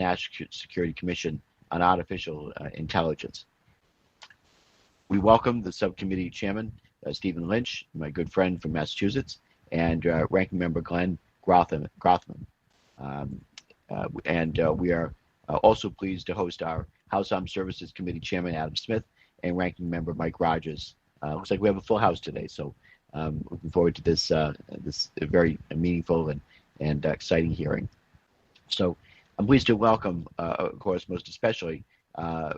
National Security Commission on Artificial Intelligence. We welcome the subcommittee chairman, Stephen Lynch, my good friend from Massachusetts, and ranking member Glenn Grothman. We are also pleased to host our House Armed Services Committee chairman, Adam Smith, and ranking member Mike Rogers. Looks like we have a full house today, so looking forward to this very meaningful and exciting hearing. So I'm pleased to welcome, of course, most especially,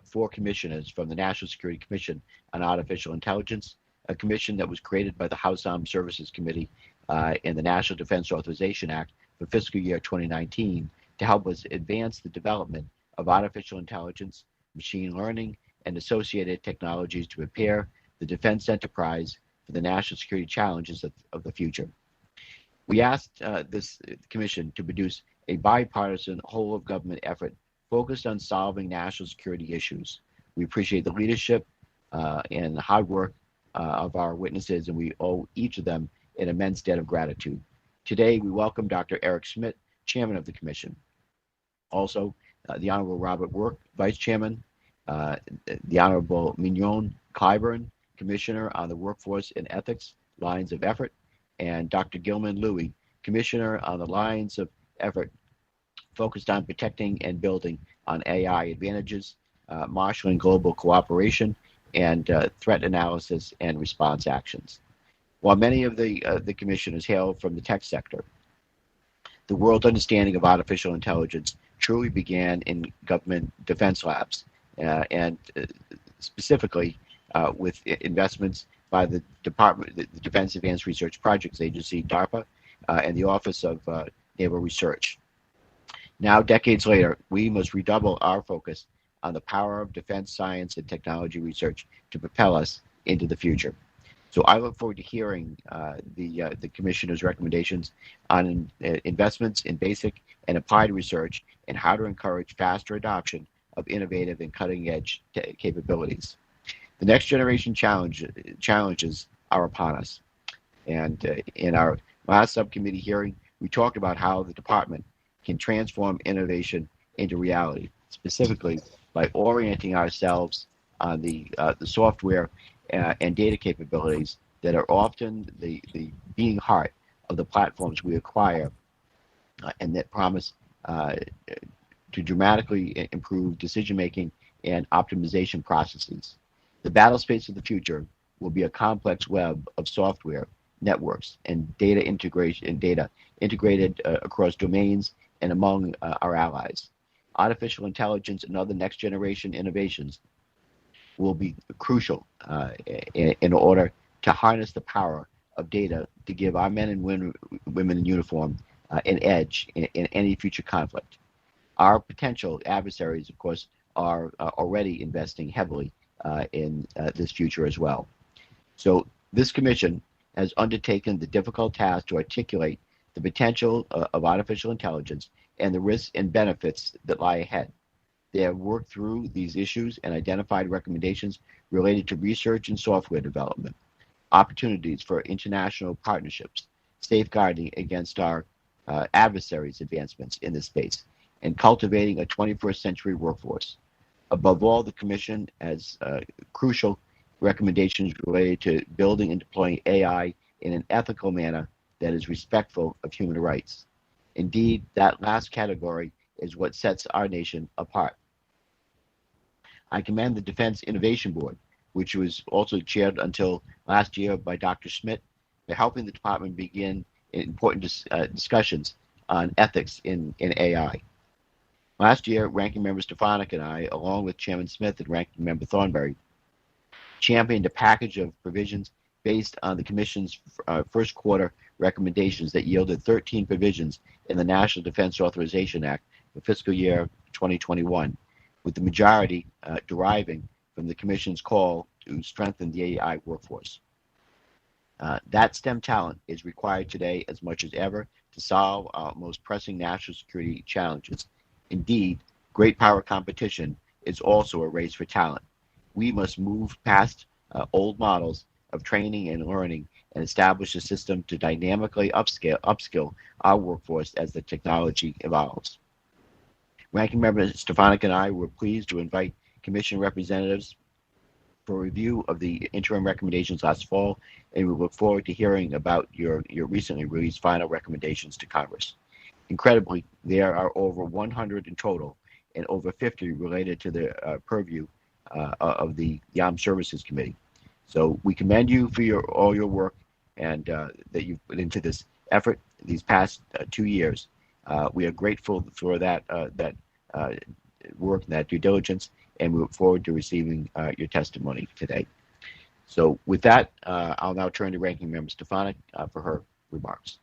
4 commissioners from the National Security Commission on Artificial Intelligence, a commission that was created by the House Armed Services Committee in the National Defense Authorization Act for fiscal year 2019 to help us advance the development of artificial intelligence, machine learning, and associated technologies to prepare the defense enterprise for the national security challenges of the future. We asked this commission to produce a bipartisan whole-of-government effort focused on solving national security issues. We appreciate the leadership and the hard work of our witnesses, and we owe each of them an immense debt of gratitude. Today, we welcome Dr. Eric Schmidt, Chairman of the Commission. Also, the Honorable Robert Work, Vice Chairman, the Honorable Mignon Clyburn, Commissioner on the Workforce and Ethics Lines of Effort, and Dr. Gilman Louie, Commissioner on the Lines of Effort focused on protecting and building on AI advantages, marshaling global cooperation, and threat analysis and response actions. While many of the commissioners hail from the tech sector, the world understanding of artificial intelligence truly began in government defense labs, and specifically with investments by the Defense Advanced Research Projects Agency, DARPA, and the Office of Naval Research. Now, decades later, we must redouble our focus on the power of defense science and technology research to propel us into the future. So I look forward to hearing the Commissioner's recommendations on investments in basic and applied research and how to encourage faster adoption of innovative and cutting-edge capabilities. The next generation challenges are upon us. And in our last subcommittee hearing, we talked about how the department can transform innovation into reality, specifically by orienting ourselves on the software and data capabilities that are often the beating heart of the platforms we acquire and that promise to dramatically improve decision-making and optimization processes. The battle space of the future will be a complex web of software, networks, and data integrated across domains and among our allies. Artificial intelligence and other next-generation innovations will be crucial in order to harness the power of data to give our men and women in uniform an edge in any future conflict. Our potential adversaries, of course, are already investing heavily in this future as well. So this commission has undertaken the difficult task to articulate the potential of artificial intelligence and the risks and benefits that lie ahead. They have worked through these issues and identified recommendations related to research and software development, opportunities for international partnerships, safeguarding against our adversaries' advancements in this space, and cultivating a 21st century workforce. Above all, the Commission has crucial recommendations related to building and deploying AI in an ethical manner that is respectful of human rights. Indeed, that last category is what sets our nation apart. I commend the Defense Innovation Board, which was also chaired until last year by Dr. Schmidt, for helping the department begin important discussions on ethics in AI. Last year, Ranking Member Stefanik and I, along with Chairman Smith and Ranking Member Thornberry, championed a package of provisions based on the Commission's first quarter recommendations that yielded 13 provisions in the National Defense Authorization Act for fiscal year 2021, with the majority deriving from the Commission's call to strengthen the AI workforce. That STEM talent is required today as much as ever to solve our most pressing national security challenges. Indeed, great power competition is also a race for talent. We must move past old models of training and learning and establish a system to dynamically upskill our workforce as the technology evolves. Ranking Member Stefanik and I were pleased to invite Commission representatives for review of the interim recommendations last fall, and we look forward to hearing about your recently released final recommendations to Congress. Incredibly, there are over 100 in total, and over 50 related to the purview of the Armed Services Committee. So we commend you for all your work and that you've put into this effort these past 2 years. We are grateful for that work and that due diligence, and we look forward to receiving your testimony today. So with that, I'll now turn to Ranking Member Stefanik for her remarks.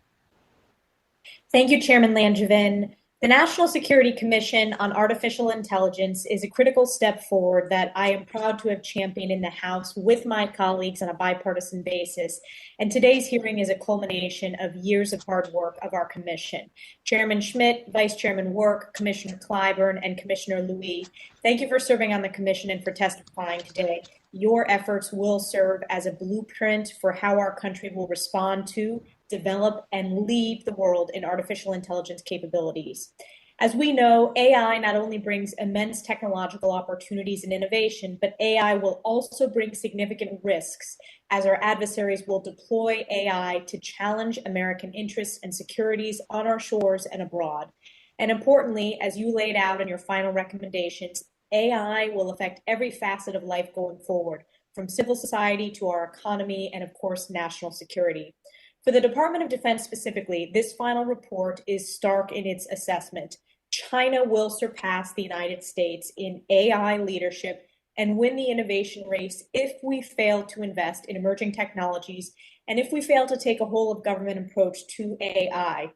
Thank you, Chairman Langevin. The National Security Commission on Artificial Intelligence is a critical step forward that I am proud to have championed in the House with my colleagues on a bipartisan basis. And today's hearing is a culmination of years of hard work of our commission. Chairman Schmidt, Vice Chairman Work, Commissioner Clyburn, and Commissioner Louis, thank you for serving on the commission and for testifying today. Your efforts will serve as a blueprint for how our country will respond to, develop, and lead the world in artificial intelligence capabilities. As we know, AI not only brings immense technological opportunities and innovation, but AI will also bring significant risks as our adversaries will deploy AI to challenge American interests and securities on our shores and abroad. And importantly, as you laid out in your final recommendations, AI will affect every facet of life going forward, from civil society to our economy and, of course, national security. For the Department of Defense specifically, this final report is stark in its assessment. China will surpass the United States in AI leadership and win the innovation race if we fail to invest in emerging technologies and if we fail to take a whole of government approach to AI.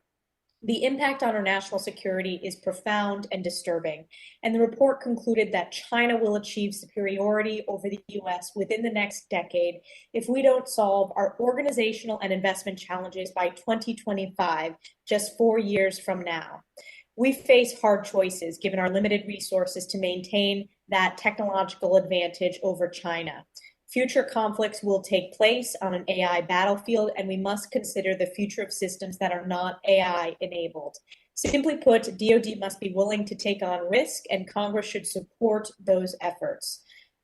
The impact on our national security is profound and disturbing, and the report concluded that China will achieve superiority over the U.S. within the next decade if we don't solve our organizational and investment challenges by 2025, just 4 years from now. We face hard choices given our limited resources to maintain that technological advantage over China. Future conflicts will take place on an AI battlefield, and we must consider the future of systems that are not AI enabled. Simply put, DoD must be willing to take on risk, and Congress should support those efforts.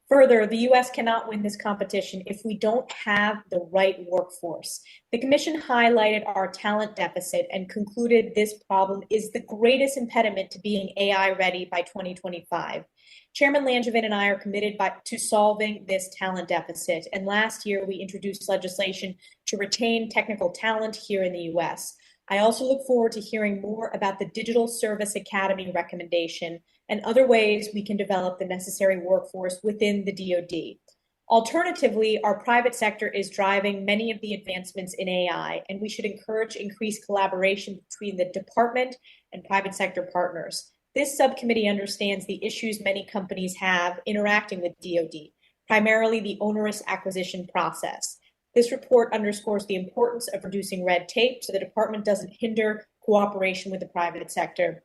Further, the U.S. cannot win this competition if we don't have the right workforce. The Commission highlighted our talent deficit and concluded this problem is the greatest impediment to being AI ready by 2025. Chairman Langevin and I are committed to solving this talent deficit, and last year we introduced legislation to retain technical talent here in the U.S. I also look forward to hearing more about the Digital Service Academy recommendation and other ways we can develop the necessary workforce within the DoD. Alternatively, our private sector is driving many of the advancements in AI, and we should encourage increased collaboration between the department and private sector partners. This subcommittee understands the issues many companies have interacting with DoD, primarily the onerous acquisition process. This report underscores the importance of reducing red tape so the department doesn't hinder cooperation with the private sector.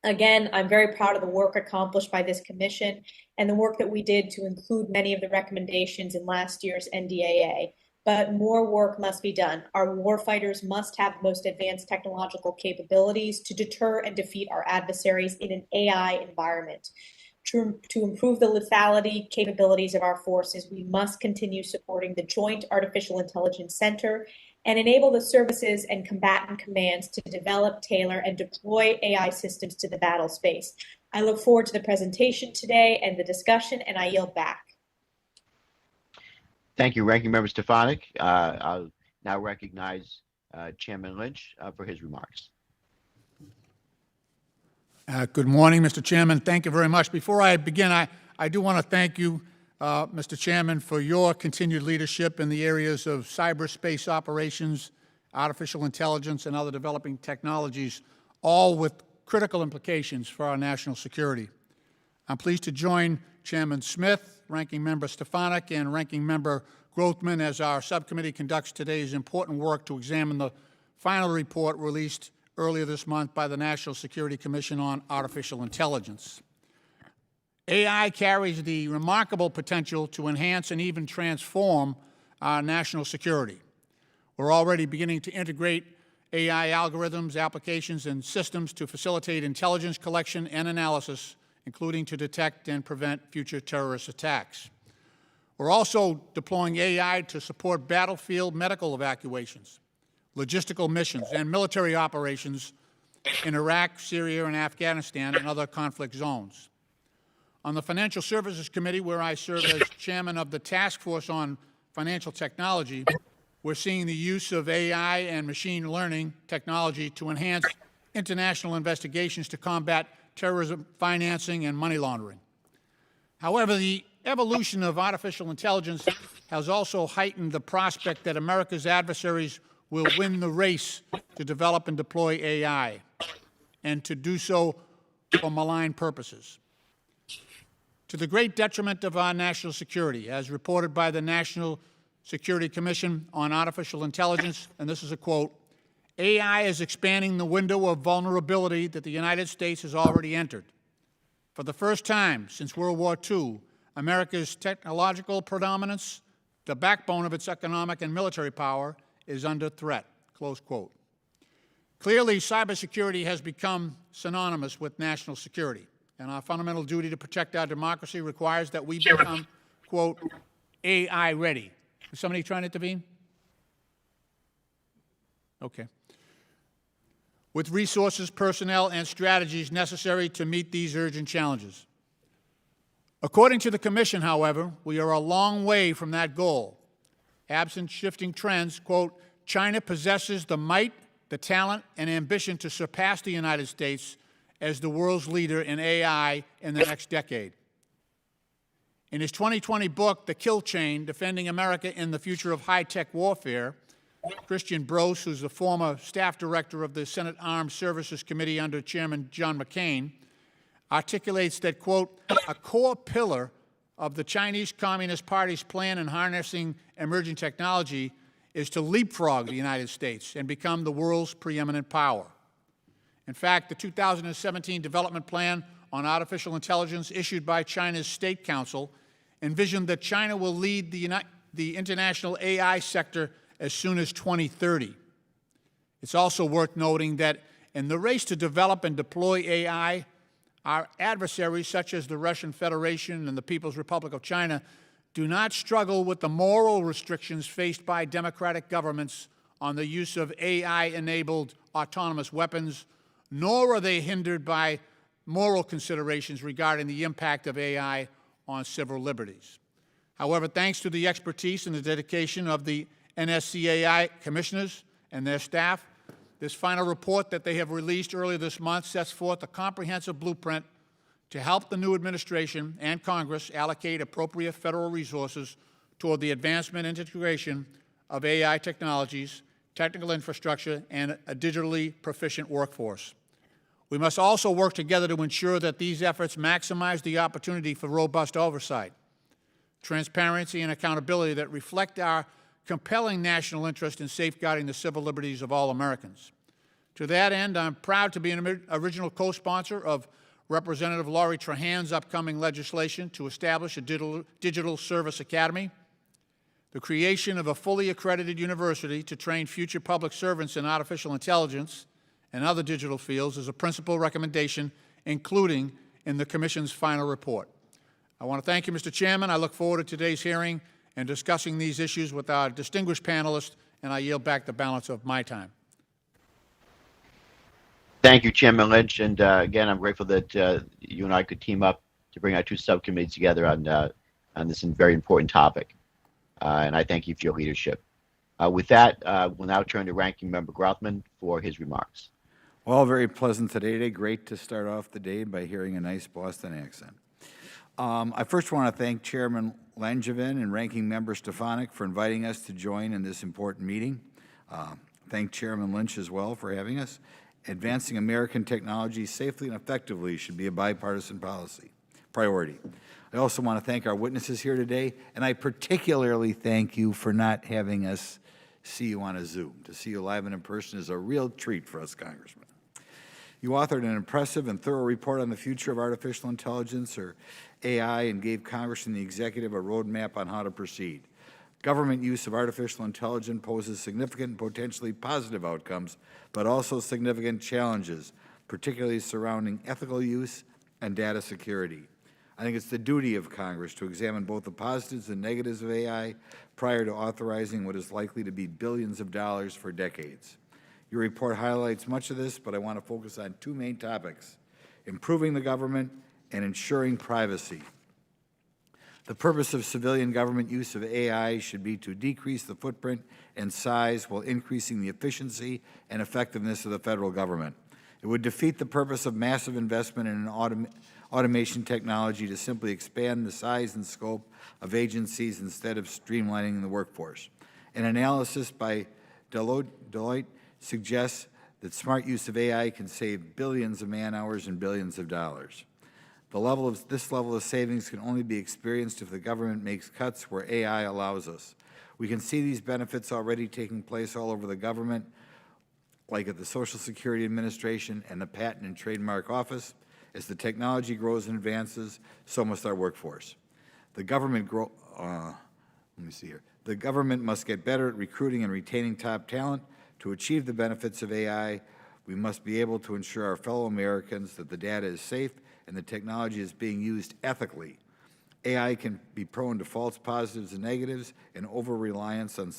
Again, I'm very proud of the work accomplished by this commission and the work that we did to include many of the recommendations in last year's NDAA. But more work must be done. Our warfighters must have the most advanced technological capabilities to deter and defeat our adversaries in an AI environment. To improve the lethality capabilities of our forces, we must continue supporting the Joint Artificial Intelligence Center and enable the services and combatant commands to develop, tailor, and deploy AI systems to the battle space. I look forward to the presentation today and the discussion, and I yield back. Thank you, Ranking Member Stefanik. I'll now recognize Chairman Lynch for his remarks. Good morning, Mr. Chairman. Thank you very much. Before I begin, I do want to thank you, Mr. Chairman, for your continued leadership in the areas of cyberspace operations, artificial intelligence, and other developing technologies, all with critical implications for our national security. I'm pleased to join Chairman Smith, Ranking Member Stefanik, and Ranking Member GROWMAN as our subcommittee conducts today's important work to examine the final report released earlier this month by the National Security Commission on Artificial Intelligence. AI carries the remarkable potential to enhance and even transform our national security. We're already beginning to integrate AI algorithms, applications, and systems to facilitate intelligence collection and analysis, including to detect and prevent future terrorist attacks. We're also deploying AI to support battlefield medical evacuations, logistical missions, and military operations in Iraq, Syria, and Afghanistan, and other conflict zones. On the Financial Services Committee, where I serve as chairman of the Task Force on Financial Technology, we're seeing the use of AI and machine learning technology to enhance international investigations to combat terrorism financing and money laundering. However, the evolution of artificial intelligence has also heightened the prospect that America's adversaries will win the race to develop and deploy AI, and to do so for malign purposes, to the great detriment of our national security, as reported by the National Security Commission on Artificial Intelligence, and this is a quote: AI is expanding the window of vulnerability that the United States has already entered. For the first time since World War II, America's technological predominance, the backbone of its economic and military power, is under threat, close quote. Clearly, cybersecurity has become synonymous with national security, and our fundamental duty to protect our democracy requires that we become, quote, AI ready. Is somebody trying to intervene? Okay. With resources, personnel, and strategies necessary to meet these urgent challenges. According to the Commission, however, we are a long way from that goal. Absent shifting trends, quote, China possesses the might, the talent, and ambition to surpass the United States as the world's leader in AI in the next decade. In his 2020 book, The Kill Chain, Defending America in the Future of High-Tech Warfare, Christian Brose, who's the former staff director of the Senate Armed Services Committee under Chairman John McCain, articulates that, quote, a core pillar of the Chinese Communist Party's plan in harnessing emerging technology is to leapfrog the United States and become the world's preeminent power. In fact, the 2017 Development Plan on Artificial Intelligence issued by China's State Council envisioned that China will lead the international AI sector as soon as 2030. It's also worth noting that in the race to develop and deploy AI, our adversaries, such as the Russian Federation and the People's Republic of China, do not struggle with the moral restrictions faced by democratic governments on the use of AI-enabled autonomous weapons, nor are they hindered by moral considerations regarding the impact of AI on civil liberties. However, thanks to the expertise and the dedication of the NSCAI commissioners and their staff, this final report that they have released earlier this month sets forth a comprehensive blueprint to help the new administration and Congress allocate appropriate federal resources toward the advancement and integration of AI technologies, technical infrastructure, and a digitally proficient workforce. We must also work together to ensure that these efforts maximize the opportunity for robust oversight, transparency, and accountability that reflect our compelling national interest in safeguarding the civil liberties of all Americans. To that end, I'm proud to be an original co-sponsor of Representative Laurie Trahan's upcoming legislation to establish a digital service academy, the creation of a fully accredited university to train future public servants in artificial intelligence and other digital fields is a principal recommendation, including in the Commission's final report. I want to thank you, Mr. Chairman. I look forward to today's hearing and discussing these issues with our distinguished panelists, and I yield back the balance of my time. Thank you, Chairman Lynch. And again, I'm grateful that you and I could team up to bring our two subcommittees together on this very important topic. And I thank you for your leadership. With that, we'll now turn to Ranking Member GROWMAN for his remarks. Well, very pleasant today. Great to start off the day by hearing a nice Boston accent. I first want to thank Chairman Langevin and Ranking Member Stefanik for inviting us to join in this important meeting. Thank Chairman Lynch as well for having us. Advancing American technology safely and effectively should be a bipartisan priority. I also want to thank our witnesses here today, and I particularly thank you for not having us see you on a Zoom. To see you live and in person is a real treat for us Congressmen. You authored an impressive and thorough report on the future of artificial intelligence, or AI, and gave Congress and the executive a roadmap on how to proceed. Government use of artificial intelligence poses significant and potentially positive outcomes, but also significant challenges, particularly surrounding ethical use and data security. I think it's the duty of Congress to examine both the positives and negatives of AI prior to authorizing what is likely to be billions of dollars for decades. Your report highlights much of this, but I want to focus on two main topics: improving the government and ensuring privacy. The purpose of civilian government use of AI should be to decrease the footprint and size while increasing the efficiency and effectiveness of the federal government. It would defeat the purpose of massive investment in an automation technology to simply expand the size and scope of agencies instead of streamlining the workforce. An analysis by Deloitte suggests that smart use of AI can save billions of man-hours and billions of dollars. This level of savings can only be experienced if the government makes cuts where AI allows us. We can see these benefits already taking place all over the government, like at the Social Security Administration and the Patent and Trademark Office. As the technology grows and advances, so must our workforce. The government The government must get better at recruiting and retaining top talent. To achieve the benefits of AI, we must be able to ensure our fellow Americans that the data is safe and the technology is being used ethically. AI can be prone to false positives and negatives and over-reliance on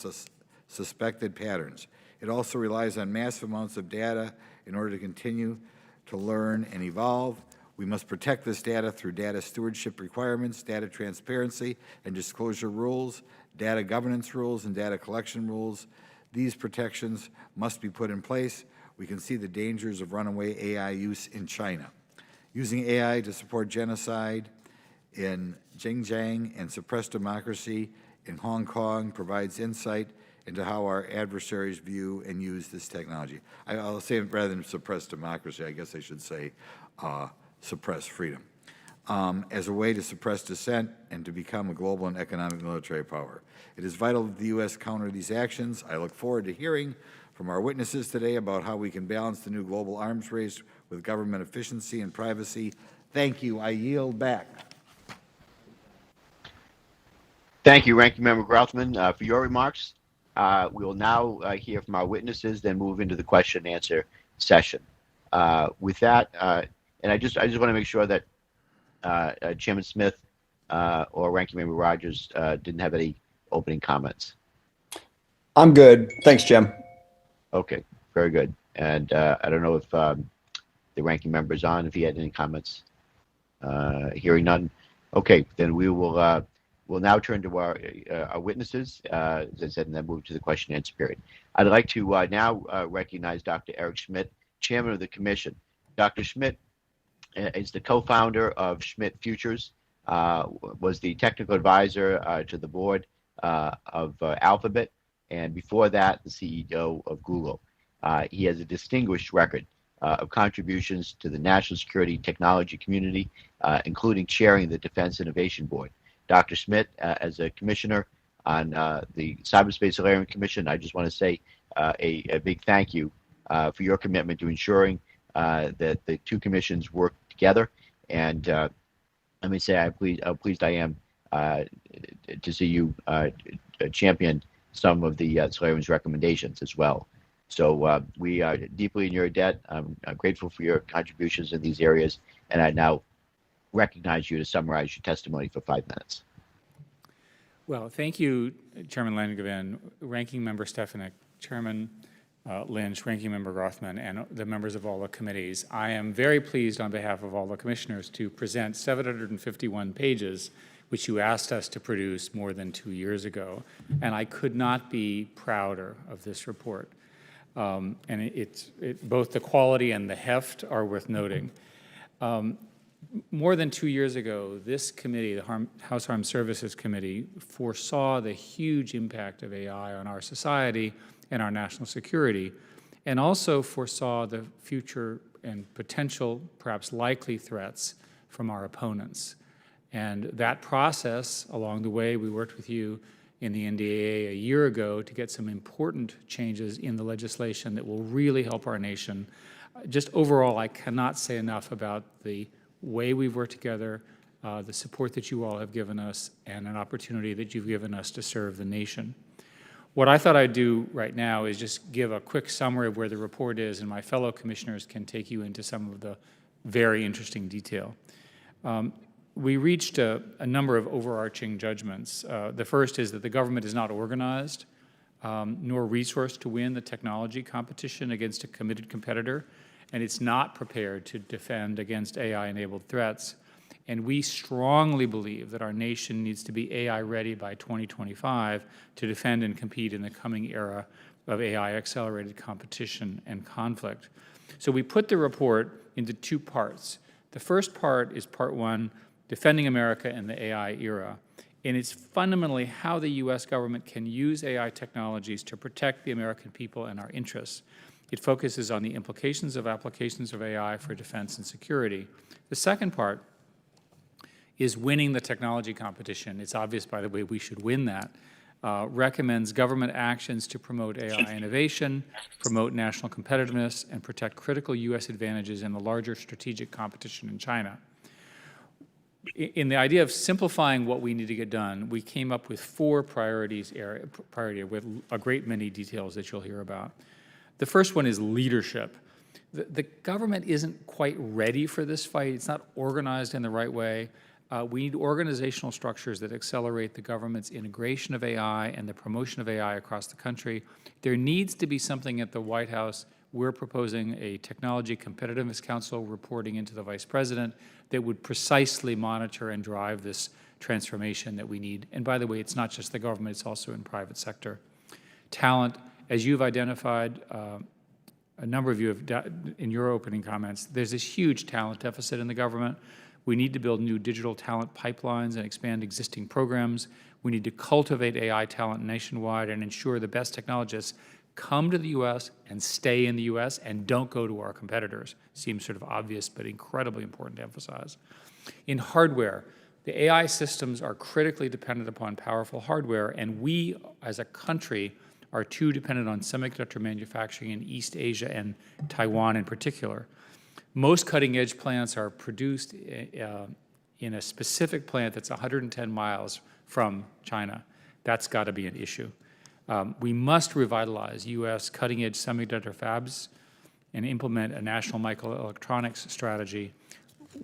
suspected patterns. It also relies on massive amounts of data in order to continue to learn and evolve. We must protect this data through data stewardship requirements, data transparency and disclosure rules, data governance rules, and data collection rules. These protections must be put in place. We can see the dangers of runaway AI use in China. Using AI to support genocide in Xinjiang and suppress democracy in Hong Kong provides insight into how our adversaries view and use this technology. I'll say, rather than suppress democracy, I guess I should say suppress freedom, as a way to suppress dissent and to become a global and economic military power. It is vital that the U.S. counter these actions. I look forward to hearing from our witnesses today about how we can balance the new global arms race with government efficiency and privacy. Thank you. I yield back. Thank you, Ranking Member Grothman, for your remarks. We will now hear from our witnesses, then move into the question and answer session. With that, and I just want to make sure that Chairman Smith or Ranking Member Rogers didn't have any opening comments. I'm good. Thanks, Jim. Okay, very good. And I don't know if the ranking member is on, if he had any comments. Hearing none. Okay, then we will we'll now turn to our witnesses, as I said, and then move to the question and answer period. I'd like to now recognize Dr. Eric Schmidt, Chairman of the Commission. Dr. Schmidt is the co-founder of Schmidt Futures, was the technical advisor to the board of Alphabet, and before that, the CEO of Google. He has a distinguished record of contributions to the national security technology community, including chairing the Defense Innovation Board. Dr. Schmidt, as a commissioner on the Cyberspace Solarium Commission, I just want to say a big thank you for your commitment to ensuring that the two commissions work together. And let me say how pleased I am to see you champion some of the Solarium's recommendations as well. So we are deeply in your debt. I'm grateful for your contributions in these areas, and I now recognize you to summarize your testimony for 5 minutes. Well, thank you, Chairman Langevin, Ranking Member Stefanik, Chairman Lynch, Ranking Member Rothman, and the members of all the committees. I am very pleased on behalf of all the commissioners to present 751 pages, which you asked us to produce more than 2 years ago, and I could not be prouder of this report. And both the quality and the heft are worth noting. More than 2 years ago, this committee, the House Armed Services Committee, foresaw the huge impact of AI on our society and our national security, and also foresaw the future and potential, perhaps likely threats from our opponents. And that process, along the way, we worked with you in the NDAA a year ago to get some important changes in the legislation that will really help our nation. Just overall, I cannot say enough about the way we've worked together, the support that you all have given us, and an opportunity that you've given us to serve the nation. What I thought I'd do right now is just give a quick summary of where the report is, and my fellow commissioners can take you into some of the very interesting detail. We reached a number of overarching judgments. The first is that the government is not organized nor resourced to win the technology competition against a committed competitor, and it's not prepared to defend against AI-enabled threats. And we strongly believe that our nation needs to be AI-ready by 2025 to defend and compete in the coming era of AI-accelerated competition and conflict. So we put the report into two parts. The first part is part one, defending America in the AI era. And it's fundamentally how the U.S. government can use AI technologies to protect the American people and our interests. It focuses on the implications of applications of AI for defense and security. The second part is winning the technology competition. It's obvious, by the way, we should win that. Recommends government actions to promote AI innovation, promote national competitiveness, and protect critical U.S. advantages in the larger strategic competition in China. In the idea of simplifying what we need to get done, we came up with four priorities with a great many details that you'll hear about. The first one is leadership. The government isn't quite ready for this fight. It's not organized in the right way. We need organizational structures that accelerate the government's integration of AI and the promotion of AI across the country. There needs to be something at the White House. We're proposing a Technology Competitiveness Council reporting into the Vice President that would precisely monitor and drive this transformation that we need. And by the way, it's not just the government, it's also in private sector. Talent, as you've identified, a number of you have, in your opening comments, there's this huge talent deficit in the government. We need to build new digital talent pipelines and expand existing programs. We need to cultivate AI talent nationwide and ensure the best technologists come to the U.S. and stay in the U.S. and don't go to our competitors. Seems sort of obvious, but incredibly important to emphasize. In hardware, the AI systems are critically dependent upon powerful hardware, and we, as a country, are too dependent on semiconductor manufacturing in East Asia and Taiwan in particular. Most cutting-edge plants are produced in a specific plant that's 110 miles from China. That's got to be an issue. We must revitalize U.S. cutting-edge semiconductor fabs and implement a national microelectronics strategy.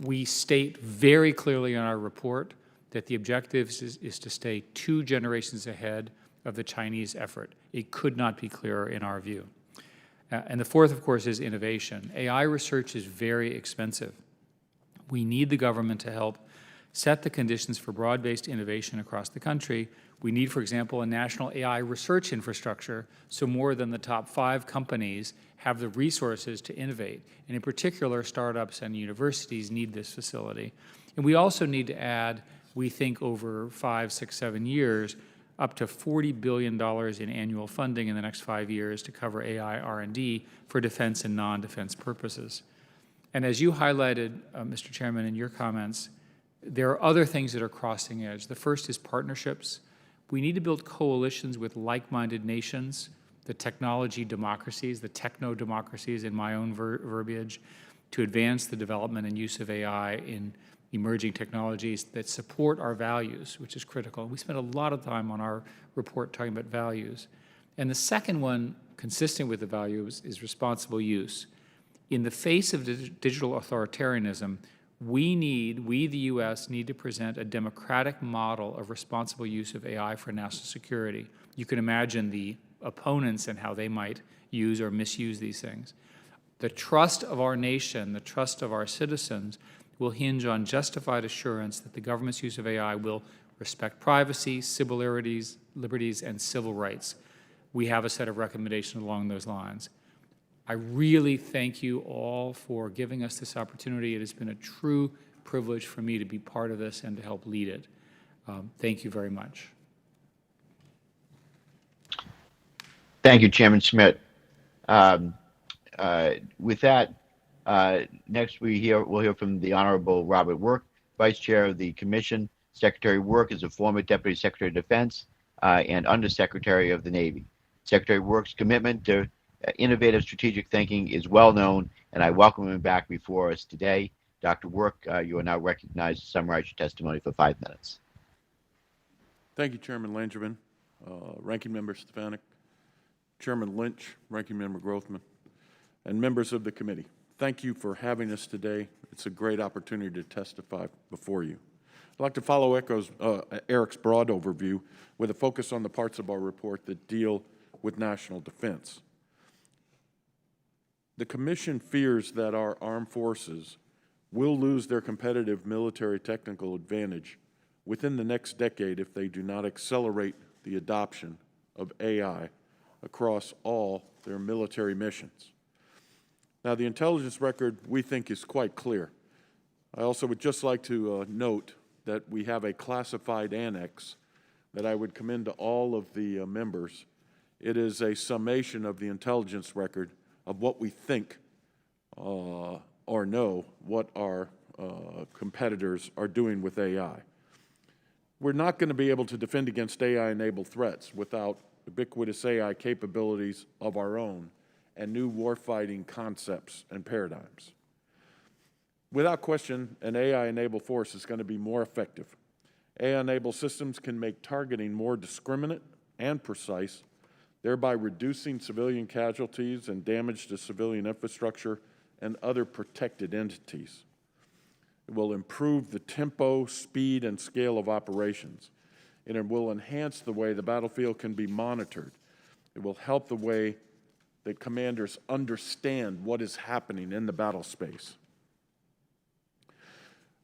We state very clearly in our report that the objective is to stay 2 generations ahead of the Chinese effort. It could not be clearer in our view. And the fourth, of course, is innovation. AI research is very expensive. We need the government to help set the conditions for broad-based innovation across the country. We need, for example, a national AI research infrastructure so more than the top 5 companies have the resources to innovate. And in particular, startups and universities need this facility. And we also need to add, we think over 5, 6, 7 years, up to $40 billion in annual funding in the next 5 years to cover AI R&D for defense and non-defense purposes. And as you highlighted, Mr. Chairman, in your comments, there are other things that are crossing edge. The first is partnerships. We need to build coalitions with like-minded nations, the technology democracies, the techno-democracies in my own verbiage, to advance the development and use of AI in emerging technologies that support our values, which is critical. We spent a lot of time on our report talking about values. And the second one, consistent with the values, is responsible use. In the face of digital authoritarianism, we, the U.S., need to present a democratic model of responsible use of AI for national security. You can imagine the opponents and how they might use or misuse these things. The trust of our nation, the trust of our citizens, will hinge on justified assurance that the government's use of AI will respect privacy, civil liberties, and civil rights. We have a set of recommendations along those lines. I really thank you all for giving us this opportunity. It has been a true privilege for me to be part of this and to help lead it. Thank you very much. Thank you, Chairman Schmidt. With that, next we'll hear from the Honorable Robert Work, Vice Chair of the Commission. Secretary Work is a former Deputy Secretary of Defense and Undersecretary of the Navy. Secretary Work's commitment to innovative strategic thinking is well known, and I welcome him back before us today. Dr. Work, you are now recognized to summarize your testimony for 5 minutes. Thank you, Chairman Langevin, Ranking Member Stefanik, Chairman Lynch, Ranking Member Grothman, and members of the committee. Thank you for having us today. It's a great opportunity to testify before you. I'd like to follow Eric's broad overview with a focus on the parts of our report that deal with national defense. The Commission fears that our armed forces will lose their competitive military technical advantage within the next decade if they do not accelerate the adoption of AI across all their military missions. Now, the intelligence record, we think, is quite clear. I also would just like to note that we have a classified annex that I would commend to all of the members. It is a summation of the intelligence record of what we think or know what our competitors are doing with AI. We're not going to be able to defend against AI-enabled threats without ubiquitous AI capabilities of our own and new warfighting concepts and paradigms. Without question, an AI-enabled force is going to be more effective. AI-enabled systems can make targeting more discriminate and precise, thereby reducing civilian casualties and damage to civilian infrastructure and other protected entities. It will improve the tempo, speed, and scale of operations, and it will enhance the way the battlefield can be monitored. It will help the way that commanders understand what is happening in the battle space.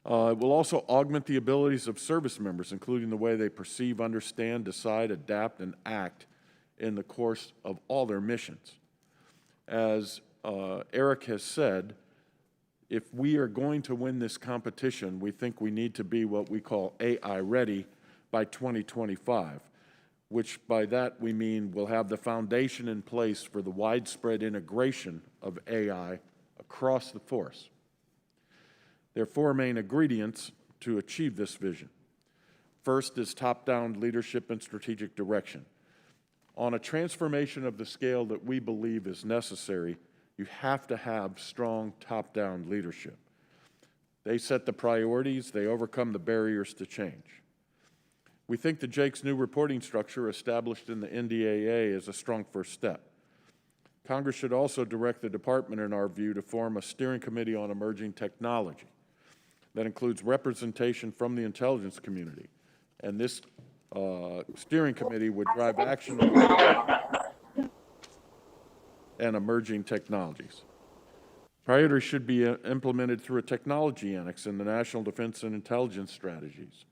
It will also augment the abilities of service members, including the way they perceive, understand, decide, adapt, and act in the course of all their missions. As Eric has said, if we are going to win this competition, we think we need to be what we call AI ready by 2025, which by that we mean we'll have the foundation in place for the widespread integration of AI across the force. There are 4 main ingredients to achieve this vision. First is top-down leadership and strategic direction. On a transformation of the scale that we believe is necessary, you have to have strong top-down leadership. They set the priorities, they overcome the barriers to change. We think the JAIC's new reporting structure established in the NDAA is a strong first step. Congress should also direct the department, in our view, to form a steering committee on emerging technology that includes representation from the intelligence community. And this steering committee would drive action and emerging technologies. Priorities should be implemented through a technology annex in the National Defense and Intelligence Strategies.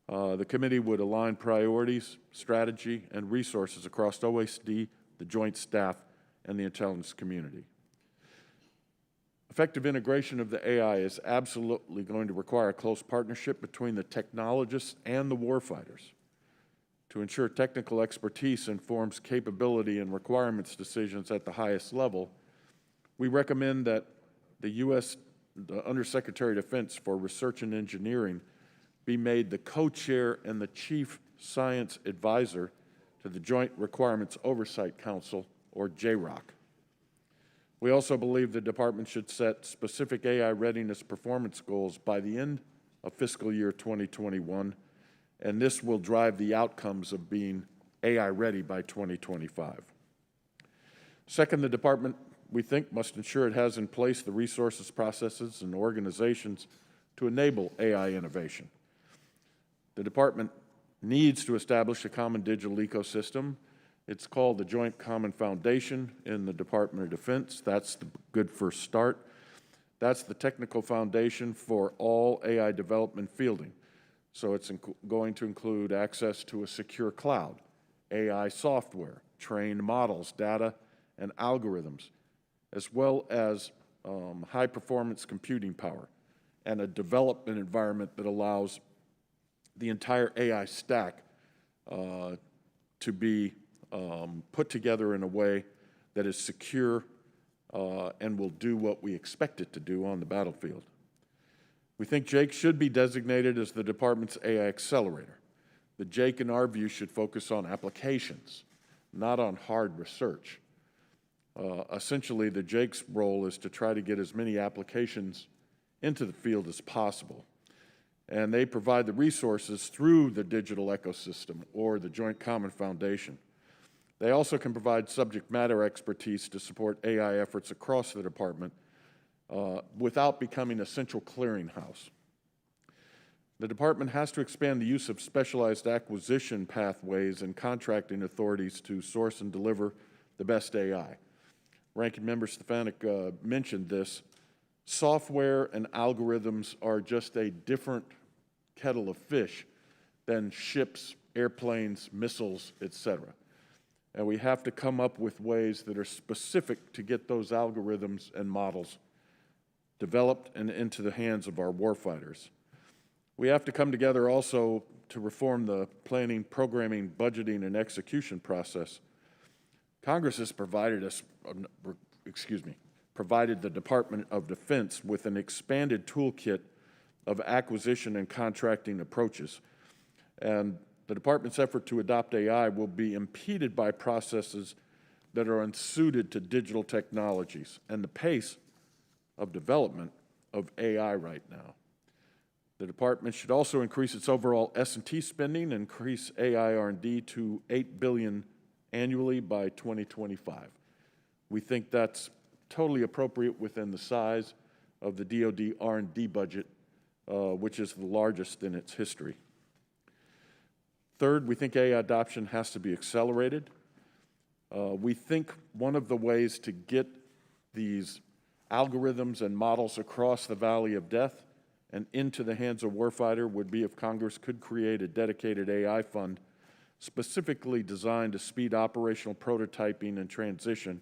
The committee would align priorities, strategy, and resources across OSD, the Joint Staff, and the intelligence community. Effective integration of the AI is absolutely going to require a close partnership between the technologists and the warfighters. To ensure technical expertise informs capability and requirements decisions at the highest level, we recommend that the Undersecretary of Defense for Research and Engineering be made the co-chair and the chief science advisor to the Joint Requirements Oversight Council, or JROC. We also believe the department should set specific AI readiness performance goals by the end of fiscal year 2021, and this will drive the outcomes of being AI ready by 2025. Second, the department, we think, must ensure it has in place the resources, processes, and organizations to enable AI innovation. The department needs to establish a common digital ecosystem. It's called the Joint Common Foundation in the Department of Defense. That's the good first start. That's the technical foundation for all AI development fielding. So it's going to include access to a secure cloud, AI software, trained models, data, and algorithms, as well as high-performance computing power and a development environment that allows the entire AI stack to be put together in a way that is secure and will do what we expect it to do on the battlefield. We think JAIC should be designated as the department's AI accelerator. The JAIC, in our view, should focus on applications, not on hard research. Essentially, the JAIC's role is to try to get as many applications into the field as possible. And they provide the resources through the digital ecosystem or the Joint Common Foundation. They also can provide subject matter expertise to support AI efforts across the department without becoming a central clearinghouse. The department has to expand the use of specialized acquisition pathways and contracting authorities to source and deliver the best AI. Ranking Member Stefanik mentioned this. Software and algorithms are just a different kettle of fish than ships, airplanes, missiles, etc. And we have to come up with ways that are specific to get those algorithms and models developed and into the hands of our warfighters. We have to come together also to reform the planning, programming, budgeting, and execution process. Congress has provided the Department of Defense with an expanded toolkit of acquisition and contracting approaches. And the department's effort to adopt AI will be impeded by processes that are unsuited to digital technologies and the pace of development of AI right now. The department should also increase its overall S&T spending, increase AI R&D to $8 billion annually by 2025. We think that's totally appropriate within the size of the DoD R&D budget, which is the largest in its history. Third, we think AI adoption has to be accelerated. We think one of the ways to get these algorithms and models across the valley of death and into the hands of warfighter would be if Congress could create a dedicated AI fund specifically designed to speed operational prototyping and transition,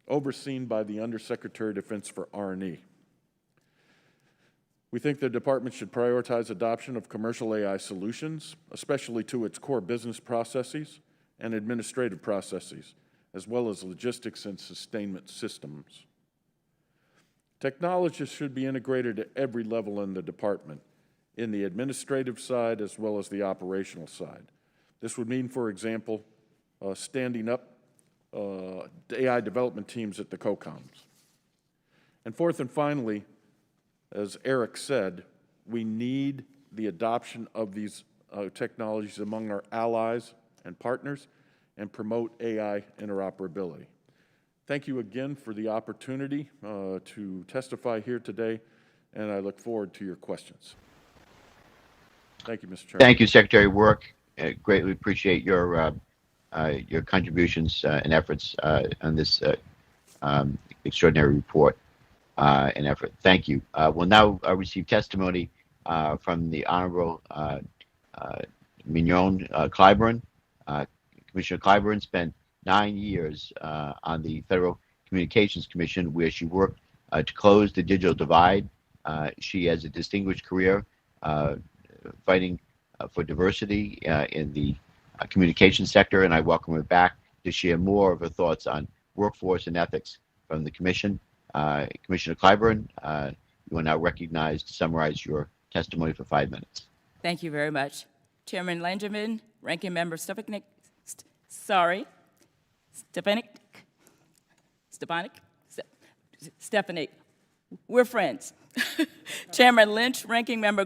overseen by the Undersecretary of Defense for R&E. We think the department should prioritize adoption of commercial AI solutions, especially to its core business processes and administrative processes, as well as logistics and sustainment systems. Technologists should be integrated at every level in the department, in the administrative side as well as the operational side. This would mean, for example, standing up AI development teams at the COCOMs. And fourth and finally, as Eric said, we need the adoption of these technologies among our allies and partners and promote AI interoperability. Thank you again for the opportunity to testify here today, and I look forward to your questions. Thank you, Mr. Chairman. Thank you, Secretary Work. Greatly appreciate your contributions and efforts on this extraordinary report and effort. Thank you. We'll now receive testimony from the Honorable Mignon Clyburn. Commissioner Clyburn spent 9 years on the Federal Communications Commission, where she worked to close the digital divide. She has a distinguished career fighting for diversity in the communications sector, and I welcome her back to share more of her thoughts on workforce and ethics from the Commission. Commissioner Clyburn, you are now recognized to summarize your testimony for 5 minutes. Thank you very much. Chairman Langevin, Ranking Member Stefanik, we're friends. Chairman Lynch, Ranking Member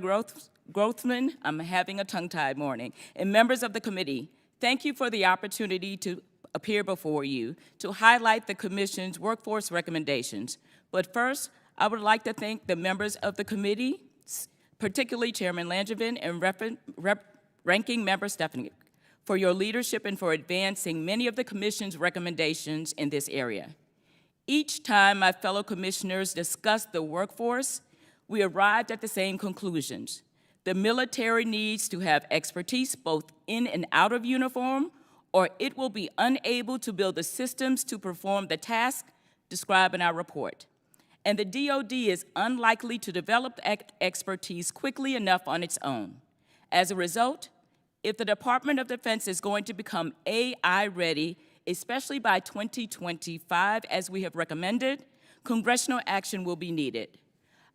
Grothman, I'm having a tongue-tied morning, and members of the committee, thank you for the opportunity to appear before you to highlight the Commission's workforce recommendations. But first, I would like to thank the members of the committee, particularly Chairman Langevin and Ranking Member Stefanik, for your leadership and for advancing many of the Commission's recommendations in this area. Each time my fellow commissioners discussed the workforce, we arrived at the same conclusions. The military needs to have expertise both in and out of uniform, or it will be unable to build the systems to perform the task described in our report. And the DoD is unlikely to develop expertise quickly enough on its own. As a result, if the Department of Defense is going to become AI ready, especially by 2025, as we have recommended, congressional action will be needed.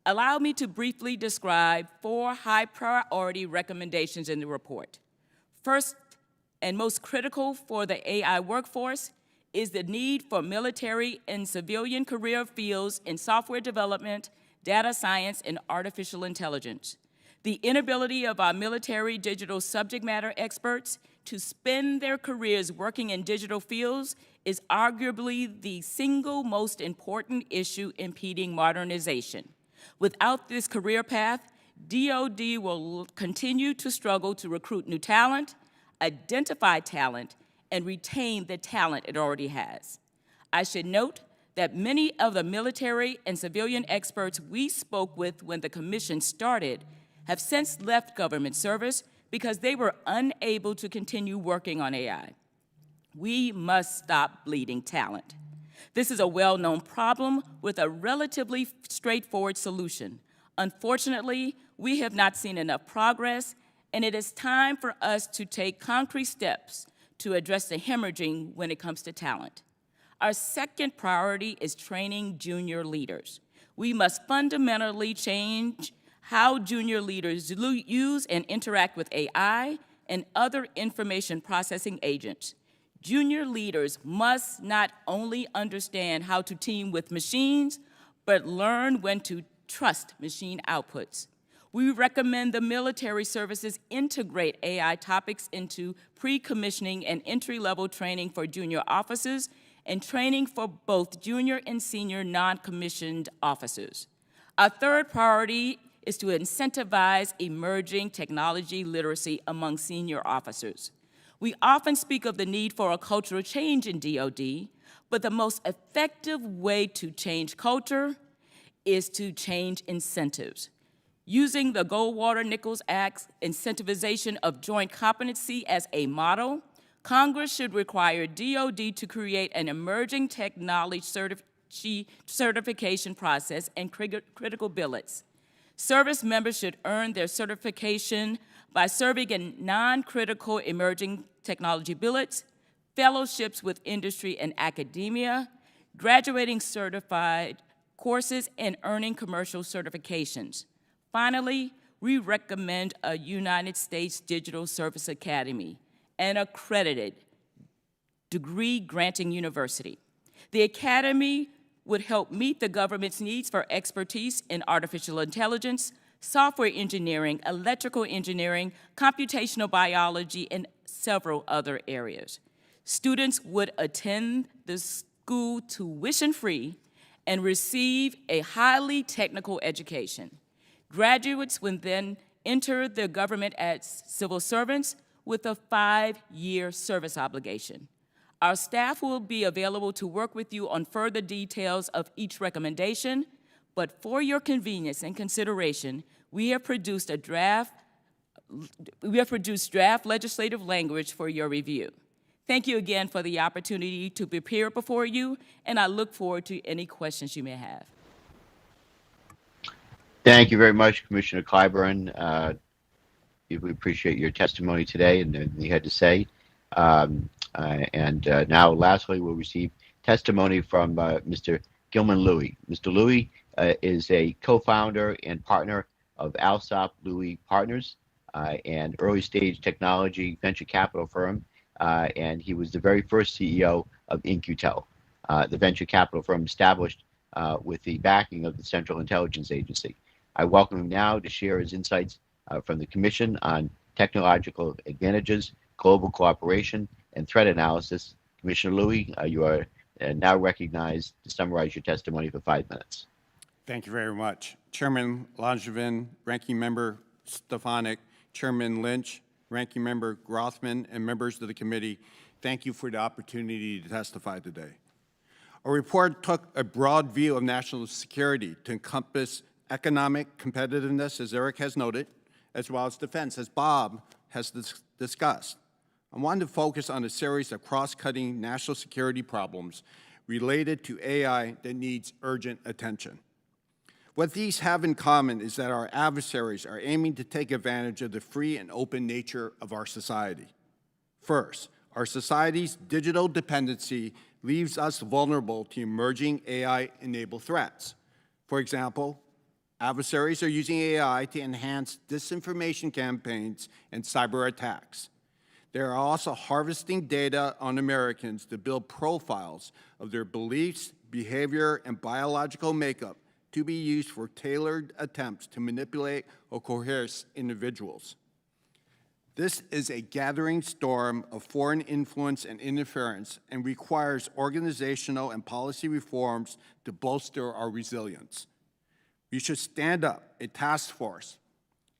Allow me to briefly describe 4 high-priority recommendations in the report. First, and most critical for the AI workforce, is the need for military and civilian career fields in software development, data science, and artificial intelligence. The inability of our military digital subject matter experts to spend their careers working in digital fields is arguably the single most important issue impeding modernization. Without this career path, DoD will continue to struggle to recruit new talent, identify talent, and retain the talent it already has. I should note that many of the military and civilian experts we spoke with when the commission started have since left government service because they were unable to continue working on AI. We must stop bleeding talent. This is a well-known problem with a relatively straightforward solution. Unfortunately, we have not seen enough progress, and it is time for us to take concrete steps to address the hemorrhaging when it comes to talent. Our second priority is training junior leaders. We must fundamentally change how junior leaders use and interact with AI and other information processing agents. Junior leaders must not only understand how to team with machines, but learn when to trust machine outputs. We recommend the military services integrate AI topics into pre-commissioning and entry-level training for junior officers and training for both junior and senior non-commissioned officers. Our third priority is to incentivize emerging technology literacy among senior officers. We often speak of the need for a cultural change in DoD, but the most effective way to change culture is to change incentives. Using the Goldwater-Nichols Act's incentivization of joint competency as a model, Congress should require DoD to create an emerging technology certification process and critical billets. Service members should earn their certification by serving in non-critical emerging technology billets, fellowships with industry and academia, graduating certified courses, and earning commercial certifications. Finally, we recommend a United States Digital Service Academy, an accredited degree-granting university. The academy would help meet the government's needs for expertise in artificial intelligence, software engineering, electrical engineering, computational biology, and several other areas. Students would attend the school tuition-free and receive a highly technical education. Graduates would then enter the government as civil servants with a 5-year service obligation. Our staff will be available to work with you on further details of each recommendation, but for your convenience and consideration, we have produced draft legislative language for your review. Thank you again for the opportunity to appear before you, and I look forward to any questions you may have. Thank you very much, Commissioner Clyburn. We appreciate your testimony today and everything you had to say. Now, lastly, we'll receive testimony from Mr. Gilman Louie. Mr. Louie is a co-founder and partner of Alsop Louie Partners, an early-stage technology venture capital firm, and he was the very first CEO of In-Q-Tel, the venture capital firm established with the backing of the Central Intelligence Agency. I welcome him now to share his insights from the Commission on technological advantages, global cooperation, and threat analysis. Commissioner Louie, you are now recognized to summarize your testimony for 5 minutes. Thank you very much. Chairman Langevin, Ranking Member Stefanik, Chairman Lynch, Ranking Member Grothman, and members of the committee, thank you for the opportunity to testify today. Our report took a broad view of national security to encompass economic competitiveness, as Eric has noted, as well as defense, as Bob has discussed. I wanted to focus on a series of cross-cutting national security problems related to AI that needs urgent attention. What these have in common is that our adversaries are aiming to take advantage of the free and open nature of our society. First, our society's digital dependency leaves us vulnerable to emerging AI-enabled threats. For example, adversaries are using AI to enhance disinformation campaigns and cyber attacks. They are also harvesting data on Americans to build profiles of their beliefs, behavior, and biological makeup to to be used for tailored attempts to manipulate or coerce individuals. This is a gathering storm of foreign influence and interference and requires organizational and policy reforms to bolster our resilience. We should stand up a task force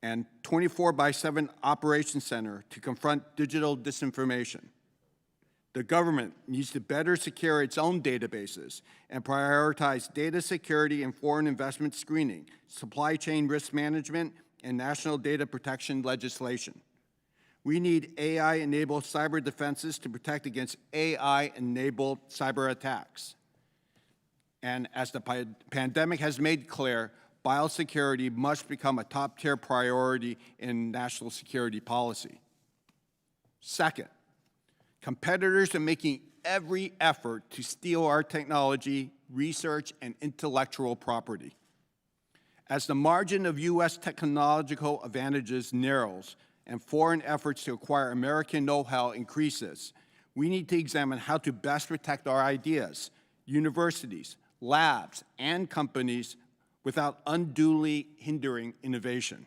and 24/7 operations center to confront digital disinformation. The government needs to better secure its own databases and prioritize data security and foreign investment screening, supply chain risk management, and national data protection legislation. We need AI-enabled cyber defenses to protect against AI-enabled cyber attacks. And as the pandemic has made clear, biosecurity must become a top-tier priority in national security policy. Second, competitors are making every effort to steal our technology, research, and intellectual property. As the margin of U.S. technological advantages narrows and foreign efforts to acquire American know-how increases, we need to examine how to best protect our ideas, universities, labs, and companies without unduly hindering innovation.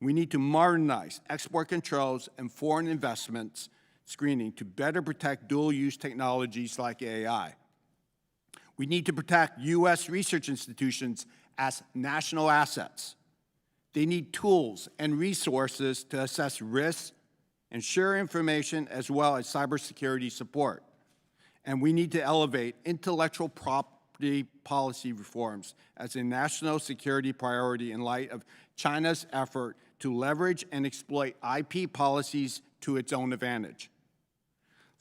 We need to modernize export controls and foreign investments screening to better protect dual-use technologies like AI. We need to protect U.S. research institutions as national assets. They need tools and resources to assess risks and share information as well as cybersecurity support. And we need to elevate intellectual property policy reforms as a national security priority in light of China's effort to leverage and exploit IP policies to its own advantage.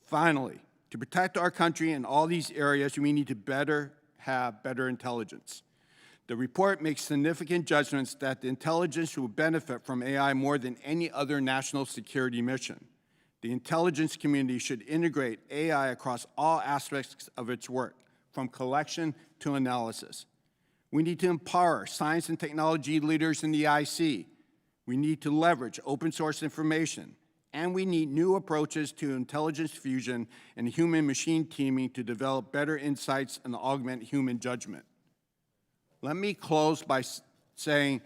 Finally, to protect our country in all these areas, we need to have better intelligence. The report makes significant judgments that the intelligence will benefit from AI more than any other national security mission. The intelligence community should integrate AI across all aspects of its work, from collection to analysis. We need to empower science and technology leaders in the IC. We need to leverage open source information. And we need new approaches to intelligence fusion and human-machine teaming to develop better insights and augment human judgment. Let me close by saying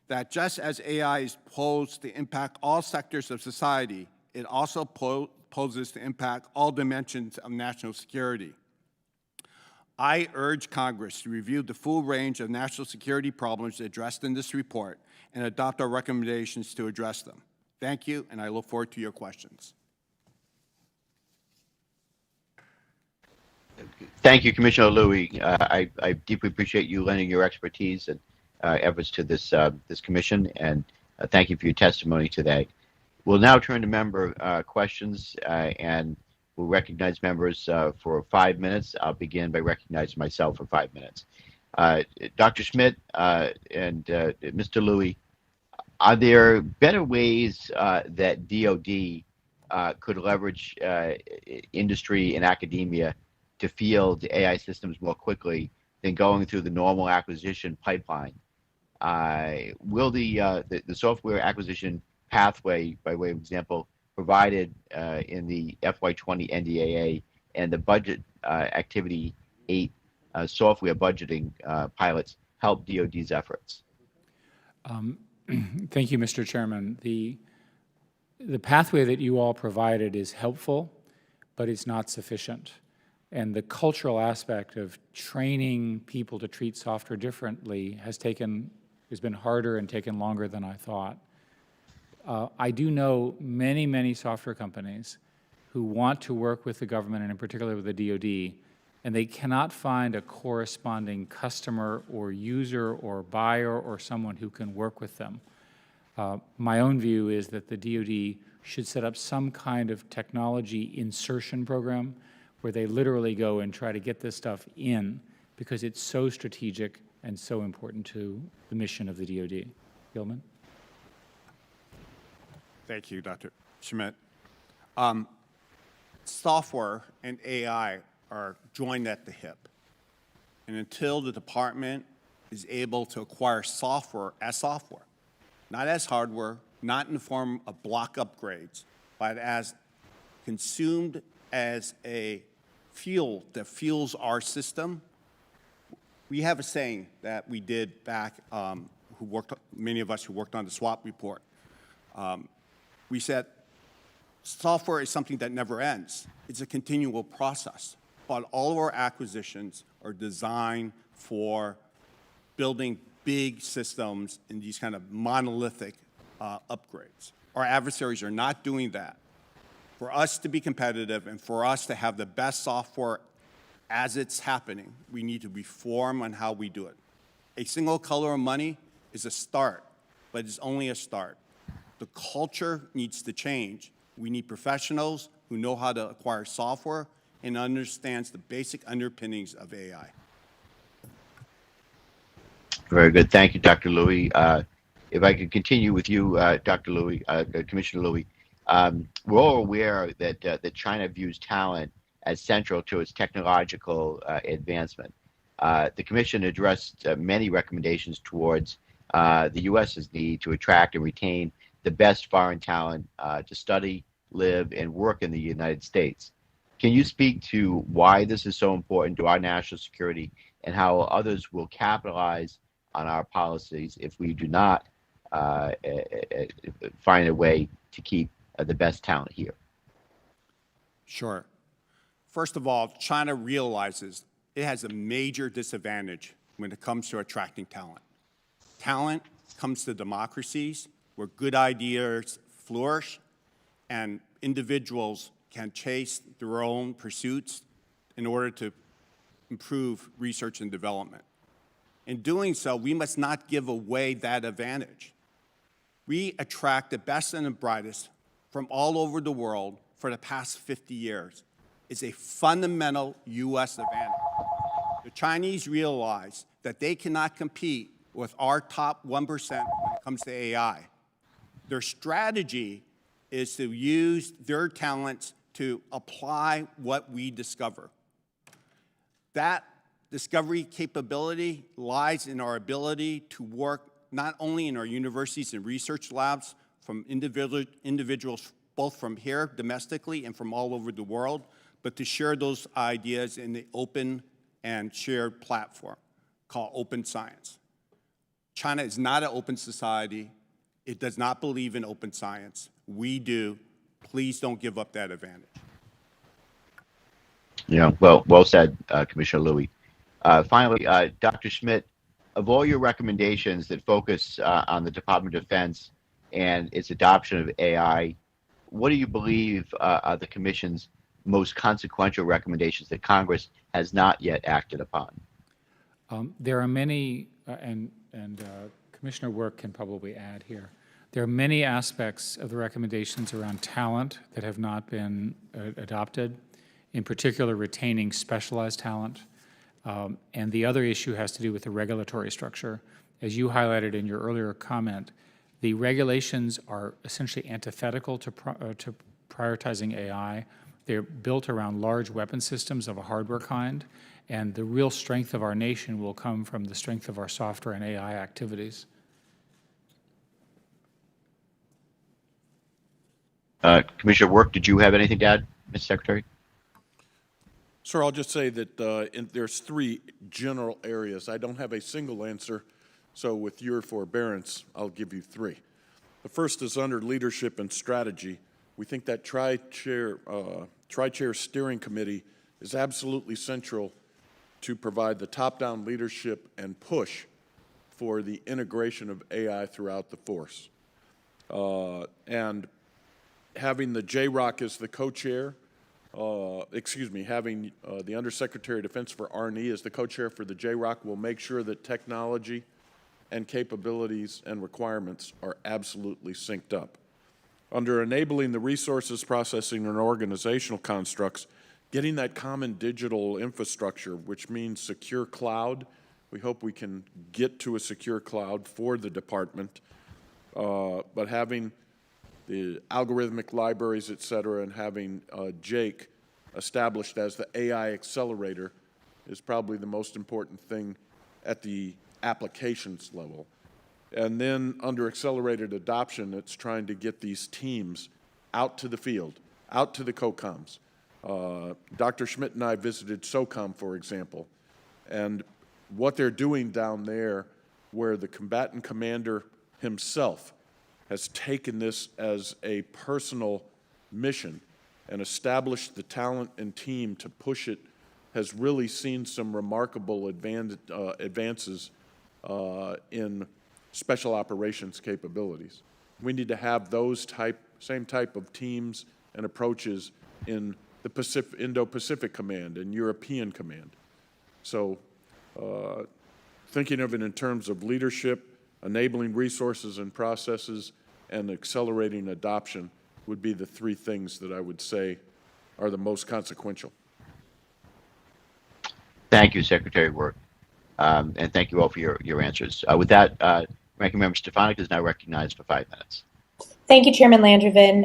that just as AI is posed to impact all sectors of society, it also poses to impact all dimensions of national security. I urge Congress to review the full range of national security problems addressed in this report and adopt our recommendations to address them. Thank you, and I look forward to your questions. Thank you, Commissioner Louie. I deeply appreciate you lending your expertise and efforts to this commission, and thank you for your testimony today. We'll now turn to member questions, and we'll recognize members for 5 minutes. I'll begin by recognizing myself for 5 minutes. Dr. Schmidt and Mr. Louie, are there better ways that DoD could leverage industry and academia to field AI systems more quickly than going through the normal acquisition pipeline? Will the software acquisition pathway, by way of example, provided in the FY20 NDAA and the budget activity 8 software budgeting pilots help DoD's efforts? Thank you, Mr. Chairman. The pathway that you all provided is helpful, but it's not sufficient. And the cultural aspect of training people to treat software differently has been harder and taken longer than I thought. I do know many, many software companies who want to work with the government, and in particular with the DoD, and they cannot find a corresponding customer or user or buyer or someone who can work with them. My own view is that the DoD should set up some kind of technology insertion program where they literally go and try to get this stuff in because it's so strategic and so important to the mission of the DoD. Gilman? Thank you, Dr. Schmidt. Software and AI are joined at the hip. And until the department is able to acquire software, not as hardware, not in the form of block upgrades, but as consumed as a fuel that fuels our system, We have a saying that we did back, many of us who worked on the SWOT report. We said, software is something that never ends. It's a continual process. But all of our acquisitions are designed for building big systems in these kind of monolithic upgrades. Our adversaries are not doing that. For us to be competitive and for us to have the best software as it's happening, we need to reform on how we do it. A single color of money is a start, but it's only a start. The culture needs to change. We need professionals who know how to acquire software and understands the basic underpinnings of AI. Very good. Thank you, Dr. Louie. If I could continue with you, Dr. Louie, Commissioner Louie, we're all aware that China views talent as central to its technological advancement. The Commission addressed many recommendations towards the U.S.'s need to attract and retain the best foreign talent to study, live, and work in the United States. Can you speak to why this is so important to our national security and how others will capitalize on our policies if we do not find a way to keep the best talent here? Sure. First of all, China realizes it has a major disadvantage when it comes to attracting talent. Talent comes to democracies where good ideas flourish and individuals can chase their own pursuits in order to improve research and development. In doing so, we must not give away that advantage. We attract the best and the brightest from all over the world for the past 50 years. It's a fundamental U.S. advantage. The Chinese realize that they cannot compete with our top 1% when it comes to AI. Their strategy is to use their talents to apply what we discover. That discovery capability lies in our ability to work not only in our universities and research labs from individuals both from here domestically and from all over the world, but to share those ideas in the open and shared platform called open science. China is not an open society. It does not believe in open science. We do. Please don't give up that advantage. Yeah, well said, Commissioner Louie. Finally, Dr. Schmidt, of all your recommendations that focus on the Department of Defense and its adoption of AI, what do you believe are the Commission's most consequential recommendations that Congress has not yet acted upon? There are many, and Commissioner Work can probably add here. There are many aspects of the recommendations around talent that have not been adopted, in particular retaining specialized talent. And the other issue has to do with the regulatory structure. As you highlighted in your earlier comment, the regulations are essentially antithetical to prioritizing AI. They're built around large weapon systems of a hardware kind, and the real strength of our nation will come from the strength of our software and AI activities. Commissioner Work, did you have anything to add, Mr. Secretary? Sir, I'll just say that there's three general areas. I don't have a single answer, so with your forbearance, I'll give you three. The first is under leadership and strategy. We think that tri-chair steering committee is absolutely central to provide the top-down leadership and push for the integration of AI throughout the force. And having the JROC as the co-chair, having the Undersecretary of Defense for R&E as the co-chair for the JROC will make sure that technology and capabilities and requirements are absolutely synced up. Under enabling the resources, processing, and organizational constructs, getting that common digital infrastructure, which means secure cloud. We hope we can get to a secure cloud for the department, but having the algorithmic libraries, et cetera, and having Jake established as the AI accelerator is probably the most important thing at the applications level. And then under accelerated adoption, it's trying to get these teams out to the field, out to the COCOMs. Dr. Schmidt and I visited SOCOM, for example, and what they're doing down there, where the combatant commander himself has taken this as a personal mission and established the talent and team to push it, has really seen some remarkable advances in special operations capabilities. We need to have those same type of teams and approaches in the Indo-Pacific Command and European Command. So thinking of it in terms of leadership, enabling resources and processes, and accelerating adoption would be the three things that I would say are the most consequential. Thank you, Secretary Work, and thank you all for your answers. With that, Ranking Member Stefanik is now recognized for 5 minutes. Thank you, Chairman Langevin.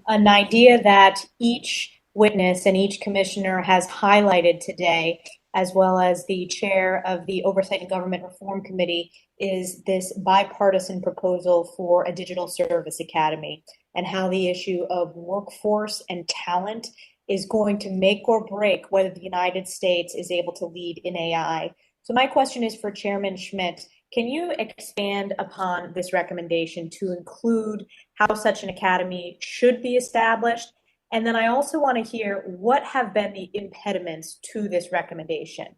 An idea that each witness and each commissioner has highlighted today, as well as the chair of the Oversight and Government Reform Committee, is this bipartisan proposal for a digital service academy, and how the issue of workforce and talent is going to make or break whether the United States is able to lead in AI. So my question is for Chairman Schmidt. Can you expand upon this recommendation to include how such an academy should be established? And then I also want to hear what have been the impediments to this recommendation.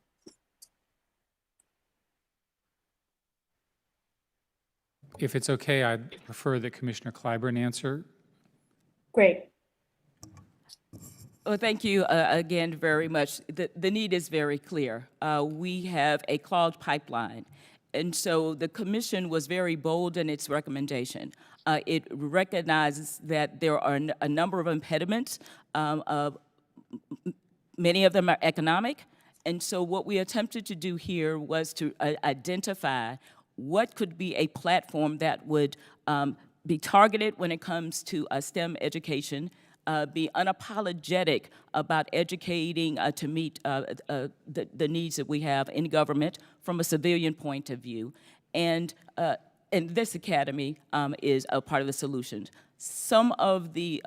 If it's okay, I'd prefer that Commissioner Clyburn answer. Great. Well, thank you again very much. The need is very clear. We have a clogged pipeline. And so the commission was very bold in its recommendation. It recognizes that there are a number of impediments. Many of them are economic. And so what we attempted to do here was to identify what could be a platform that would be targeted when it comes to STEM education, be unapologetic about educating to meet the needs that we have in government from a civilian point of view. And this academy is a part of the solution. Some of the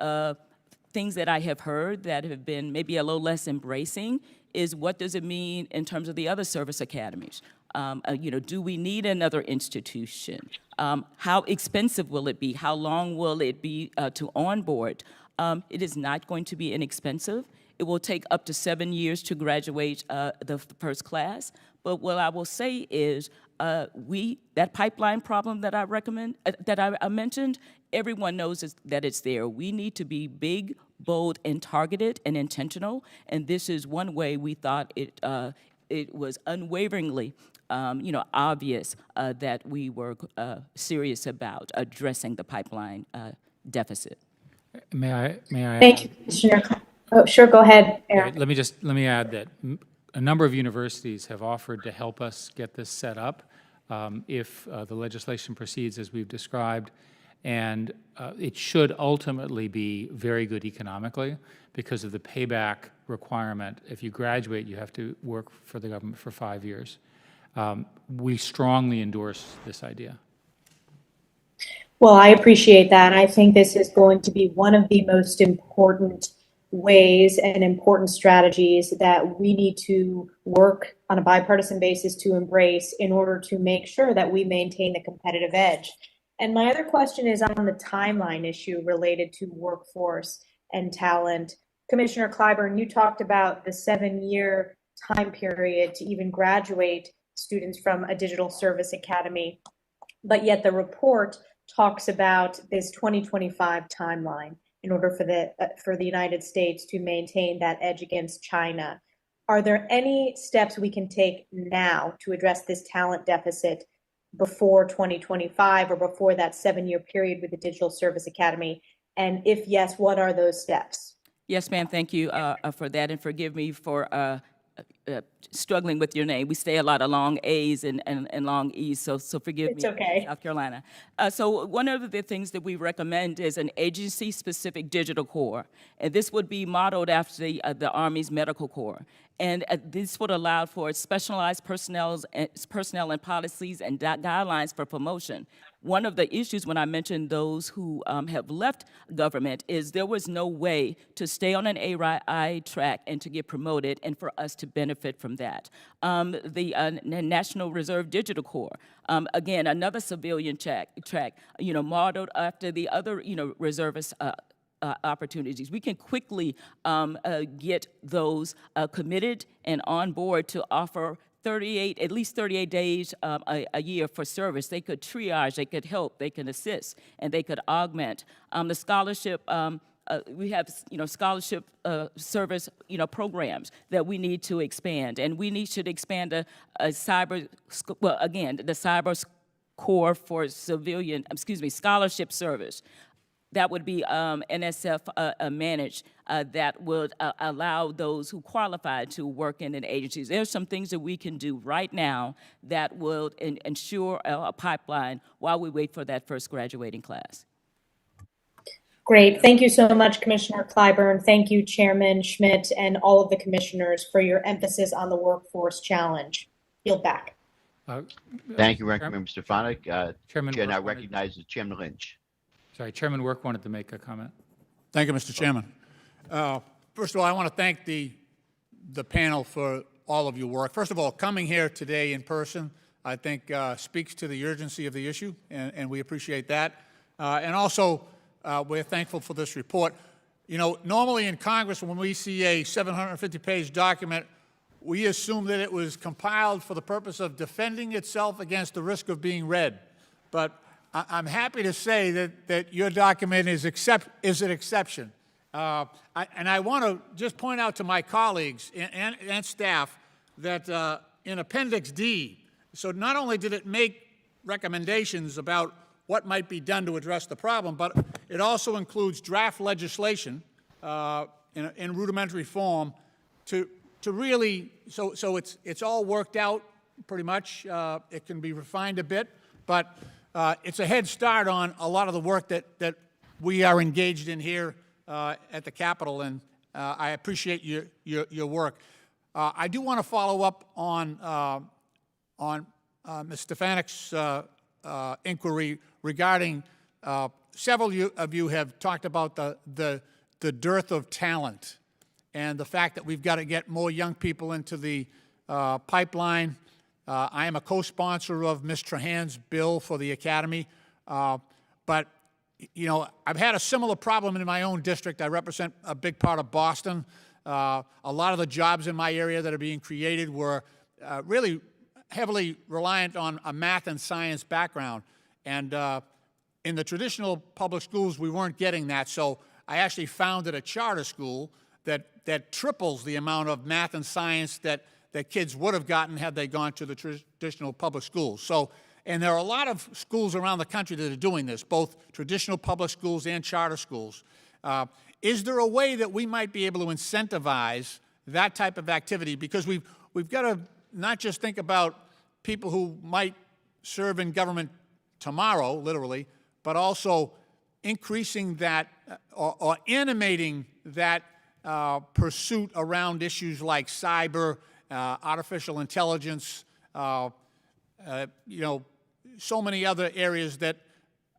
things that I have heard that have been maybe a little less embracing is what does it mean in terms of the other service academies? Do we need another institution? How expensive will it be? How long will it be to onboard? It is not going to be inexpensive. It will take up to 7 years to graduate the first class. But what I will say is that pipeline problem that I mentioned, everyone knows that it's there. We need to be big, bold, and targeted and intentional. And this is one way we thought it was unwaveringly obvious that we were serious about addressing the pipeline deficit. May I Thank you, Commissioner. Oh, sure, go ahead, Eric. Let me add that a number of universities have offered to help us get this set up if the legislation proceeds as we've described, and it should ultimately be very good economically because of the payback requirement. If you graduate, you have to work for the government for 5 years. We strongly endorse this idea. Well, I appreciate that. I think this is going to be one of the most important ways and important strategies that we need to work on a bipartisan basis to embrace in order to make sure that we maintain the competitive edge. And my other question is on the timeline issue related to workforce and talent. Commissioner Clyburn, you talked about the 7-year time period to even graduate students from a digital service academy, but yet the report talks about this 2025 timeline in order for the United States to maintain that edge against China. Are there any steps we can take now to address this talent deficit before 2025 or before that 7-year period with the Digital Service Academy? And if yes, what are those steps? Yes, ma'am, thank you for that, and forgive me for struggling with your name. We say a lot of long A's and long E's, so forgive me. It's okay. South Carolina. So one of the things that we recommend is an agency-specific digital corps, and this would be modeled after the Army's Medical Corps. And this would allow for specialized personnel and policies and guidelines for promotion. One of the issues when I mentioned those who have left government is there was no way to stay on an AI track and to get promoted and for us to benefit benefit from that. The National Reserve Digital Corps, again, another civilian track, modeled after the other, reservist opportunities. We can quickly get those committed and on board to offer at least 38 days a year for service. They could triage, they could help, they can assist, and they could augment. The scholarship, we have, scholarship service, programs that we need to expand, and we should expand the cyber core for scholarship service. That would be NSF managed, that would allow those who qualify to work in agencies. There's some things that we can do right now that will ensure a pipeline while we wait for that first graduating class. Great. Thank you so much, Commissioner Clyburn. Thank you, Chairman Schmidt, and all of the commissioners for your emphasis on the workforce challenge. Yield back. Thank you, Ranking Member Stefanik. Chairman Chair now Work wanted- recognizes Chairman Lynch. Sorry, Chairman Work wanted to make a comment. Thank you, Mr. Chairman. First of all, I want to thank the panel for all of your work. First of all, coming here today in person, I think speaks to the urgency of the issue, and we appreciate that. And also, we're thankful for this report. Normally in Congress, when we see a 750-page document, we assume that it was compiled for the purpose of defending itself against the risk of being read. But I'm happy to say that your document is an exception. And I want to just point out to my colleagues and staff that in Appendix D, so not only did it make recommendations about what might be done to address the problem, but it also includes draft legislation in rudimentary form to really, so it's all worked out pretty much. It can be refined a bit, but it's a head start on a lot of the work that we are engaged in here at the Capitol, and I appreciate your work. I do want to follow up on Ms. Stefanik's inquiry regarding several of you have talked about the dearth of talent and the fact that we've got to get more young people into the pipeline. I am a co-sponsor of Ms. Trahan's bill for the Academy, but I've had a similar problem in my own district. I represent a big part of Boston. A lot of the jobs in my area that are being created were really heavily reliant on a math and science background, and in the traditional public schools, we weren't getting that. So I actually founded a charter school that triples the amount of math and science that kids would have gotten had they gone to the traditional public schools. So, and there are a lot of schools around the country that are doing this, both traditional public schools and charter schools. Is there a way that we might be able to incentivize that type of activity? Because we've got to not just think about people who might serve in government tomorrow, literally, but also increasing that or animating that pursuit around issues like cyber, artificial intelligence, so many other areas that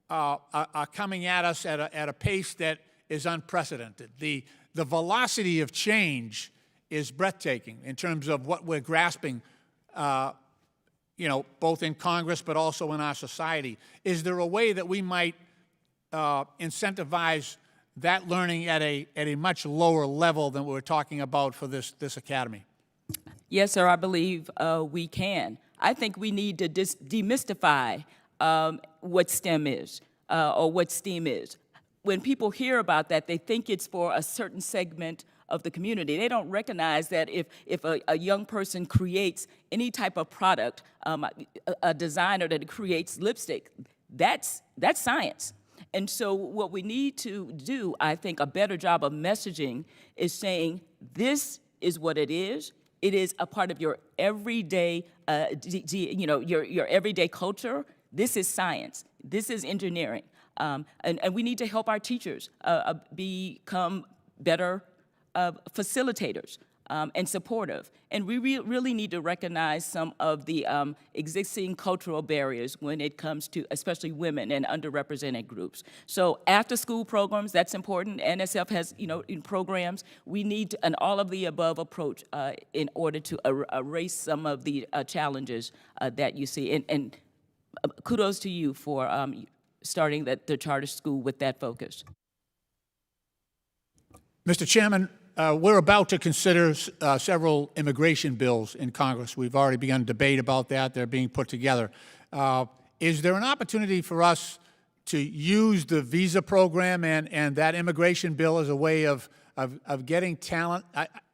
are coming at us at a pace that is unprecedented. The velocity of change is breathtaking in terms of what we're grasping, both in Congress but also in our society. Is there a way that we might incentivize that learning at a much lower level than we're talking about for this Academy? Yes, sir, I believe we can. I think we need to demystify what STEM is or what STEAM is. When people hear about that, they think it's for a certain segment of the community. They don't recognize that if a young person creates any type of product, a designer that creates lipstick, that's science. And so what we need to do, I think, a better job of messaging is saying this is what it is. It is a part of your everyday, your everyday culture. This is science. This is engineering. And we need to help our teachers become better facilitators. and supportive. And we really need to recognize some of the existing cultural barriers when it comes to especially women and underrepresented groups. So after-school programs, that's important. NSF has, in programs, we need an all-of-the-above approach in order to erase some of the challenges that you see. And kudos to you for starting the charter school with that focus. Mr. Chairman, we're about to consider several immigration bills in Congress. We've already begun debate about that. They're being put together. Is there an opportunity for us to use the visa program and that immigration bill as a way of getting talent?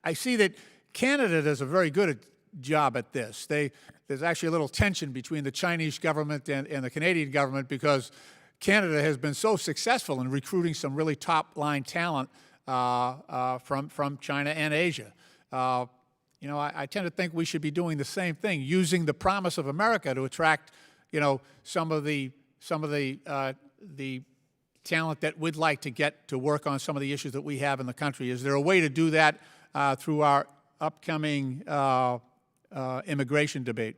I see that Canada does a very good job at this. There's actually a little tension between the Chinese government and the Canadian government because Canada has been so successful in recruiting some really top-line talent from China and Asia. I tend to think we should be doing the same thing, using the promise of America to attract, some of the talent that we'd like to get to work on some of the issues that we have in the country. Is there a way to do that through our upcoming immigration debate?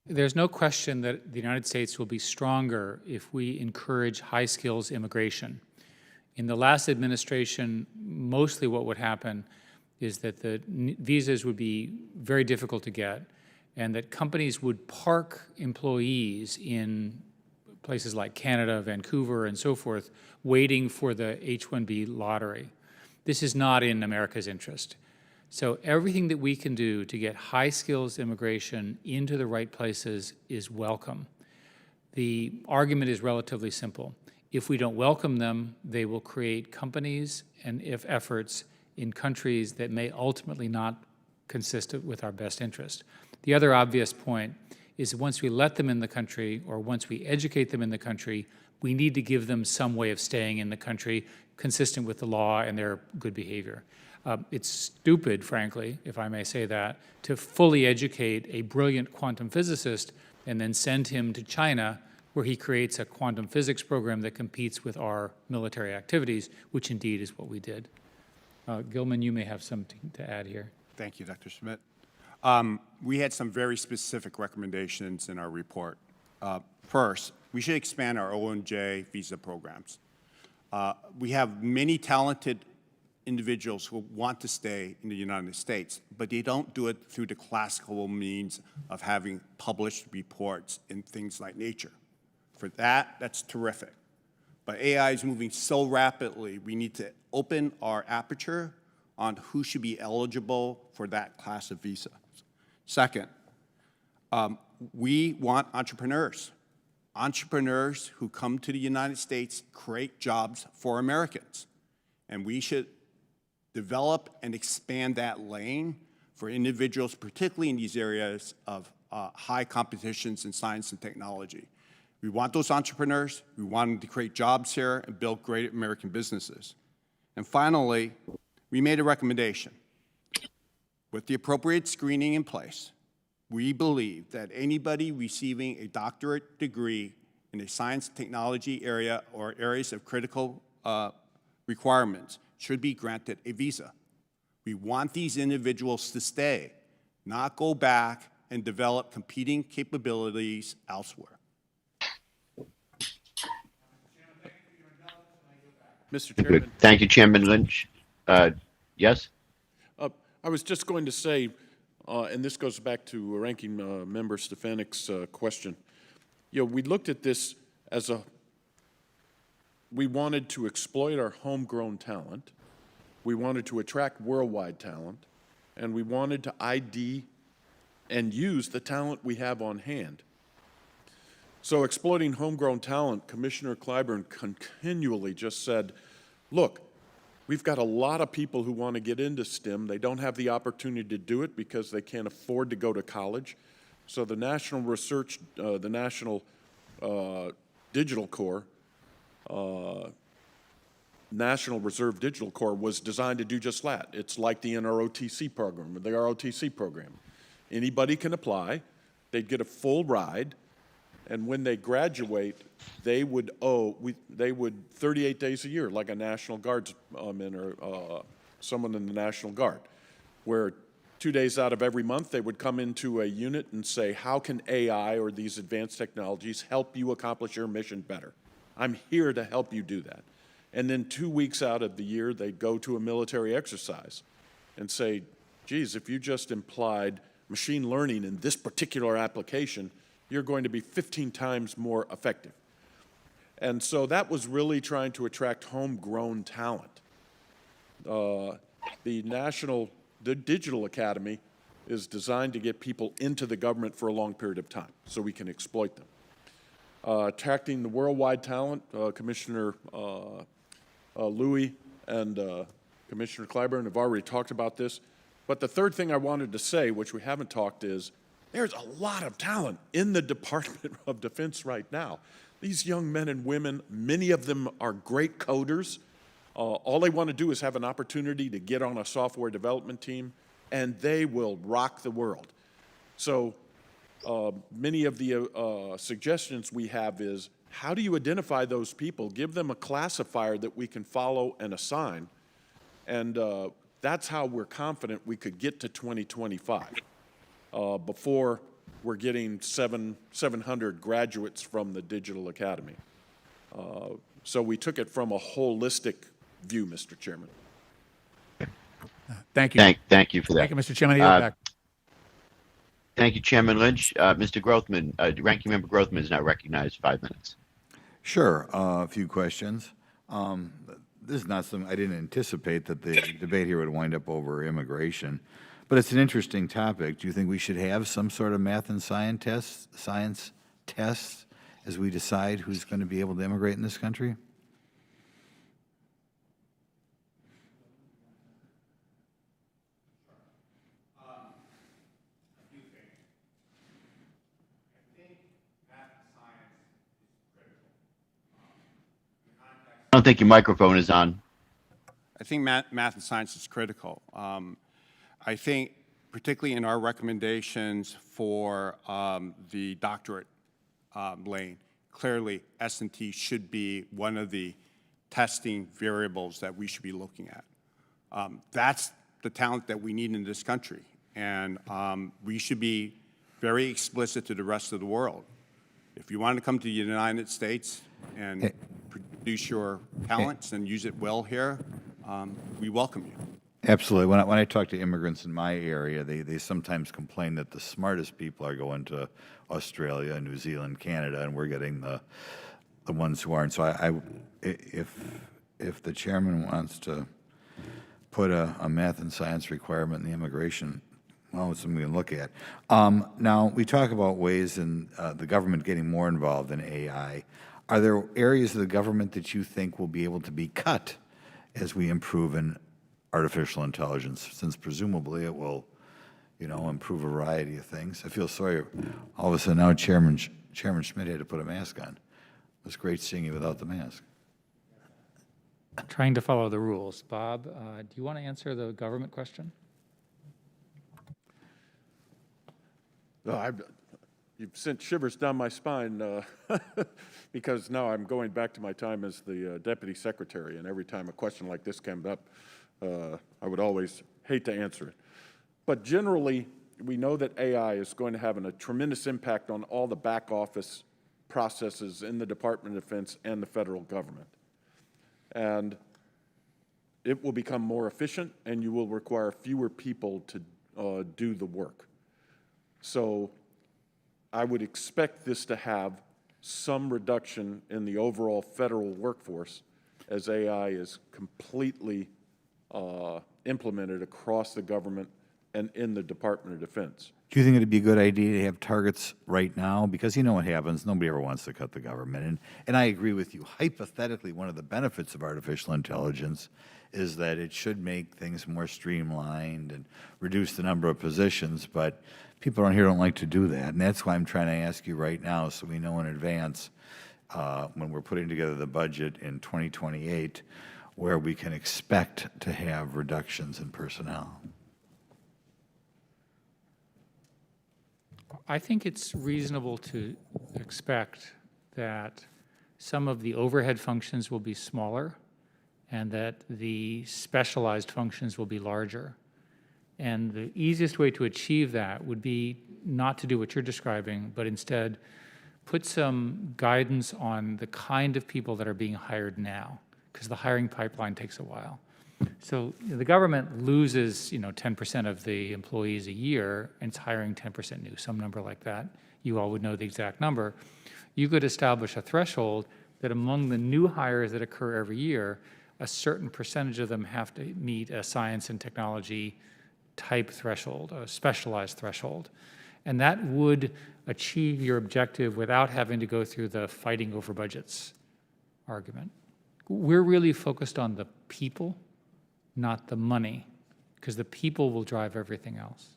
There's no question that the United States will be stronger if we encourage high skills immigration. In the last administration, mostly what would happen is that the visas would be very difficult to get, and that companies would park employees in places like Canada, Vancouver, and so forth, waiting for the H-1B lottery. This is not in America's interest. So everything that we can do to get high skills immigration into the right places is welcome. The argument is relatively simple. If we don't welcome them, they will create companies and efforts in countries that may ultimately not consist with our best interest. The other obvious point is that once we let them in the country, or once we educate them in the country, we need to give them some way of staying in the country consistent with the law and their good behavior. It's stupid, frankly, if I may say that, to fully educate a brilliant quantum physicist and then send him to China, where he creates a quantum physics program that competes with our military activities, which indeed is what we did. Gilman, you may have something to add here. Thank you, Dr. Schmidt. We had some very specific recommendations in our report. First, we should expand our O&J visa programs. We have many talented individuals who want to stay in the United States, but they don't do it through the classical means of having published reports in things like Nature. For that, that's terrific. But AI is moving so rapidly, we need to open our aperture on who should be eligible for that class of visa. Second, we want entrepreneurs. Entrepreneurs who come to the United States create jobs for Americans. And we should develop and expand that lane for individuals, particularly in these areas of high competitions in science and technology. We want those entrepreneurs. We want them to create jobs here and build great American businesses. And finally, we made a recommendation. With the appropriate screening in place, we believe that anybody receiving a doctorate degree in a science and technology area or areas of critical requirements should be granted a visa. We want these individuals to stay, not go back and develop competing capabilities elsewhere. Mr. Chairman. Thank you, Chairman Lynch. Yes? I was just going to say, and this goes back to Ranking Member Stefanik's question. We looked at this as we wanted to exploit our homegrown talent, we wanted to attract worldwide talent, and we wanted to ID and use the talent we have on hand. So exploiting homegrown talent, Commissioner Clyburn continually just said, look, we've got a lot of people who want to get into STEM. They don't have the opportunity to do it because they can't afford to go to college. So the National Research, the National Digital Corps, National Reserve Digital Corps was designed to do just that. It's like the NROTC program, or the ROTC program. Anybody can apply. They'd get a full ride. And when they graduate, they would 38 days a year, like a National Guardsman or someone in the National Guard, where 2 days out of every month they would come into a unit and say, how can AI or these advanced technologies help you accomplish your mission better? I'm here to help you do that. And then 2 weeks out of the year, they'd go to a military exercise and say, geez, if you just implied machine learning in this particular application, you're going to be 15 times more effective. And so that was really trying to attract homegrown talent. The Digital Academy is designed to get people into the government for a long period of time so we can exploit them. Attracting the worldwide talent, Commissioner Louie and Commissioner Clyburn have already talked about this. But the third thing I wanted to say, which we haven't talked, is there's a lot of talent in the Department of Defense right now. These young men and women, many of them are great coders. All they want to do is have an opportunity to get on a software development team, and they will rock the world. So many of the suggestions we have is, how do you identify those people? Give them a classifier that we can follow and assign. And that's how we're confident we could get to 2025 before we're getting 700 graduates from the Digital Academy. So we took it from a holistic view, Mr. Chairman. Thank you. Thank you for that. Thank you, Mr. Chairman. I yield back. Thank you, Chairman Lynch. Mr. Grothman, Ranking Member Grothman is now recognized. 5 minutes. Sure, a few questions. This is not something, I didn't anticipate that the debate here would wind up over immigration, but it's an interesting topic. Do you think we should have some sort of math and science tests as we decide who's going to be able to immigrate in this country? I don't think your microphone is on. I think math and science is critical. I think particularly in our recommendations for the doctorate lane, clearly S&T should be one of the testing variables that we should be looking at. That's the talent that we need in this country, and we should be very explicit to the rest of the world. If you want to come to the United States and produce your talents and use it well here, we welcome you. Absolutely. When I talk to immigrants in my area, they sometimes complain that the smartest people are going to Australia, New Zealand, Canada, and we're getting the ones who aren't. So if the chairman wants to put a math and science requirement in the immigration, well, it's something we can look at. Now, we talk about ways in the government getting more involved in AI. Are there areas of the government that you think will be able to be cut as we improve in artificial intelligence, since presumably it will, improve a variety of things? I feel sorry. All of a sudden now Chairman Schmidt had to put a mask on. It was great seeing you without the mask. Trying to follow the rules. Bob, do you want to answer the government question? You've sent shivers down my spine because now I'm going back to my time as the deputy secretary, and every time a question like this came up, I would always hate to answer it. But generally, we know that AI is going to have a tremendous impact on all the back office processes in the Department of Defense and the federal government. And it will become more efficient, and you will require fewer people to do the work. So I would expect this to have some reduction in the overall federal workforce as AI is completely implemented across the government and in the Department of Defense. Do you think it'd be a good idea to have targets right now? Because you know what happens, nobody ever wants to cut the government. And I agree with you. Hypothetically, one of the benefits of artificial intelligence is that it should make things more streamlined and reduce the number of positions, but people around here don't like to do that. And that's why I'm trying to ask you right now, so we know in advance when we're putting together the budget in 2028, where we can expect to have reductions in personnel. I think it's reasonable to expect that some of the overhead functions will be smaller and that the specialized functions will be larger. And the easiest way to achieve that would be not to do what you're describing, but instead put some guidance on the kind of people that are being hired now, because the hiring pipeline takes a while. So the government loses, 10% of the employees a year, and it's hiring 10% new, some number like that. You all would know the exact number. You could establish a threshold that among the new hires that occur every year, a certain percentage of them have to meet a science and technology type threshold, a specialized threshold. And that would achieve your objective without having to go through the fighting over budgets argument. We're really focused on the people, not the money, because the people will drive everything else.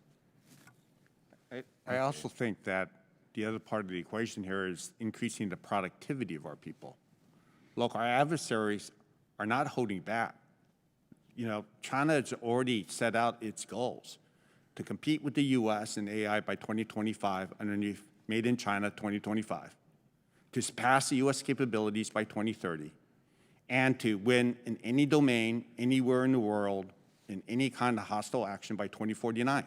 I also think that the other part of the equation here is increasing the productivity of our people. Look, our adversaries are not holding back. China has already set out its goals to compete with the U.S. in AI by 2025 underneath Made in China 2025, to surpass the U.S. capabilities by 2030, and to win in any domain, anywhere in the world, in any kind of hostile action by 2049.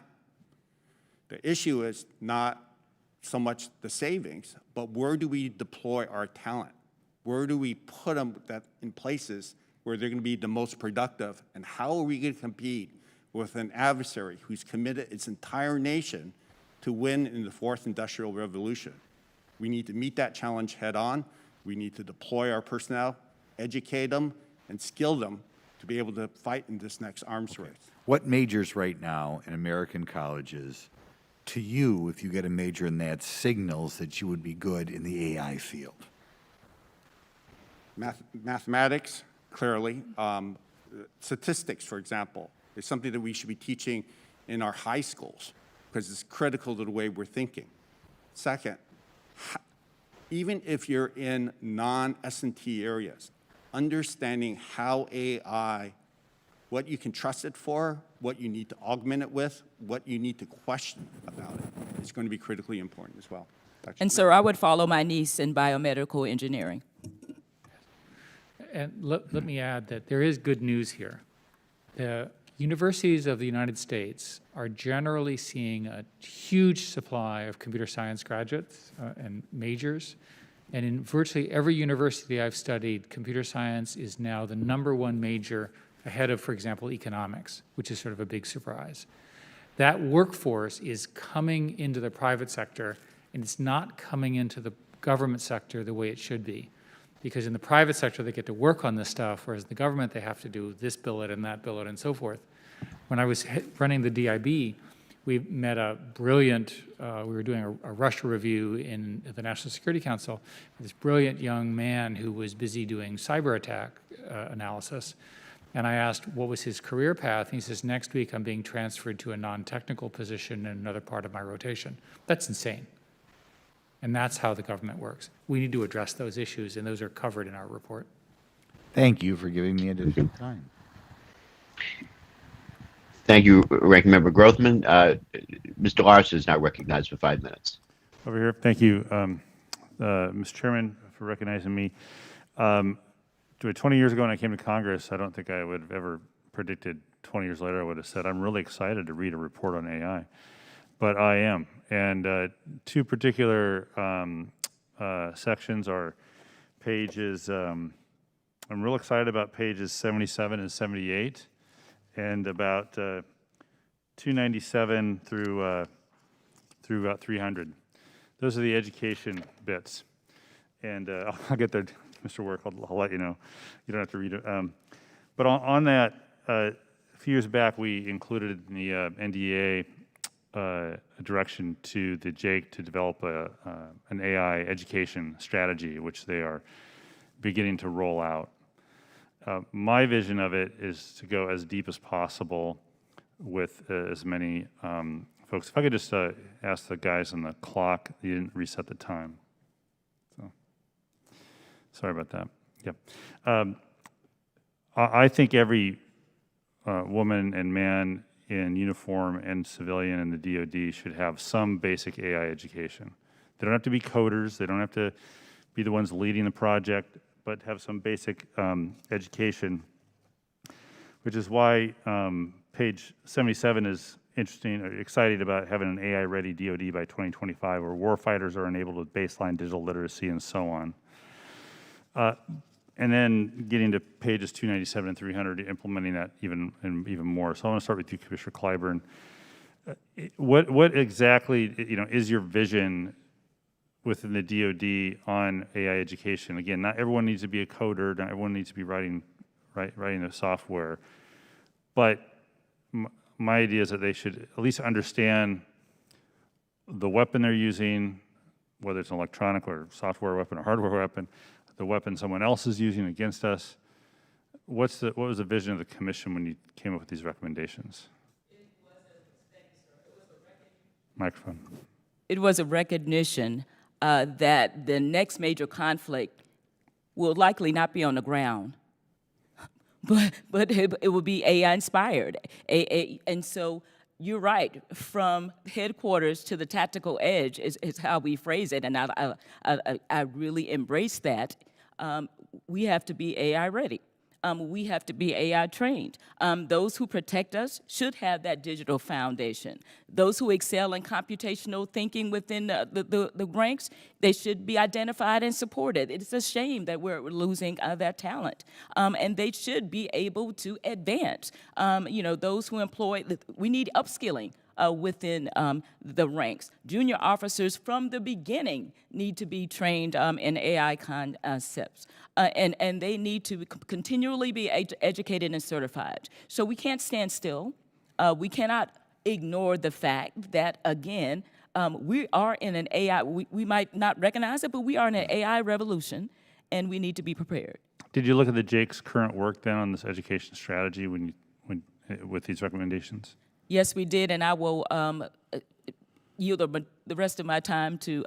The issue is not so much the savings, but where do we deploy our talent? Where do we put them in places where they're going to be the most productive? And how are we going to compete with an adversary who's committed its entire nation to win in the fourth industrial revolution? We need to meet that challenge head on. We need to deploy our personnel, educate them, and skill them to be able to fight in this next arms race. What majors right now in American colleges, to you, if you get a major in that, signals that you would be good in the AI field? Mathematics, clearly. Statistics, for example, is something that we should be teaching in our high schools because it's critical to the way we're thinking. Second, even if you're in non-S&T areas, understanding how AI, what you can trust it for, what you need to augment it with, what you need to question about it is going to be critically important as well. And sir, I would follow my niece in biomedical engineering. And let me add that there is good news here. The universities of the United States are generally seeing a huge supply of computer science graduates and majors. And in virtually every university I've studied, computer science is now the #1 major ahead of, for example, economics, which is sort of a big surprise. That workforce is coming into the private sector, and it's not coming into the government sector the way it should be. Because in the private sector, they get to work on this stuff, whereas in the government, they have to do this billet and that billet and so forth. When I was running the DIB, we met a brilliant, we were doing a Russia review in the National Security Council, this brilliant young man who was busy doing cyber attack analysis. And I asked what was his career path, and he says, next week I'm being transferred to a non-technical position in another part of my rotation. That's insane. And that's how the government works. We need to address those issues, and those are covered in our report. Thank you for giving me additional time. Thank you, Ranking Member Grothman. Mr. Larson is now recognized for 5 minutes. Over here. Thank you, Mr. Chairman, for recognizing me. 20 years ago when I came to Congress, I don't think I would have ever predicted 20 years later I would have said, I'm really excited to read a report on AI. But I am. And two particular sections are pages, I'm real excited about pages 77 and 78, and about 297 through about 300. Those are the education bits. And I'll get there, Mr. Work, I'll let you know. You don't have to read it. But on that, a few years back, we included in the NDA a direction to the JAIC to develop an AI education strategy, which they are beginning to roll out. My vision of it is to go as deep as possible with as many folks. If I could just ask the guys on the clock, you didn't reset the time. So, sorry about that. Yeah. I think every woman and man in uniform and civilian in the DoD should have some basic AI education. They don't have to be coders. They don't have to be the ones leading the project, but have some basic education which is why page 77 is interesting, or excited about having an AI-ready DoD by 2025, where warfighters are enabled with baseline digital literacy and so on. And then getting to pages 297 and 300, implementing that even more. So I want to start with you, Commissioner Clyburn. What exactly, is your vision within the DoD on AI education? Again, not everyone needs to be a coder, not everyone needs to be writing the software, but my idea is that they should at least understand the weapon they're using, whether it's an electronic or software weapon or hardware weapon, the weapon someone else is using against us. What was the vision of the commission when you came up with these recommendations? Microphone. It was a recognition that the next major conflict will likely not be on the ground, but it will be AI inspired. And so you're right, from headquarters to the tactical edge is how we phrase it, and I really embrace that. We have to be AI ready. We have to be AI trained. Those who protect us should have that digital foundation. Those who excel in computational thinking within the ranks, they should be identified and supported. It's a shame that we're losing that talent. And they should be able to advance. Those who employ, we need upskilling within the ranks. Junior officers from the beginning need to be trained in AI concepts. And they need to continually be educated and certified. So we can't stand still. We cannot ignore the fact that, again, we are in an AI, we might not recognize it, but we are in an AI revolution, and we need to be prepared. Did you look at the Jake's current work then on this education strategy with these recommendations? Yes, we did, and I will yield the rest of my time to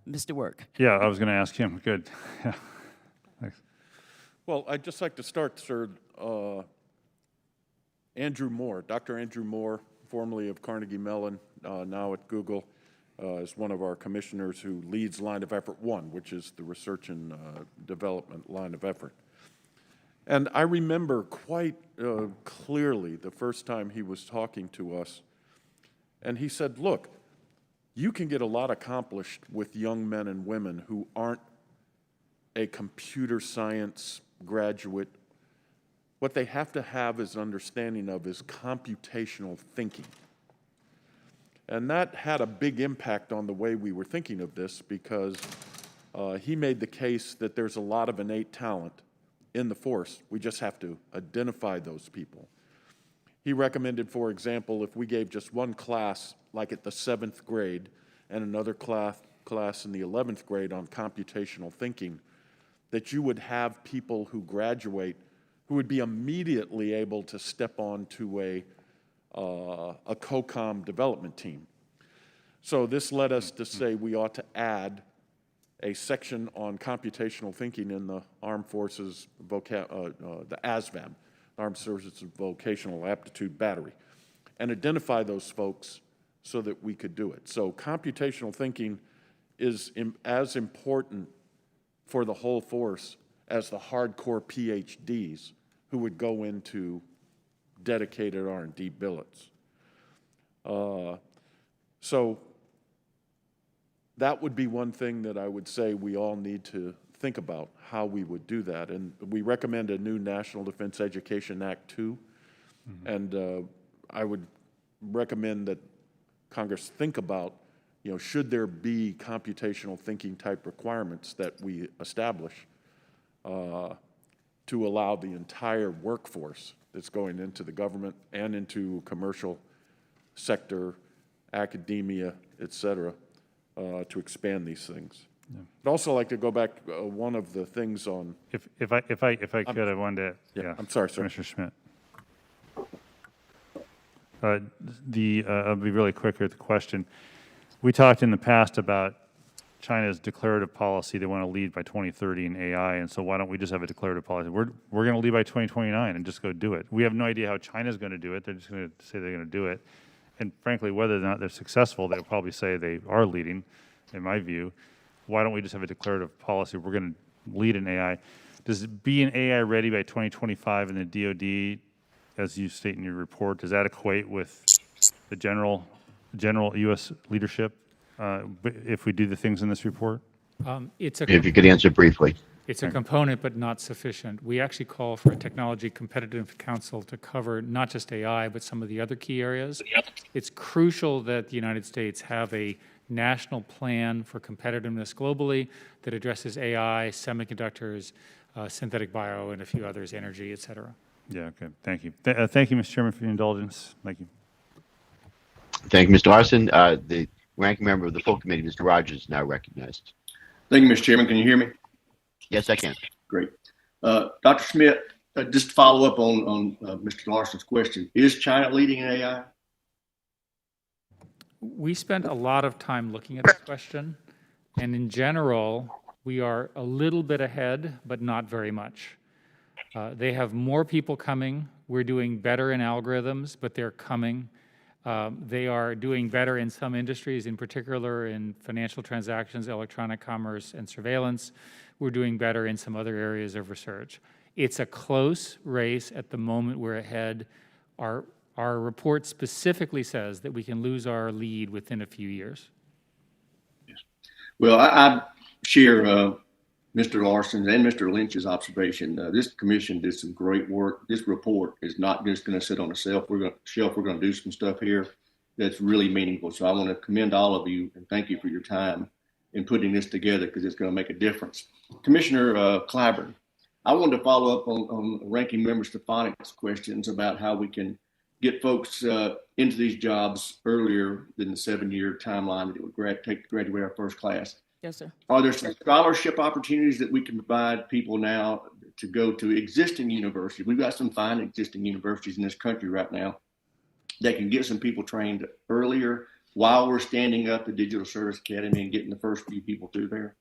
Mr. Work. Yeah, I was going to ask him. Good. Yeah. Thanks. Well, I'd just like to start, sir. Andrew Moore, Dr. Andrew Moore, formerly of Carnegie Mellon, now at Google, is one of our commissioners who leads Line of Effort 1, which is the research and development line of effort. And I remember quite clearly the first time he was talking to us, and he said, look, you can get a lot accomplished with young men and women who aren't a computer science graduate. What they have to have is understanding of is computational thinking. And that had a big impact on the way we were thinking of this, because he made the case that there's a lot of innate talent in the force. We just have to identify those people. He recommended, for example, if we gave just one class, like at the 7th grade, and another class in the 11th grade on computational thinking, that you would have people who graduate who would be immediately able to step onto a COCOM development team. So this led us to say we ought to add a section on computational thinking in the Armed Forces, the ASVAB, Armed Services Vocational Aptitude Battery, and identify those folks so that we could do it. So computational thinking is as important for the whole force as the hardcore PhDs who would go into dedicated R&D billets. So that would be one thing that I would say we all need to think about, how we would do that. And we recommend a new National Defense Education Act 2. Mm-hmm. And I would recommend that Congress think about, should there be computational thinking type requirements that we establish to allow the entire workforce that's going into the government and into commercial sector, academia, et cetera, to expand these things. Yeah. I'd also like to go back one of the things on. If I could, I wanted to. Yeah. I'm sorry, sir. Commissioner Schmidt. I'll be really quick here with the question. We talked in the past about China's declarative policy. They want to lead by 2030 in AI, and so why don't we just have a declarative policy? We're going to lead by 2029 and just go do it. We have no idea how China's going to do it. They're just going to say they're going to do it. And frankly, whether or not they're successful, they'll probably say they are leading, in my view. Why don't we just have a declarative policy? We're going to lead in AI. Does being AI ready by 2025 in the DoD as you state in your report, does that equate with the general U.S. leadership if we do the things in this report? If you could answer briefly. It's a component, but not sufficient. We actually call for a Technology Competitive Council to cover not just AI, but some of the other key areas. It's crucial that the United States have a national plan for competitiveness globally that addresses AI, semiconductors, synthetic bio, and a few others, energy, et cetera. Yeah, okay. Thank you. Thank you, Mr. Chairman, for your indulgence. Thank you. Thank you, Mr. Larson. The ranking member of the full committee, Mr. Rogers, is now recognized. Thank you, Mr. Chairman. Can you hear me? Yes, I can. Great. Dr. Schmidt, just to follow up on Mr. Larson's question, is China leading in AI? We spent a lot of time looking at this question, and in general, we are a little bit ahead, but not very much. They have more people coming. We're doing better in algorithms, but they're coming. They are doing better in some industries, in particular in financial transactions, electronic commerce, and surveillance. We're doing better in some other areas of research. It's a close race. At the moment, we're ahead. Our report specifically says that we can lose our lead within a few years. Yes. Well, I share Mr. Larson's and Mr. Lynch's observation. This commission did some great work. This report is not just going to sit on a shelf. We're going to do some stuff here that's really meaningful. So I want to commend all of you and thank you for your time in putting this together because it's going to make a difference. Commissioner Clyburn, I wanted to follow up on Ranking Member Stefanik's questions about how we can get folks into these jobs earlier than the 7-year timeline that it would take to graduate our first class. Yes, sir. Are there some scholarship opportunities that we can provide people now to go to existing universities? We've got some fine existing universities in this country right now that can get some people trained earlier while we're standing up the Digital Service Academy and getting the first few people through there.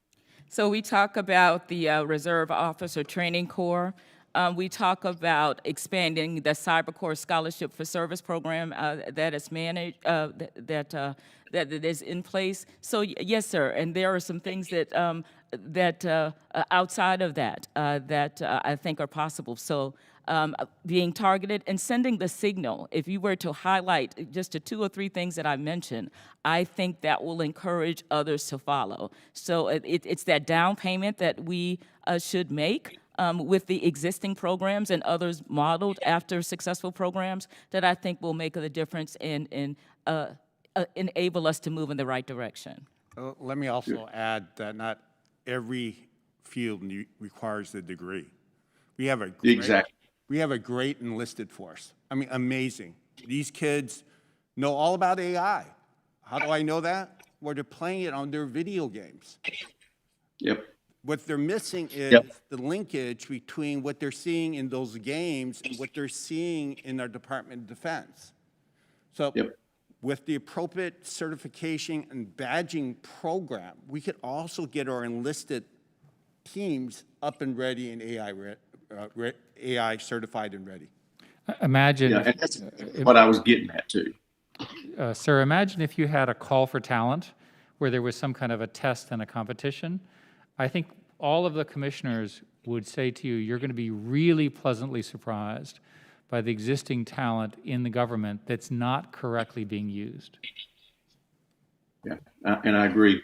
So we talk about the Reserve Officer Training Corps. We talk about expanding the Cyber Corps Scholarship for Service program that is managed, that is in place. So yes, sir. And there are some things that outside of that that I think are possible. So being targeted and sending the signal. If you were to highlight just the 2 or 3 things that I mentioned, I think that will encourage others to follow. So it's that down payment that we should make with the existing programs and others modeled after successful programs that I think will make a difference and enable us to move in the right direction. Let me also add that not every field requires a degree. We have a great enlisted force. I mean, amazing. These kids know all about AI. How do I know that? Well, they're playing it on their video games. Yep. What they're missing is the linkage between what they're seeing in those games and what they're seeing in our Department of Defense. So with the appropriate certification and badging program, we could also get our enlisted teams up and ready and AI certified and ready. Imagine. Yeah, and that's what I was getting at too. Sir, imagine if you had a call for talent where there was some kind of a test and a competition. I think all of the commissioners would say to you, you're going to be really pleasantly surprised by the existing talent in the government that's not correctly being used. Yeah, and I agree.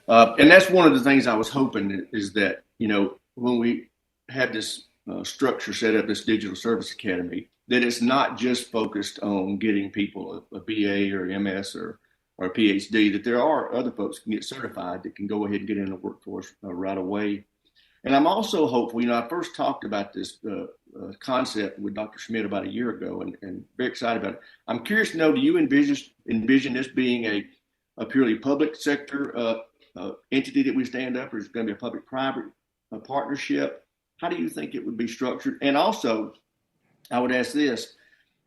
And that's one of the things I was hoping is that, you know, when we had this structure set up, this Digital Service Academy, that it's not just focused on getting people a BA or MS or a PhD, that there are other folks who can get certified that can go ahead and get in the workforce right away. And I'm also hopeful, you know, I first talked about this concept with Dr. Schmidt about a year ago and very excited about it. I'm curious to know, do you envision this being a purely public sector entity that we stand up, or is it going to be a public-private partnership? How do you think it would be structured? And also, I would ask this,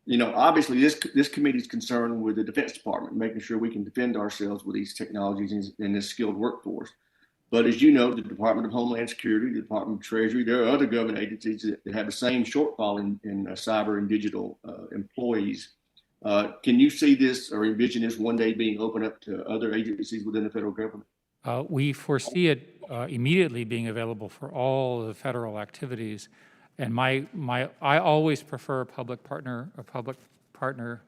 you know, obviously this committee is concerned with the Defense Department, making sure we can defend ourselves with these technologies and this skilled workforce. But as you know, the Department of Homeland Security, the Department of Treasury, there are other government agencies that have the same shortfall in cyber and digital employees. Can you see this or envision this one day being opened up to other agencies within the federal government? We foresee it immediately being available for all the federal activities. And I always prefer public-private partnership,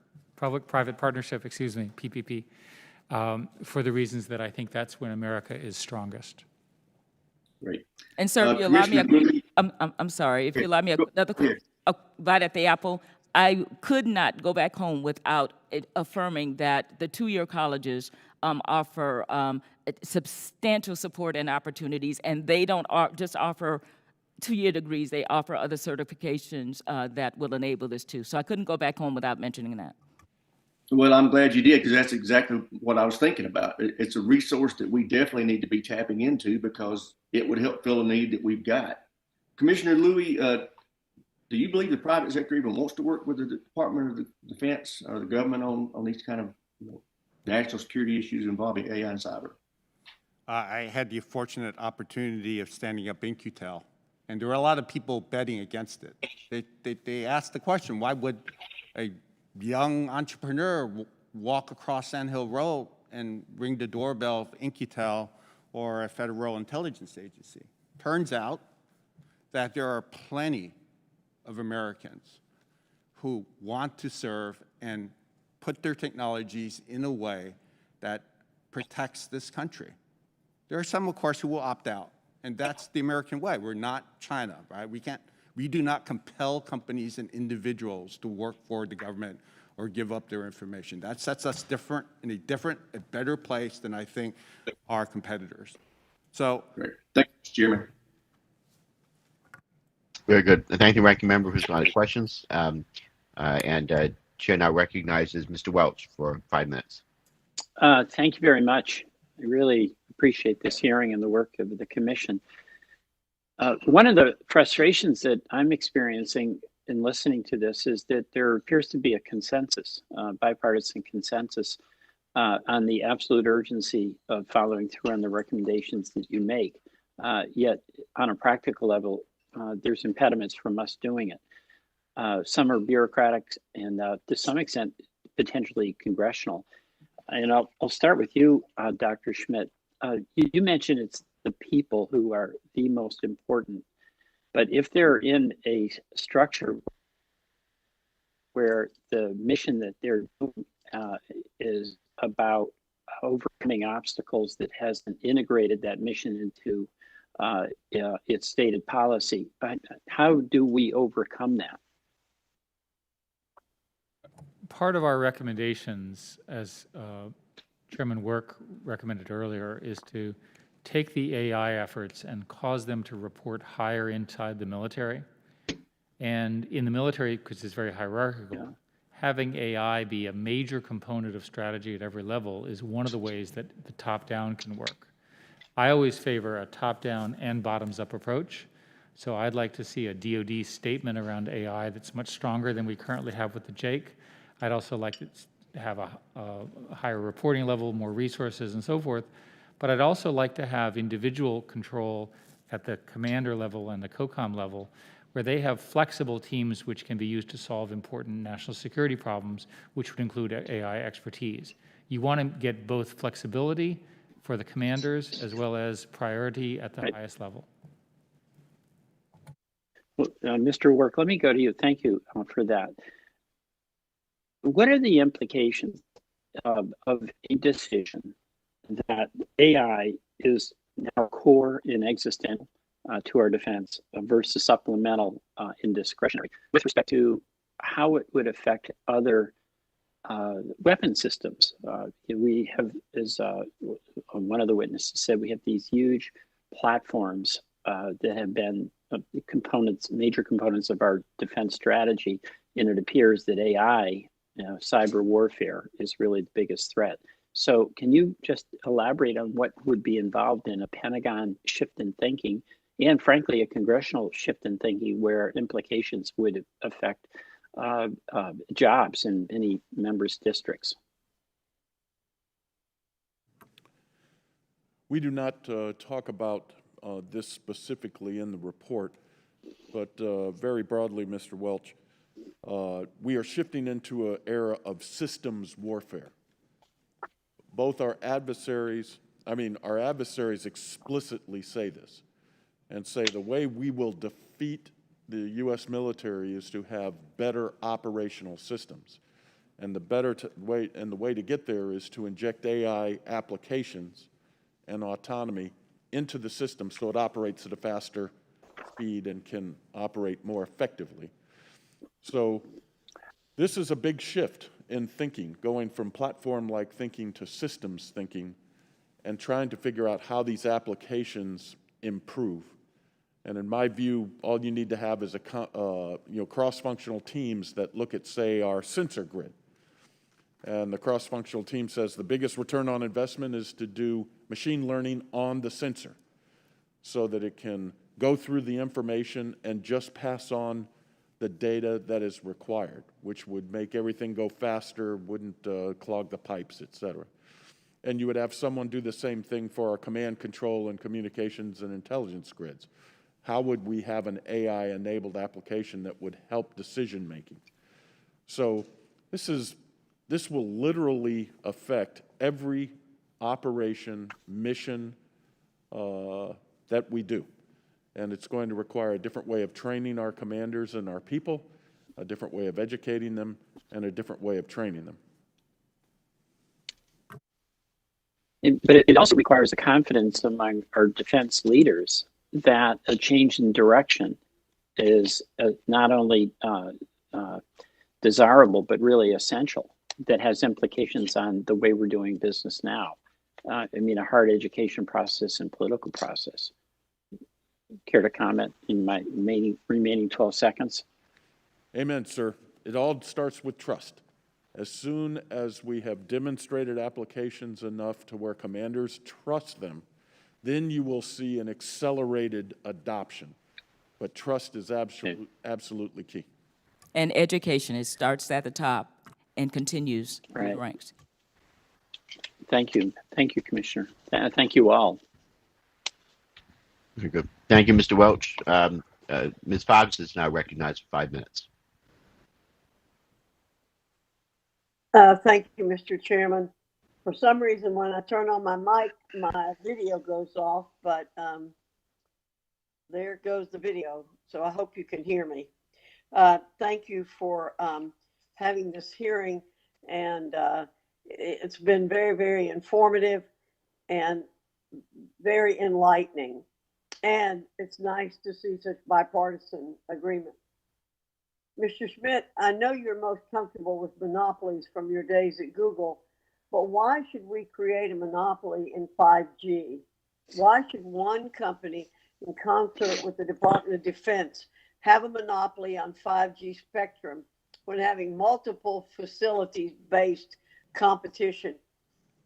PPP, for the reasons that I think that's when America is strongest. Great. And sir, if you allow me, I'm sorry, if you allow me another bite at the apple, I could not go back home without affirming that the two-year colleges offer substantial support and opportunities, and they don't just offer two-year degrees, they offer other certifications that will enable this too. So I couldn't go back home without mentioning that. Well, I'm glad you did, because that's exactly what I was thinking about. It's a resource that we definitely need to be tapping into, because it would help fill a need that we've got. Commissioner Louie, do you believe the private sector even wants to work with the Department of Defense or the government on these kind of national security issues involving AI and cyber? I had the fortunate opportunity of standing up In-Q-Tel, and there were a lot of people betting against it. They asked the question, why would a young entrepreneur walk across Sand Hill Road and ring the doorbell of In-Q-Tel or a federal intelligence agency? Turns out that there are plenty of Americans who want to serve and put their technologies in a way that protects this country. There are some, of course, who will opt out, and that's the American way. We're not China, right? We do not compel companies and individuals to work for the government or give up their information. That sets us different in a better place than I think our competitors. So, great. Thanks, Chairman. Very good. Thank you, Ranking Member, who's got questions. Chair now recognizes Mr. Welch for 5 minutes. Thank you very much. I really appreciate this hearing and the work of the Commission. One of the frustrations that I'm experiencing in listening to this is that there appears to be a consensus, bipartisan consensus, on the absolute urgency of following through on the recommendations that you make. Yet, on a practical level, there's impediments from us doing it. Some are bureaucratic and to some extent, potentially congressional. And I'll start with you, Dr. Schmidt. You mentioned it's the people who are the most important. But if they're in a structure where the mission that they're doing is about overcoming obstacles that hasn't integrated that mission into its stated policy, how do we overcome that? Part of our recommendations, as Chairman Work recommended earlier, is to take the AI efforts and cause them to report higher inside the military. And in the military, because it's very hierarchical, having AI be a major component of strategy at every level is one of the ways that the top-down can work. I always favor a top-down and bottoms-up approach. So I'd like to see a DoD statement around AI that's much stronger than we currently have with the JAIC. I'd also like to have a higher reporting level, more resources, and so forth. But I'd also like to have individual control at the commander level and the COCOM level, where they have flexible teams which can be used to solve important national security problems, which would include AI expertise. You want to get both flexibility for the commanders as well as priority at the highest level. Well, Mr. Work, let me go to you. Thank you for that. What are the implications of a decision that AI is now core and existential to our defense versus supplemental and discretionary, with respect to how it would affect other weapon systems? We have, as one of the witnesses said, we have these huge platforms that have been major components of our defense strategy, and it appears that AI, cyber warfare, is really the biggest threat. So can you just elaborate on what would be involved in a Pentagon shift in thinking, and frankly, a congressional shift in thinking where implications would affect jobs in many members' districts? We do not talk about this specifically in the report, but very broadly, Mr. Welch, we are shifting into an era of systems warfare. Both our adversaries explicitly say this and say the way we will defeat the U.S. military is to have better operational systems. And the way to get there is to inject AI applications and autonomy into the system so it operates at a faster speed and can operate more effectively. So this is a big shift in thinking, going from platform-like thinking to systems thinking, and trying to figure out how these applications improve. And in my view, all you need to have is cross-functional teams that look at, say, our sensor grid. And the cross-functional team says the biggest return on investment is to do machine learning on the sensor so that it can go through the information and just pass on the data that is required, which would make everything go faster, wouldn't clog the pipes, et cetera. And you would have someone do the same thing for our command control and communications and intelligence grids. How would we have an AI-enabled application that would help decision-making? So this will literally affect every operation, mission that we do. And it's going to require a different way of training our commanders and our people, a different way of educating them, and a different way of training them. But it also requires a confidence among our defense leaders that a change in direction is not only desirable, but really essential, that has implications on the way we're doing business now. I mean, a hard education process and political process. Care to comment in my remaining 12 seconds? Amen, sir. It all starts with trust. As soon as we have demonstrated applications enough to where commanders trust them, then you will see an accelerated adoption. But trust is absolutely key. And education, it starts at the top and continues through the ranks. Thank you. Thank you, Commissioner. Thank you all. Very good. Thank you, Mr. Welch. Ms. Fox is now recognized for 5 minutes. Thank you, Mr. Chairman. For some reason, when I turn on my mic, my video goes off, but there goes the video. So I hope you can hear me. Thank you for having this hearing, and it's been very, very informative and very enlightening. And it's nice to see such bipartisan agreement. Mr. Schmidt, I know you're most comfortable with monopolies from your days at Google, but why should we create a monopoly in 5G? Why should one company, in concert with the Department of Defense, have a monopoly on 5G spectrum when having multiple facilities-based competition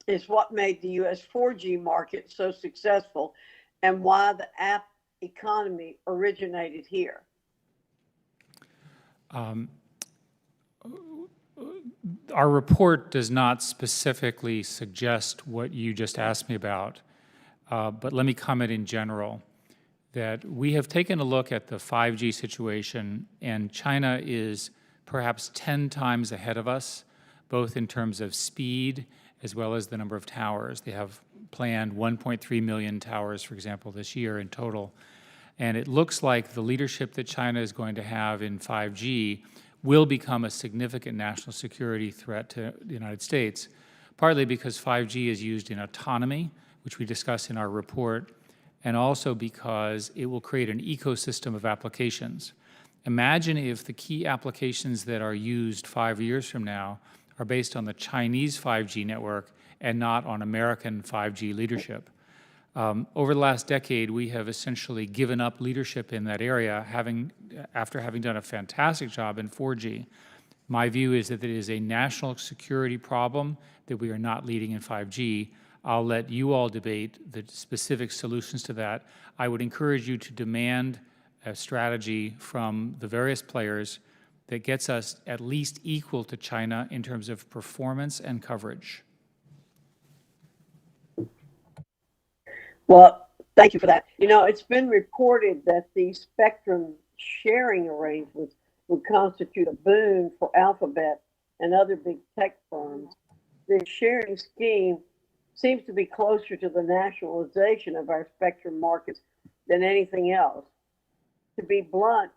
is what made the U.S. 4G market so successful and why the app economy originated here? Our report does not specifically suggest what you just asked me about, but let me comment in general that we have taken a look at the 5G situation, and China is perhaps 10 times ahead of us, both in terms of speed as well as the number of towers. They have planned 1.3 million towers, for example, this year in total. And it looks like the leadership that China is going to have in 5G will become a significant national security threat to the United States, partly because 5G is used in autonomy, which we discuss in our report, and also because it will create an ecosystem of applications. Imagine if the key applications that are used 5 years from now are based on the Chinese 5G network and not on American 5G leadership. Over the last decade, we have essentially given up leadership in that area, after having done a fantastic job in 4G. My view is that it is a national security problem that we are not leading in 5G. I'll let you all debate the specific solutions to that. I would encourage you to demand a strategy from the various players that gets us at least equal to China in terms of performance and coverage. Well, thank you for that. You know, it's been reported that the spectrum sharing arrangements would constitute a boon for Alphabet and other big tech firms. The sharing scheme seems to be closer to the nationalization of our spectrum markets than anything else. To be blunt,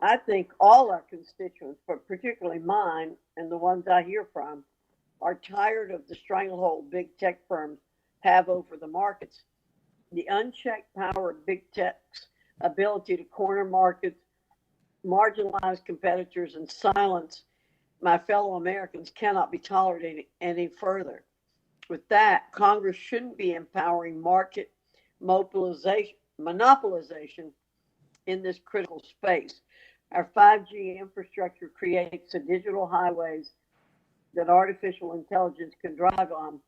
I think all our constituents, but particularly mine and the ones I hear from, are tired of the stranglehold big tech firms have over the markets. The unchecked power of big tech's ability to corner markets, marginalize competitors, and silence my fellow Americans cannot be tolerated any further. With that, Congress shouldn't be empowering market monopolization in this critical space. Our 5G infrastructure creates the digital highways that artificial intelligence can drive on.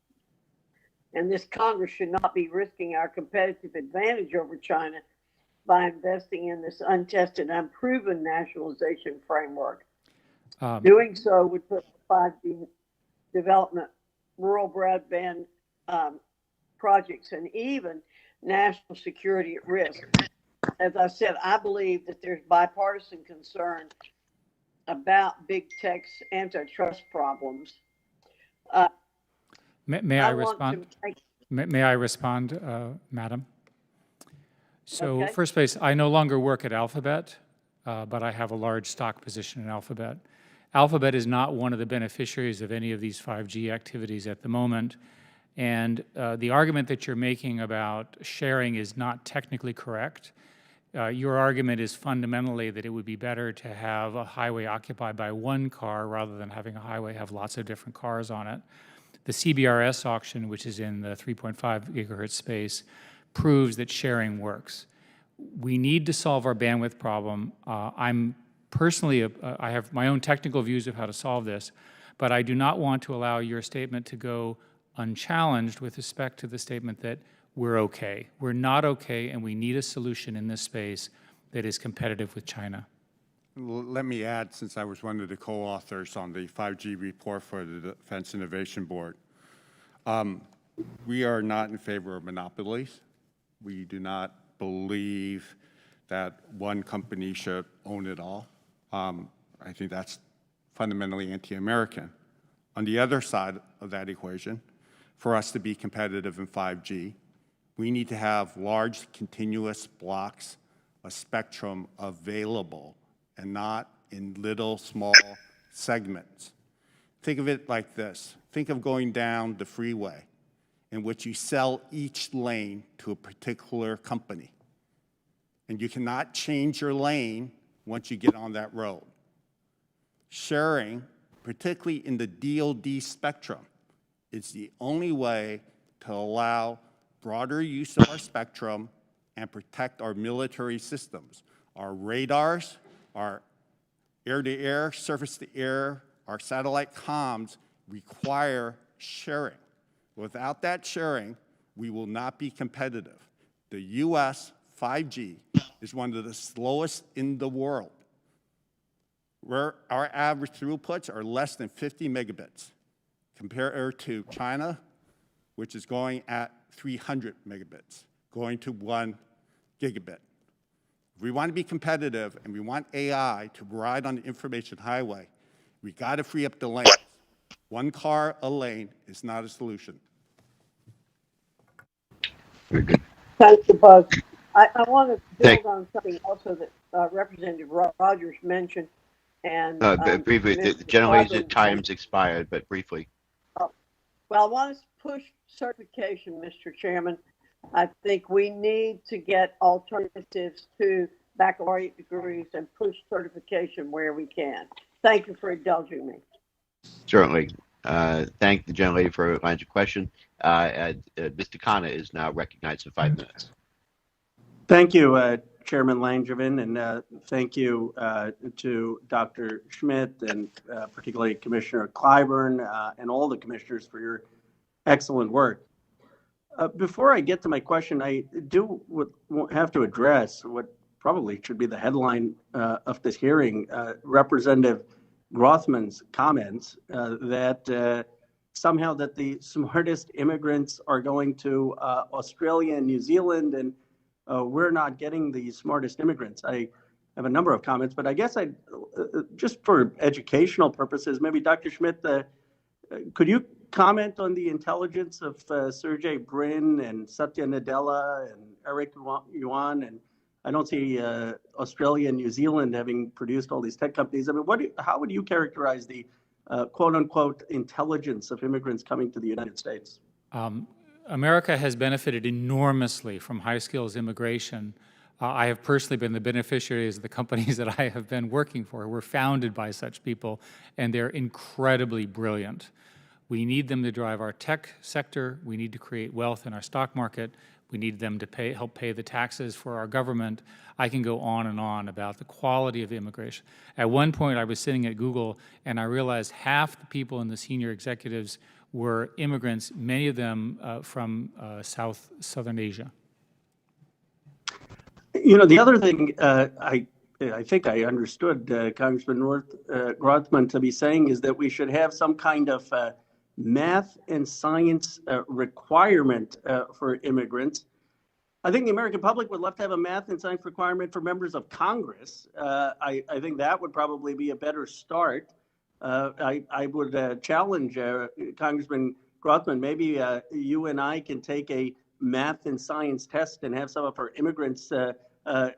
And this Congress should not be risking our competitive advantage over China by investing in this untested, unproven nationalization framework. Doing so would put 5G development, rural broadband projects, and even national security at risk. As I said, I believe that there's bipartisan concern about big tech's antitrust problems. May I respond? May I respond, Madam? So, Okay. First place, I no longer work at Alphabet, but I have a large stock position in Alphabet. Alphabet is not one of the beneficiaries of any of these 5G activities at the moment. And the argument that you're making about sharing is not technically correct. Your argument is fundamentally that it would be better to have a highway occupied by one car rather than having a highway have lots of different cars on it. The CBRS auction, which is in the 3.5 gigahertz space, proves that sharing works. We need to solve our bandwidth problem. I'm personally, I have my own technical views of how to solve this, but I do not want to allow your statement to go unchallenged with respect to the statement that we're okay. We're not okay, and we need a solution in this space that is competitive with China. Let me add, since I was one of the co-authors on the 5G report for the Defense Innovation Board, we are not in favor of monopolies. We do not believe that one company should own it all. I think that's fundamentally anti-American. On the other side of that equation, for us to be competitive in 5G, we need to have large continuous blocks of spectrum available and not in little small segments. Think of it like this. Think of going down the freeway in which you sell each lane to a particular company. And you cannot change your lane once you get on that road. Sharing, particularly in the DoD spectrum, is the only way to allow broader use of our spectrum and protect our military systems. Our radars, our air-to-air, surface-to-air, our satellite comms require sharing. Without that sharing, we will not be competitive. The U.S. 5G is one of the slowest in the world. Where our average throughputs are less than 50 megabits compared to China, which is going at 300 megabits, going to 1 gigabit. If we want to be competitive and we want AI to ride on the information highway, we got to free up the lanes. One car a lane is not a solution. Very good. Thank you, Buzz. I want to build on something also that Representative Rogers mentioned. And briefly, the generator's time's expired, but briefly. Well, I want to push certification, Mr. Chairman. I think we need to get alternatives to baccalaureate degrees and push certification where we can. Thank you for indulging me. Certainly. Thank the gentlelady for her lines of question. Mr. Khanna is now recognized for 5 minutes. Thank you, Chairman Langevin, and thank you to Dr. Schmidt and particularly Commissioner Clyburn and all the commissioners for your excellent work. Before I get to my question, I do have to address what probably should be the headline of this hearing, Representative Grothman's comments that somehow that the smartest immigrants are going to Australia and New Zealand, and we're not getting the smartest immigrants. I have a number of comments, but I guess I, just for educational purposes, maybe Dr. Schmidt, could you comment on the intelligence of Sergey Brin and Satya Nadella and Eric Yuan and I don't see Australia and New Zealand having produced all these tech companies. I mean, how would you characterize the quote unquote intelligence of immigrants coming to the United States? America has benefited enormously from high skills immigration. I have personally been the beneficiaries of the companies that I have been working for. We're founded by such people, and they're incredibly brilliant. We need them to drive our tech sector. We need to create wealth in our stock market. We need them to help pay the taxes for our government. I can go on and on about the quality of immigration. At one point, I was sitting at Google, and I realized half the people in the senior executives were immigrants, many of them from Southern Asia. You know, the other thing I think I understood Congressman Grothman to be saying is that we should have some kind of math and science requirement for immigrants. I think the American public would love to have a math and science requirement for members of Congress. I think that would probably be a better start. I would challenge Congressman Grothman, maybe you and I can take a math and science test and have some of our immigrants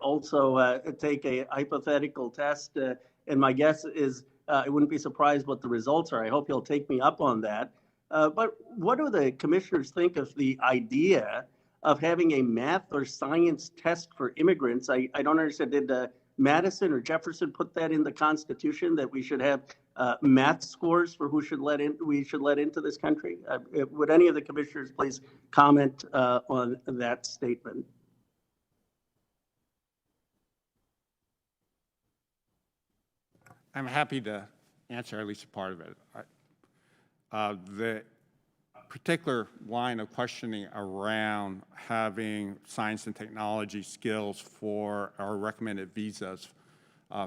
also take a hypothetical test. And my guess is I wouldn't be surprised what the results are. I hope you'll take me up on that. But what do the commissioners think of the idea of having a math or science test for immigrants? I don't understand. Did Madison or Jefferson put that in the Constitution that we should have math scores for who we should let into this country? Would any of the commissioners please comment on that statement? I'm happy to answer at least a part of it. The particular line of questioning around having science and technology skills for our recommended visas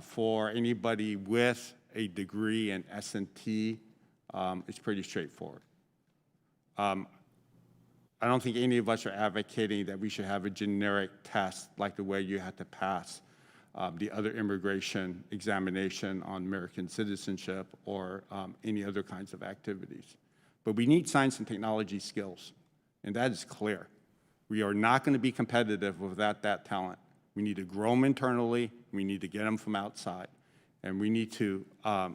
for anybody with a degree in S&T is pretty straightforward. I don't think any of us are advocating that we should have a generic test like the way you had to pass the other immigration examination on American citizenship or any other kinds of activities. But we need science and technology skills, and that is clear. We are not going to be competitive without that talent. We need to grow them internally. We need to get them from outside. And we need to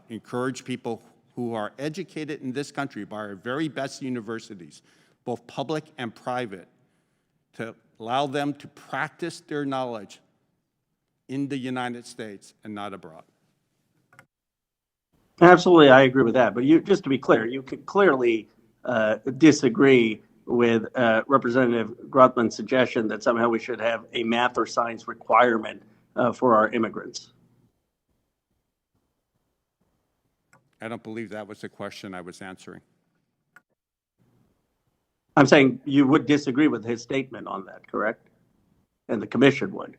encourage people who are educated in this country by our very best universities, both public and private, to allow them to practice their knowledge in the United States and not abroad. Absolutely, I agree with that. But just to be clear, you could clearly disagree with Representative Grothman's suggestion that somehow we should have a math or science requirement for our immigrants. I don't believe that was the question I was answering. I'm saying you would disagree with his statement on that, correct? And the commission would.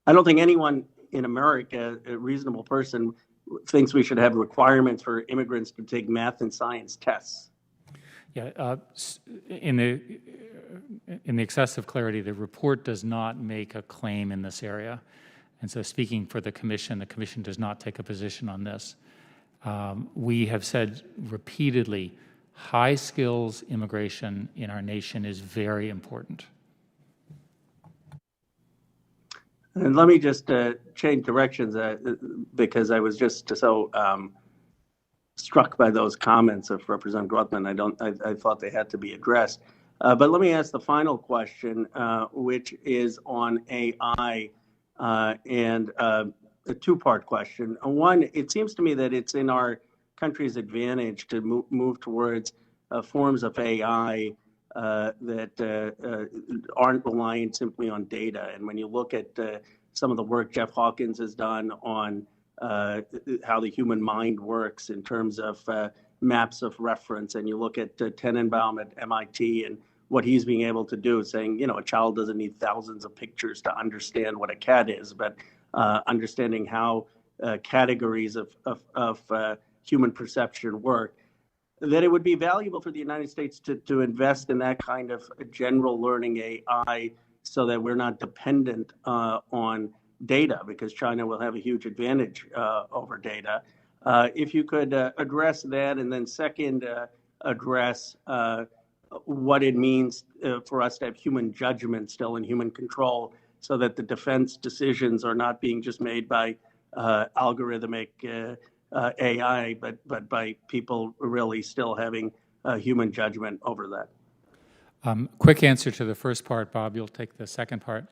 I don't think anyone in America, a reasonable person, thinks we should have requirements for immigrants to take math and science tests. Yeah, in the excessive clarity, the report does not make a claim in this area. And so speaking for the commission does not take a position on this. We have said repeatedly, high skills immigration in our nation is very important. And let me just change directions because I was just so struck by those comments of Representative Grothman. I thought they had to be addressed. But let me ask the final question, which is on AI, and a two-part question. One, it seems to me that it's in our country's advantage to move towards forms of AI that aren't reliant simply on data. And when you look at some of the work Jeff Hawkins has done on how the human mind works in terms of maps of reference, and you look at Tenenbaum at MIT and what he's being able to do, saying, you know, a child doesn't need thousands of pictures to understand what a cat is, but understanding how categories of human perception work, that it would be valuable for the United States to invest in that kind of general learning AI so that we're not dependent on data, because China will have a huge advantage over data. If you could address that, and then second, address what it means for us to have human judgment still and human control so that the defense decisions are not being just made by algorithmic AI, but by people really still having human judgment over that. Quick answer to the first part, Bob. You'll take the second part.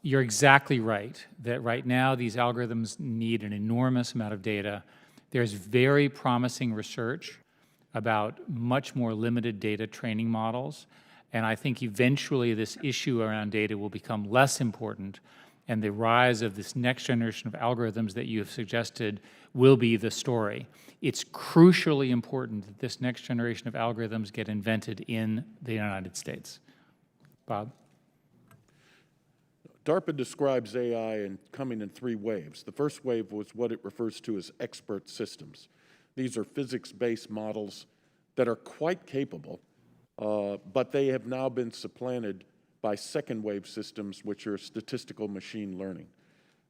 You're exactly right that right now these algorithms need an enormous amount of data. There's very promising research about much more limited data training models, and I think eventually this issue around data will become less important, and the rise of this next generation of algorithms that you have suggested will be the story. It's crucially important that this next generation of algorithms get invented in the United States. Bob? DARPA describes AI coming in 3 waves. The first wave was what it refers to as expert systems. These are physics-based models that are quite capable, but they have now been supplanted by second-wave systems, which are statistical machine learning.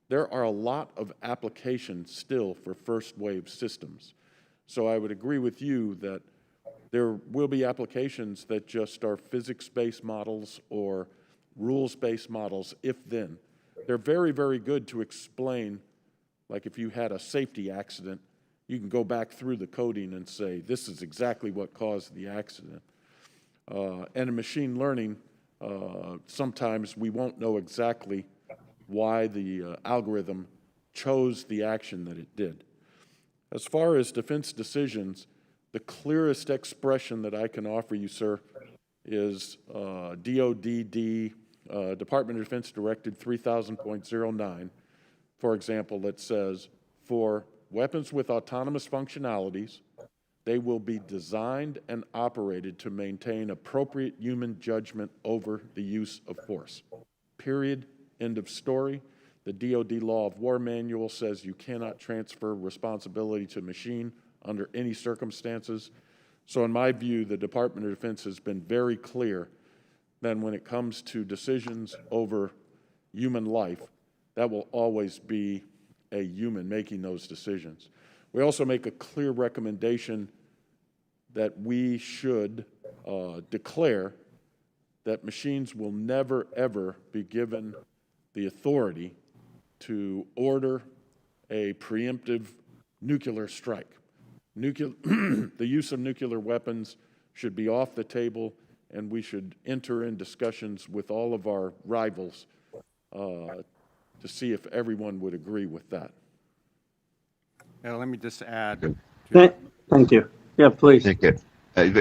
There are a lot of applications still for first-wave systems. So I would agree with you that there will be applications that just are physics-based models or rules-based models, if then. They're very, very good to explain, like if you had a safety accident, you can go back through the coding and say, this is exactly what caused the accident. And in machine learning, sometimes we won't know exactly why the algorithm chose the action that it did. As far as defense decisions, the clearest expression that I can offer you, sir, is DODD, Department of Defense Directive 3000.09, for example, that says, for weapons with autonomous functionalities, they will be designed and operated to maintain appropriate human judgment over the use of force. Period. End of story. The DoD Law of War Manual says you cannot transfer responsibility to machine under any circumstances. So in my view, the Department of Defense has been very clear that when it comes to decisions over human life, that will always be a human making those decisions. We also make a clear recommendation that we should declare that machines will never, ever be given the authority to order a preemptive nuclear strike. The use of nuclear weapons should be off the table, and we should enter in discussions with all of our rivals to see if everyone would agree with that. Yeah, let me just add. Thank you. Yeah, please. Thank you.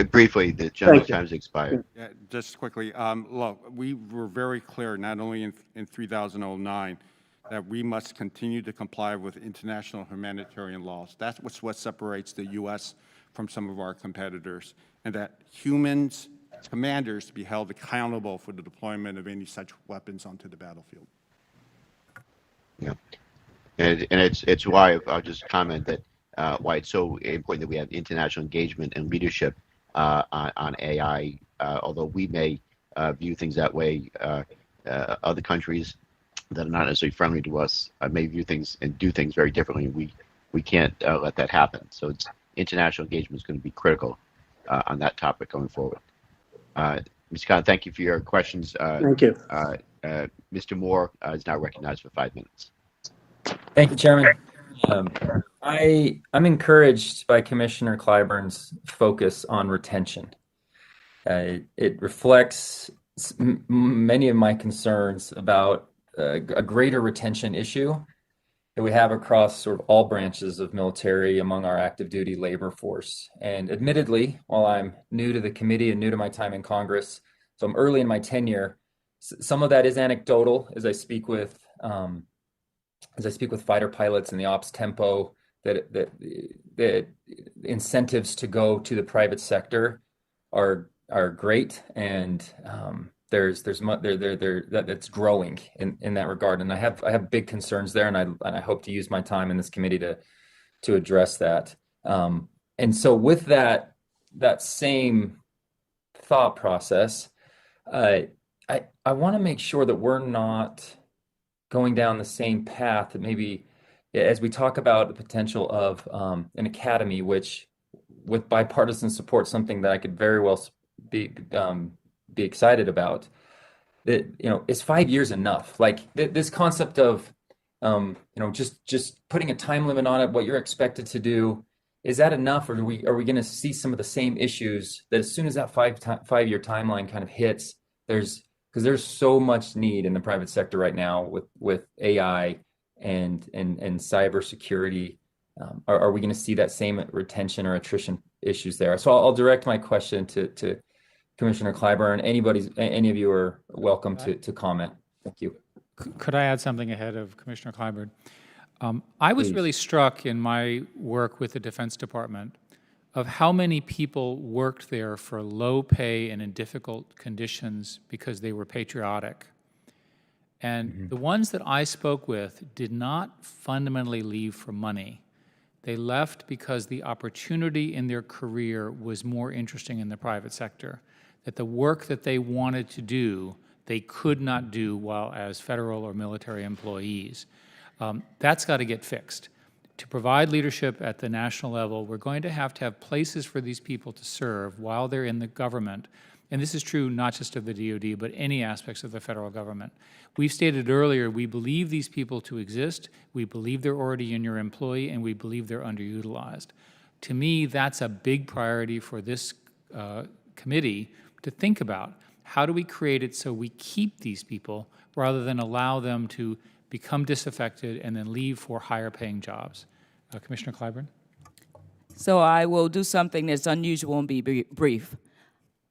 Briefly, the gentleman's time's expired. Yeah, just quickly, look, we were very clear, not only in 3009, that we must continue to comply with international humanitarian laws. That's what separates the U.S. from some of our competitors, and that commanders be held accountable for the deployment of any such weapons onto the battlefield. Yeah, and it's why I'll just comment that why it's so important that we have international engagement and leadership on AI. Although we may view things that way, other countries that are not necessarily friendly to us may view things and do things very differently. We can't let that happen. So international engagement is going to be critical on that topic going forward. Mr. Khan, thank you for your questions. Thank you. Mr. Moore is now recognized for 5 minutes. Thank you, Chairman. I'm encouraged by Commissioner Clyburn's focus on retention. It reflects many of my concerns about a greater retention issue that we have across sort of all branches of military among our active duty labor force. And admittedly, while I'm new to the committee and new to my time in Congress, so I'm early in my tenure, some of that is anecdotal as I speak with fighter pilots and the ops tempo that incentives to go to the private sector are great, and that's growing in that regard. And I have big concerns there, and I hope to use my time in this committee to address that. And so with that same thought process, I want to make sure that we're not going down the same path that maybe, as we talk about the potential of an academy, which with bipartisan support, something that I could very well be excited about. that, is 5 years enough? Like this concept of, just putting a time limit on it, what you're expected to do, is that enough, or are we going to see some of the same issues that as soon as that 5-year timeline kind of hits, because there's so much need in the private sector right now with AI and cybersecurity. Are we going to see that same retention or attrition issues there? So I'll direct my question to Commissioner Clyburn. Any of you are welcome to comment. Thank you. Could I add something ahead of Commissioner Clyburn? I was really struck in my work with the Defense Department of how many people worked there for low pay and in difficult conditions because they were patriotic. And the ones that I spoke with did not fundamentally leave for money. They left because the opportunity in their career was more interesting in the private sector, that the work that they wanted to do, they could not do while as federal or military employees. That's got to get fixed. To provide leadership at the national level, we're going to have places for these people to serve while they're in the government. And this is true not just of the DoD, but any aspects of the federal government. We've stated earlier, we believe these people to exist, we believe they're already in your employee, and we believe they're underutilized. To me, that's a big priority for this committee to think about. How do we create it so we keep these people rather than allow them to become disaffected and then leave for higher paying jobs? Commissioner Clyburn? So I will do something that's unusual and be brief.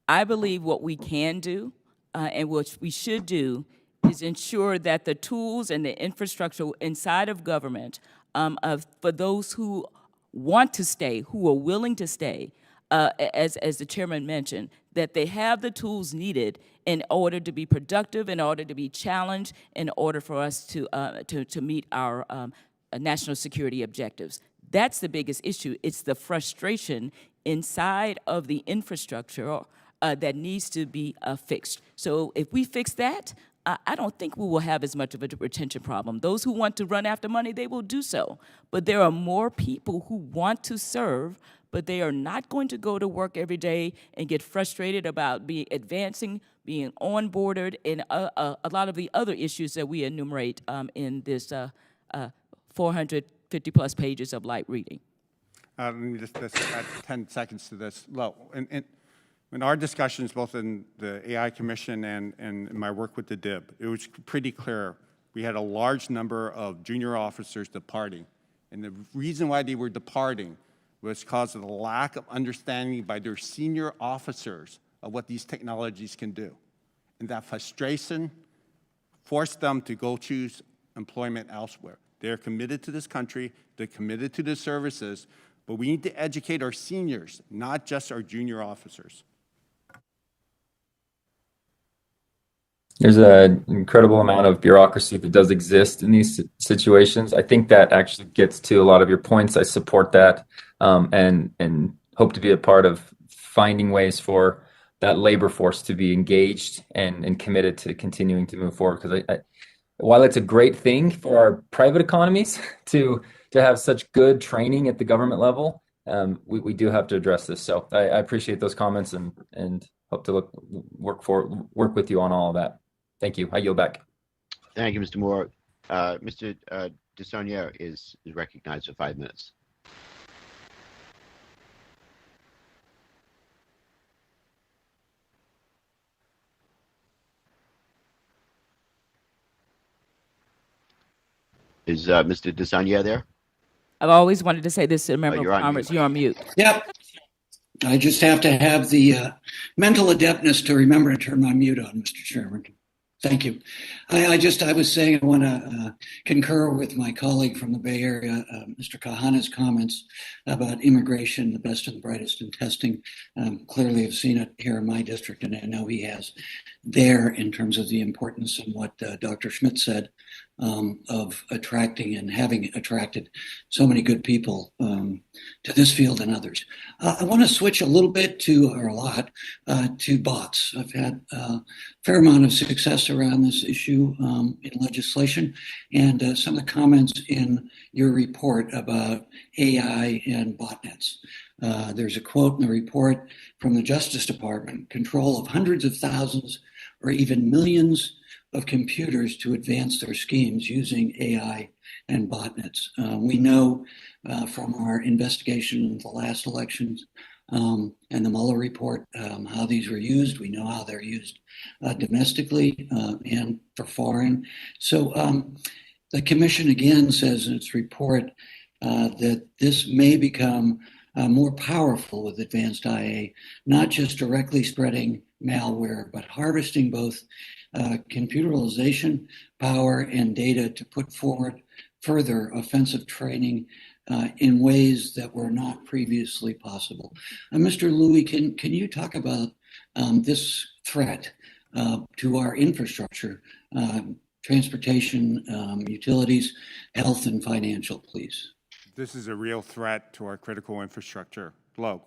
I believe what we can do and what we should do is ensure that the tools and the infrastructure inside of government for those who want to stay, who are willing to stay, as the chairman mentioned, that they have the tools needed in order to be productive, in order to be challenged, in order for us to meet our national security objectives. That's the biggest issue. It's the frustration inside of the infrastructure that needs to be fixed. So if we fix that, I don't think we will have as much of a retention problem. Those who want to run after money, they will do so. But there are more people who want to serve, but they are not going to go to work every day and get frustrated about being onboarded, and a lot of the other issues that we enumerate in this 450-plus pages of light reading. Let me just add 10 seconds to this. Well, in our discussions, both in the AI Commission and in my work with the DIB, it was pretty clear we had a large number of junior officers departing. And the reason why they were departing was because of the lack of understanding by their senior officers of what these technologies can do. And that frustration forced them to go choose employment elsewhere. They're committed to this country, they're committed to the services, but we need to educate our seniors, not just our junior officers. There's an incredible amount of bureaucracy that does exist in these situations. I think that actually gets to a lot of your points. I support that and hope to be a part of finding ways for that labor force to be engaged and committed to continuing to move forward. Because while it's a great thing for our private economies to have such good training at the government level, we do have to address this. So I appreciate those comments and hope to work with you on all of that. Thank you. I yield back. Thank you, Mr. Moore. Mr. DeSaulnier is recognized for 5 minutes. Is Mr. DeSaulnier there? I've always wanted to say this to a member of Congress. You're on mute. Yep. I just have to have the mental adeptness to remember to turn my mute on, Mr. Chairman. Thank you. I was saying I want to concur with my colleague from the Bay Area, Mr. Kahana's comments about immigration, the best and the brightest in testing. Clearly I've seen it here in my district, and I know he has there in terms of the importance and what Dr. Schmidt said of attracting and having attracted so many good people to this field and others. I want to switch a little bit to bots. I've had a fair amount of success around this issue in legislation, and some of the comments in your report about AI and botnets. There's a quote in the report from the Justice Department: control of hundreds of thousands or even millions of computers to advance their schemes using AI and botnets. We know from our investigation in the last elections and the Mueller report how these were used. We know how they're used domestically and for foreign. So the commission again says in its report that this may become more powerful with advanced IA, not just directly spreading malware, but harvesting both computerization power and data to put forward further offensive training in ways that were not previously possible. Mr. Louie, can you talk about this threat to our infrastructure, transportation, utilities, health, and financial, please? This is a real threat to our critical infrastructure. Look,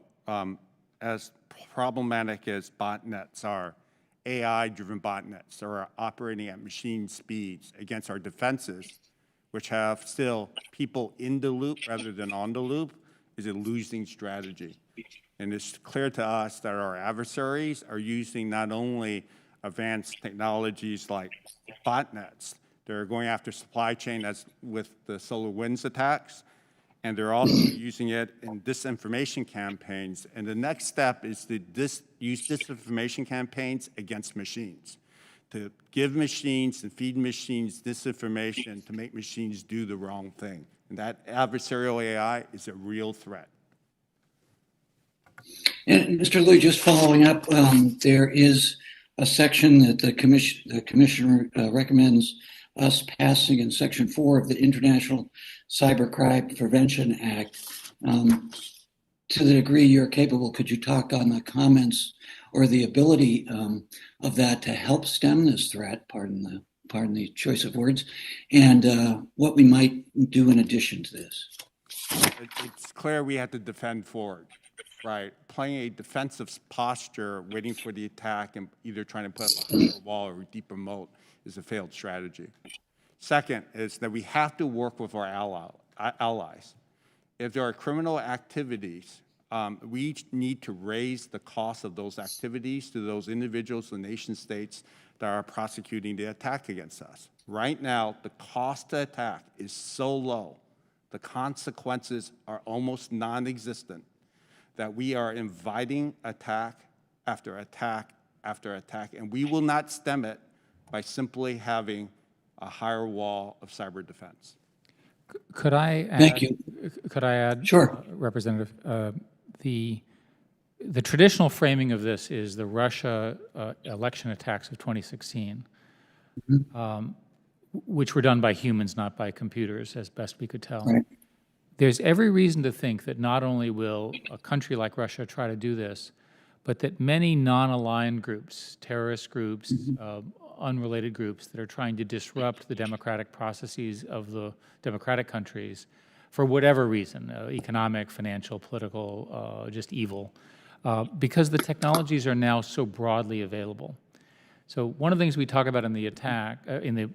as problematic as botnets are, AI-driven botnets are operating at machine speeds against our defenses, which have still people in the loop rather than on the loop, is a losing strategy. And it's clear to us that our adversaries are using not only advanced technologies like botnets, they're going after supply chain as with the SolarWinds attacks, and they're also using it in disinformation campaigns. And the next step is to use disinformation campaigns against machines, to give machines and feed machines disinformation to make machines do the wrong thing. And that adversarial AI is a real threat. And Mr. Louie, just following up, there is a section that the commissioner recommends us passing in Section 4 of the International Cybercrime Prevention Act. To the degree you're capable, could you talk on the comments or the ability of that to help stem this threat, pardon the choice of words, and what we might do in addition to this? It's clear we have to defend forward, right? Playing a defensive posture, waiting for the attack and either trying to put up a wall or a deeper moat is a failed strategy. Second is that we have to work with our allies. If there are criminal activities, we need to raise the cost of those activities to those individuals and nation states that are prosecuting the attack against us. Right now, the cost to attack is so low, the consequences are almost non-existent, that we are inviting attack after attack after attack, and we will not stem it by simply having a higher wall of cyber defense. Could I add? Thank you. Could I add, sure, Representative? The traditional framing of this is the Russia election attacks of 2016, which were done by humans, not by computers, as best we could tell. Right. There's every reason to think that not only will a country like Russia try to do this, but that many non-aligned groups, terrorist groups, unrelated groups that are trying to disrupt the democratic processes of the democratic countries for whatever reason, economic, financial, political, just evil, because the technologies are now so broadly available. So one of the things we talk about in the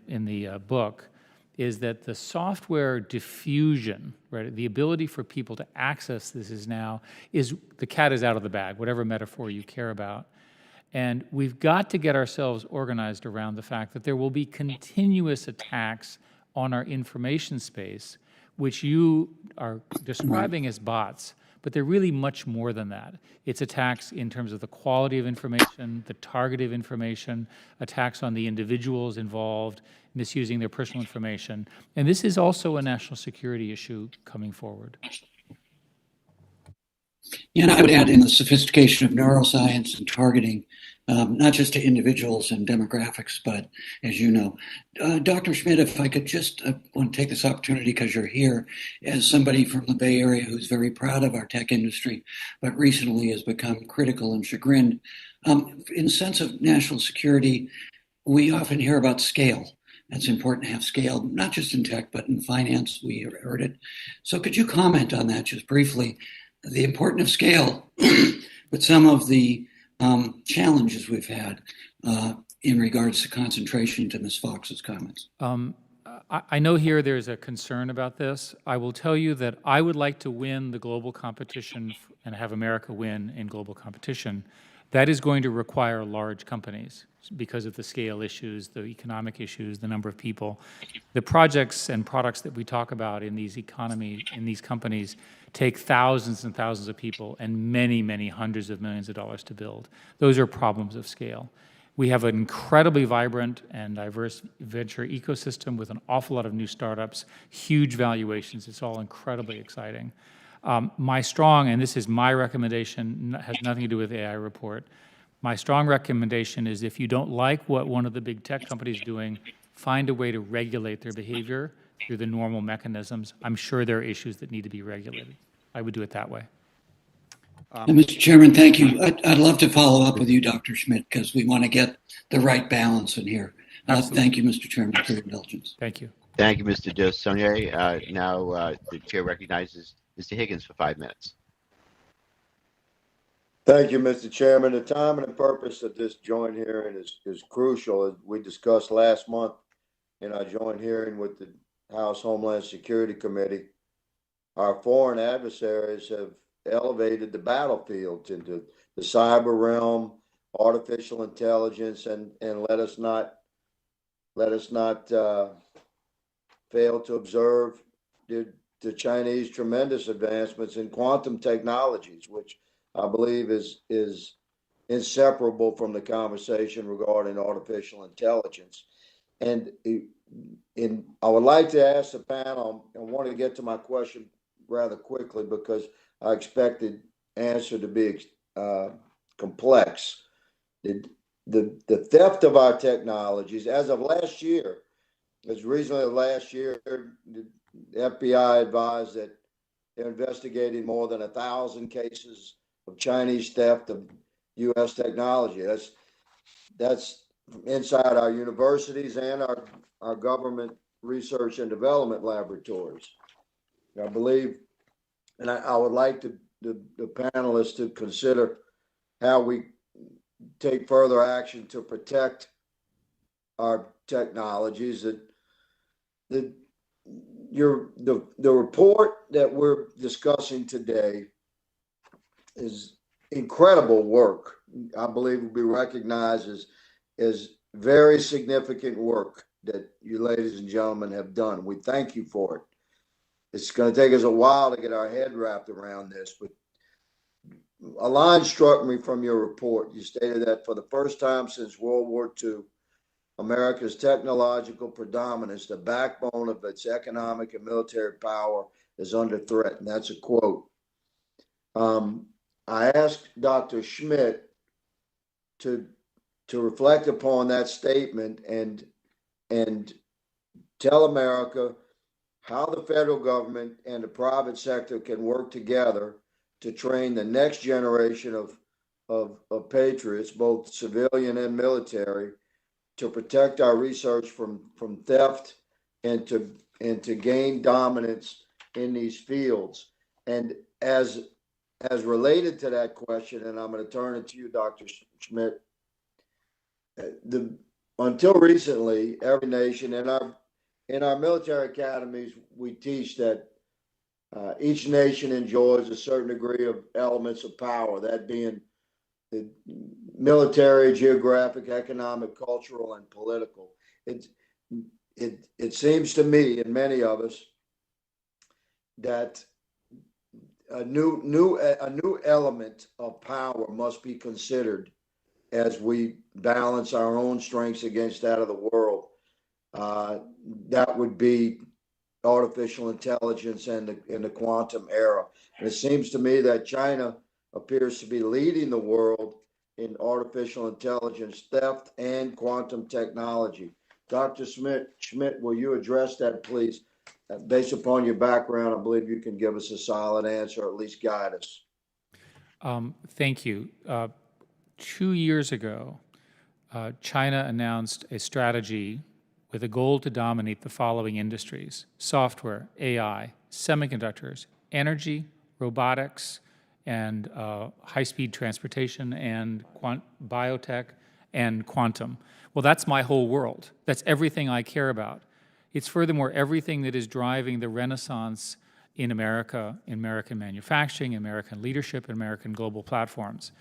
in the book is that the software diffusion, right, the ability for people to access this the cat is out of the bag, whatever metaphor you care about. And we've got to get ourselves organized around the fact that there will be continuous attacks on our information space, which you are describing as bots, but they're really much more than that. It's attacks in terms of the quality of information, the targeted information, attacks on the individuals involved, misusing their personal information. And this is also a national security issue coming forward. And I would add in the sophistication of neuroscience and targeting, not just to individuals and demographics, but as you know. Dr. Schmidt, if I could just want to take this opportunity because you're here as somebody from the Bay Area who's very proud of our tech industry, but recently has become critical and chagrined. In sense of national security, we often hear about scale. It's important to have scale, not just in tech, but in finance. We heard it. So could you comment on that just briefly? The importance of scale, but some of the challenges we've had in regards to concentration, to Ms. Fox's comments. I know here there's a concern about this. I will tell you that I would like to win the global competition and have America win in global competition That is going to require large companies because of the scale issues, the economic issues, the number of people. The projects and products that we talk about in these companies take thousands and thousands of people and many, many hundreds of millions of dollars to build. Those are problems of scale. We have an incredibly vibrant and diverse venture ecosystem with an awful lot of new startups, huge valuations. It's all incredibly exciting. My strong, and this is my recommendation, has nothing to do with the AI report. My strong recommendation is if you don't like what one of the big tech companies is doing, find a way to regulate their behavior through the normal mechanisms. I'm sure there are issues that need to be regulated. I would do it that way. Mr. Chairman, thank you. I'd love to follow up with you, Dr. Schmidt, because we want to get the right balance in here. Thank you, Mr. Chairman, for your indulgence. Thank you. Thank you, Mr. DeSaulnier. Now the chair recognizes Mr. Higgins for 5 minutes. Thank you, Mr. Chairman. The time and the purpose of this joint hearing is crucial. As we discussed last month in our joint hearing with the House Homeland Security Committee, our foreign adversaries have elevated the battlefield into the cyber realm, artificial intelligence, and let us not fail to observe the Chinese tremendous advancements in quantum technologies, which I believe is inseparable from the conversation regarding artificial intelligence. And I would like to ask the panel, I want to get to my question rather quickly because I expected answer to be complex. The theft of our technologies, as of last year, as recently as last year, the FBI advised that they're investigating more than 1,000 cases of Chinese theft of U.S. technology. That's inside our universities and our government research and development laboratories. I believe, and I would like the panelists to consider how we take further action to protect our technologies. The report that we're discussing today is incredible work. I believe will be recognized as very significant work that you ladies and gentlemen have done. We thank you for it. It's going to take us a while to get our head wrapped around this, but a line struck me from your report. You stated that for the first time since World War II, America's technological predominance, the backbone of its economic and military power, is under threat. And that's a quote. I asked Dr. Schmidt to reflect upon that statement and tell America how the federal government and the private sector can work together to train the next generation of patriots, both civilian and military, to protect our research from theft and to gain dominance in these fields. And as related to that question, and I'm going to turn it to you, Dr. Schmidt, until recently, every nation in our military academies, we teach that each nation enjoys a certain degree of elements of power, that being the military, geographic, economic, cultural, and political. It seems to me and many of us that a new element of power must be considered as we balance our own strengths against that of the world. That would be artificial intelligence and the quantum era. And it seems to me that China appears to be leading the world in artificial intelligence theft and quantum technology. Dr. Schmidt, will you address that, please? Based upon your background, I believe you can give us a solid answer, or at least guide us. Thank you. 2 years ago, China announced a strategy with a goal to dominate the following industries: software, AI, semiconductors, energy, robotics, and high-speed transportation, and biotech, and quantum. Well, that's my whole world. That's everything I care about. It's furthermore everything that is driving the renaissance in America, in American manufacturing, American leadership, and American global platforms.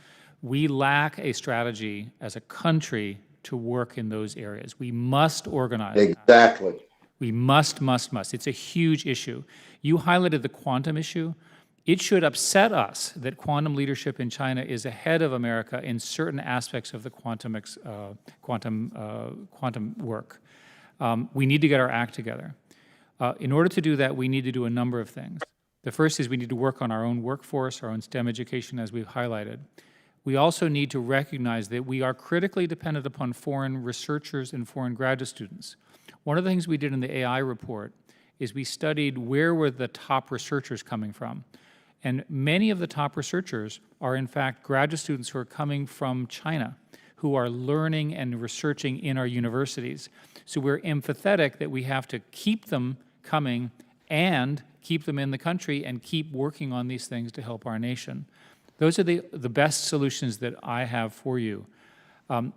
We lack a strategy as a country to work in those areas. We must organize. Exactly. We must. It's a huge issue. You highlighted the quantum issue. It should upset us that quantum leadership in China is ahead of America in certain aspects of the quantum work. We need to get our act together. In order to do that, we need to do a number of things. The first is we need to work on our own workforce, our own STEM education, as we've highlighted. We also need to recognize that we are critically dependent upon foreign researchers and foreign graduate students. One of the things we did in the AI report is we studied where were the top researchers coming from. And many of the top researchers are, in fact, graduate students who are coming from China, who are learning and researching in our universities. So we're empathetic that we have to keep them coming and keep them in the country and keep working on these things to help our nation. Those are the best solutions that I have for you.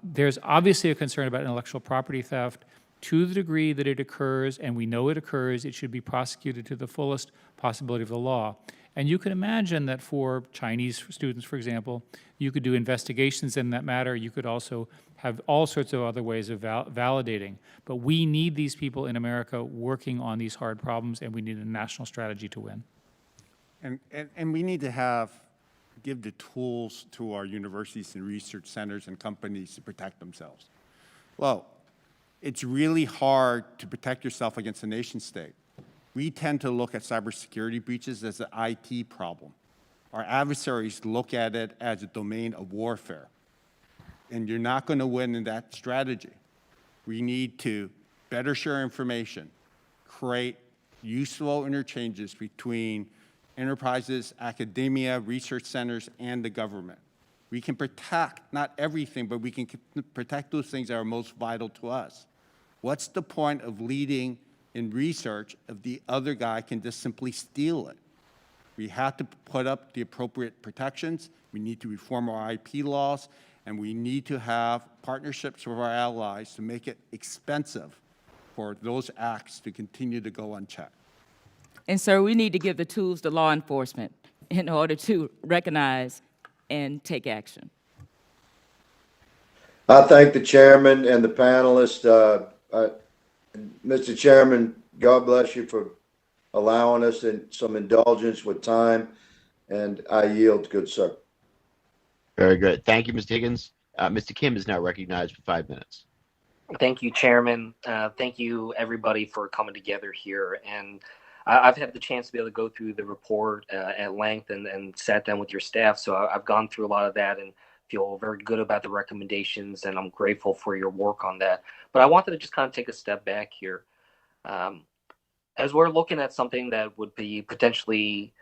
There's obviously a concern about intellectual property theft. To the degree that it occurs, and we know it occurs, it should be prosecuted to the fullest possibility of the law. And you can imagine that for Chinese students, for example, you could do investigations in that matter. You could also have all sorts of other ways of validating. But we need these people in America working on these hard problems, and we need a national strategy to win. And we need to give the tools to our universities and research centers and companies to protect themselves. Well, it's really hard to protect yourself against a nation state. We tend to look at cybersecurity breaches as an IT problem. Our adversaries look at it as a domain of warfare. And you're not going to win in that strategy. We need to better share information, create useful interchanges between enterprises, academia, research centers, and the government. We can protect, not everything, but we can protect those things that are most vital to us. What's the point of leading in research if the other guy can just simply steal it? We have to put up the appropriate protections. We need to reform our IP laws, and we need to have partnerships with our allies to make it expensive for those acts to continue to go unchecked. And sir, we need to give the tools to law enforcement in order to recognize and take action. I thank the chairman and the panelists. Mr. Chairman, God bless you for allowing us some indulgence with time, and I yield, good sir. Very good. Thank you, Mr. Higgins. Mr. Kim is now recognized for 5 minutes. Thank you, Chairman. Thank you, everybody, for coming together here. And I've had the chance to be able to go through the report at length and sat down with your staff. So I've gone through a lot of that and feel very good about the recommendations, and I'm grateful for your work on that. But I wanted to just kind of take a step back here. As we're looking at something that would be potentially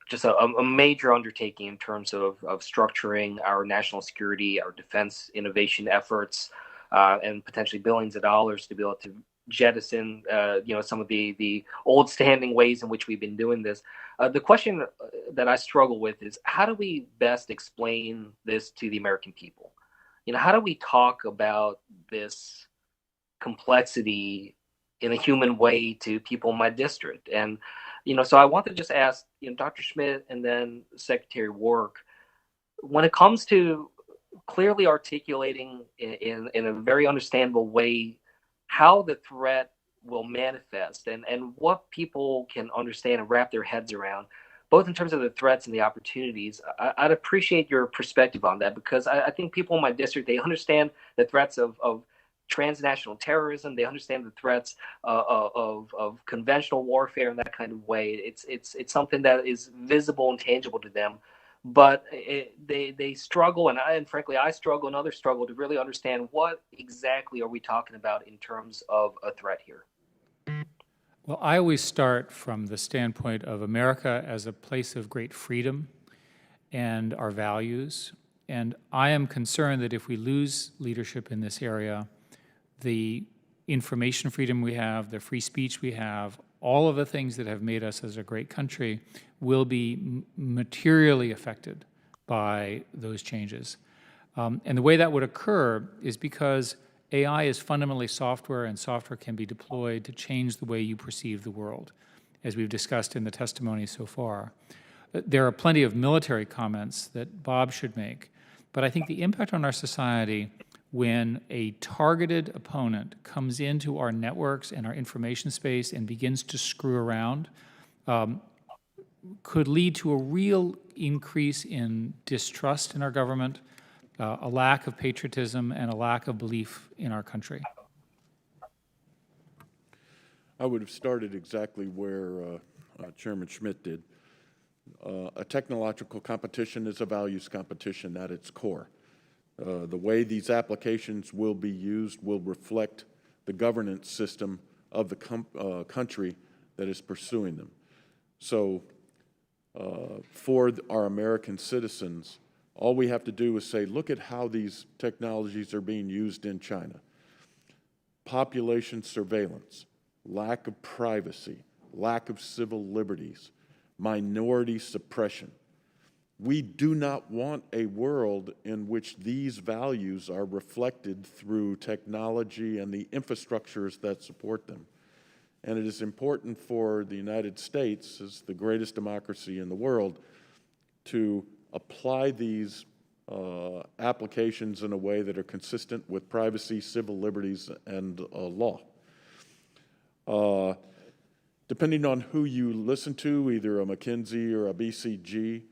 just a major undertaking in terms of structuring our national security, our defense innovation efforts, and potentially billions of dollars to be able to jettison some of the old standing ways in which we've been doing this. The question that I struggle with is, how do we best explain this to the American people? How do we talk about this complexity in a human way to people in my district? And so I want to just ask Dr. Schmidt and then Secretary Work, when it comes to clearly articulating in a very understandable way how the threat will manifest and what people can understand and wrap their heads around, both in terms of the threats and the opportunities, I'd appreciate your perspective on that, because I think people in my district, they understand the threats of transnational terrorism. They understand the threats of conventional warfare in that kind of way. It's something that is visible and tangible to them. But they struggle, and frankly, I struggle and others struggle to really understand what exactly are we talking about in terms of a threat here. Well, I always start from the standpoint of America as a place of great freedom and our values. And I am concerned that if we lose leadership in this area, the information freedom we have, the free speech we have, all of the things that have made us as a great country will be materially affected by those changes. And the way that would occur is because AI is fundamentally software, and software can be deployed to change the way you perceive the world, as we've discussed in the testimony so far. There are plenty of military comments that Bob should make, But I think the impact on our society when a targeted opponent comes into our networks and our information space and begins to screw around could lead to a real increase in distrust in our government, a lack of patriotism, and a lack of belief in our country. I would have started exactly where Chairman Schmidt did. A technological competition is a values competition at its core. The way these applications will be used will reflect the governance system of the country that is pursuing them. So for our American citizens, all we have to do is say, look at how these technologies are being used in China. Population surveillance, lack of privacy, lack of civil liberties, minority suppression. We do not want a world in which these values are reflected through technology and the infrastructures that support them. And it is important for the United States, as the greatest democracy in the world, to apply these applications in a way that are consistent with privacy, civil liberties, and law. Depending on who you listen to, either a McKinsey or a BCG,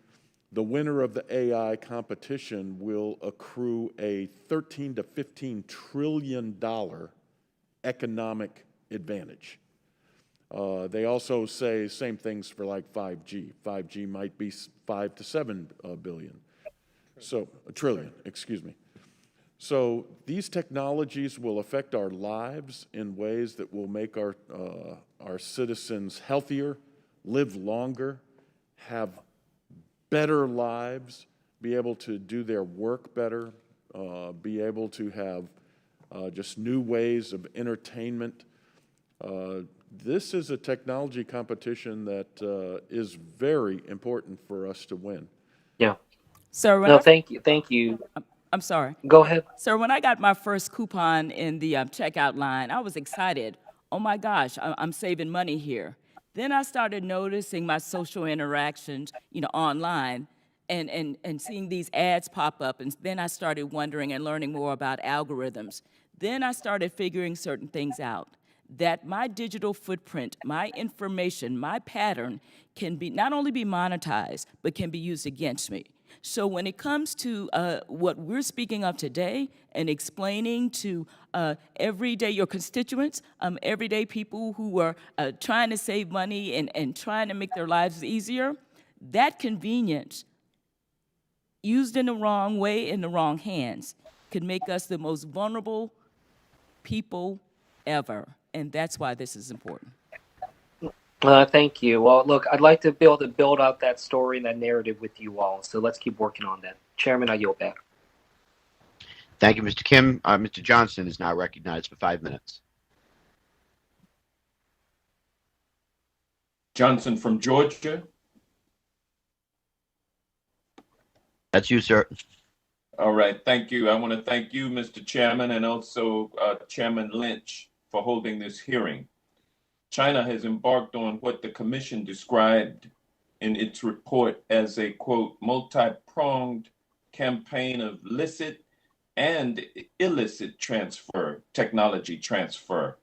the winner of the AI competition will accrue a $13 to $15 trillion economic advantage. They also say same things for like 5G. 5G might be 5 to 7 billion. So a trillion, excuse me. So these technologies will affect our lives in ways that will make our citizens healthier, live longer, have better lives, be able to do their work better, be able to have just new ways of entertainment. This is a technology competition that is very important for us to win. Yeah. Sir, No, thank you. I'm sorry. Go ahead. Sir, when I got my first coupon in the checkout line, I was excited. Oh my gosh, I'm saving money here. Then I started noticing my social interactions, online, and seeing these ads pop up. And then I started wondering and learning more about algorithms. Then I started figuring certain things out. That my digital footprint, my information, my pattern can be not only be monetized, but can be used against me. So when it comes to what we're speaking of today and explaining to your constituents, everyday people who are trying to save money and trying to make their lives easier, that convenience used in the wrong way, in the wrong hands, could make us the most vulnerable people ever. And that's why this is important. Thank you. Well, look, I'd like to be able to build out that story and that narrative with you all. So let's keep working on that. Chairman, I yield back. Thank you, Mr. Kim. Mr. Johnson is now recognized for 5 minutes. Johnson from Georgia. That's you, sir. All right. Thank you. I want to thank you, Mr. Chairman, and also Chairman Lynch for holding this hearing. China has embarked on what the Commission described in its report as a, quote, multi-pronged campaign of licit and illicit technology transfer.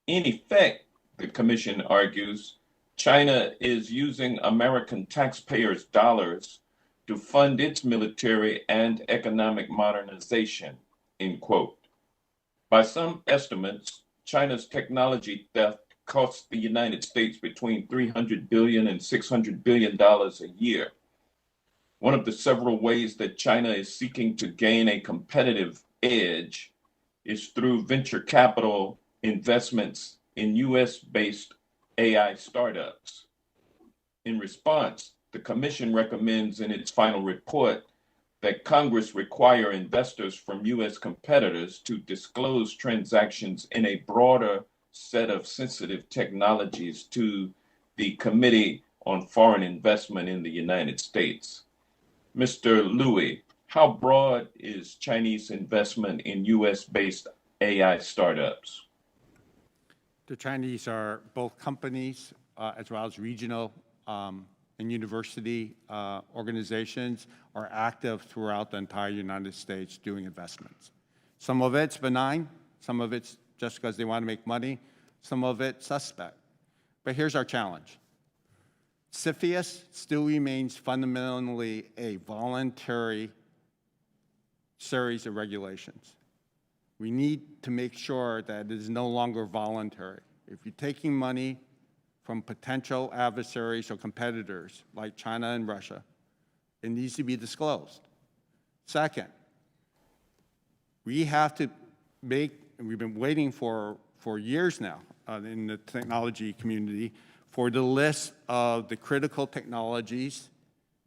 In effect, the Commission argues, China is using American taxpayers' dollars to fund its military and economic modernization, end quote. By some estimates, China's technology theft costs the United States between $300 billion and $600 billion a year. One of the several ways that China is seeking to gain a competitive edge is through venture capital investments in US-based AI startups. In response, the Commission recommends in its final report that Congress require investors from U.S. competitors to disclose transactions in a broader set of sensitive technologies to the Committee on Foreign Investment in the United States. Mr. Louie, how broad is Chinese investment in U.S.-based AI startups? The Chinese are both companies as well as regional and university organizations are active throughout the entire United States doing investments. Some of it's benign, some of it's just because they want to make money, some of it's suspect. But here's our challenge. CFIUS still remains fundamentally a voluntary series of regulations. We need to make sure that it is no longer voluntary. If you're taking money from potential adversaries or competitors like China and Russia, it needs to be disclosed. Second, we have to make, and we've been waiting for years now in the technology community, for the list of the critical technologies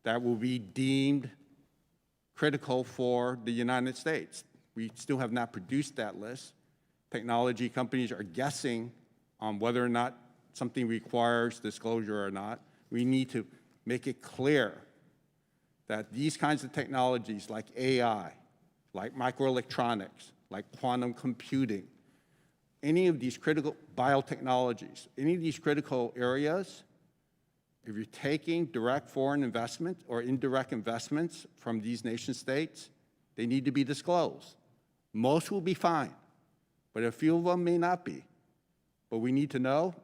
that will be deemed critical for the United States. We still have not produced that list. Technology companies are guessing on whether or not something requires disclosure or not. We need to make it clear that these kinds of technologies like AI, like microelectronics, like quantum computing, any of these critical biotechnologies, any of these critical areas, if you're taking direct foreign investment or indirect investments from these nation states, they need to be disclosed. Most will be fine, but a few of them may not be. But we need to know,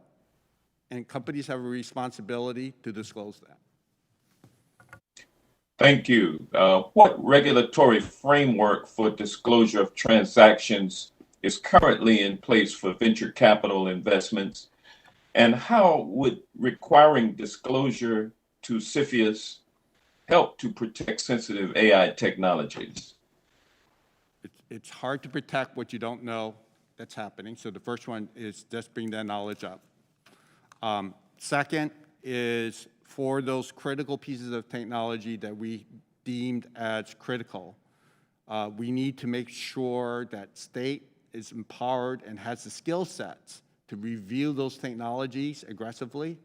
and companies have a responsibility to disclose that. Thank you. What regulatory framework for disclosure of transactions is currently in place for venture capital investments? And how would requiring disclosure to CFIUS help to protect sensitive AI technologies? It's hard to protect what you don't know that's happening. So the first one is just bring that knowledge up. Second is for those critical pieces of technology that we deemed as critical, we need to make sure that state is empowered and has the skill sets to review those technologies aggressively.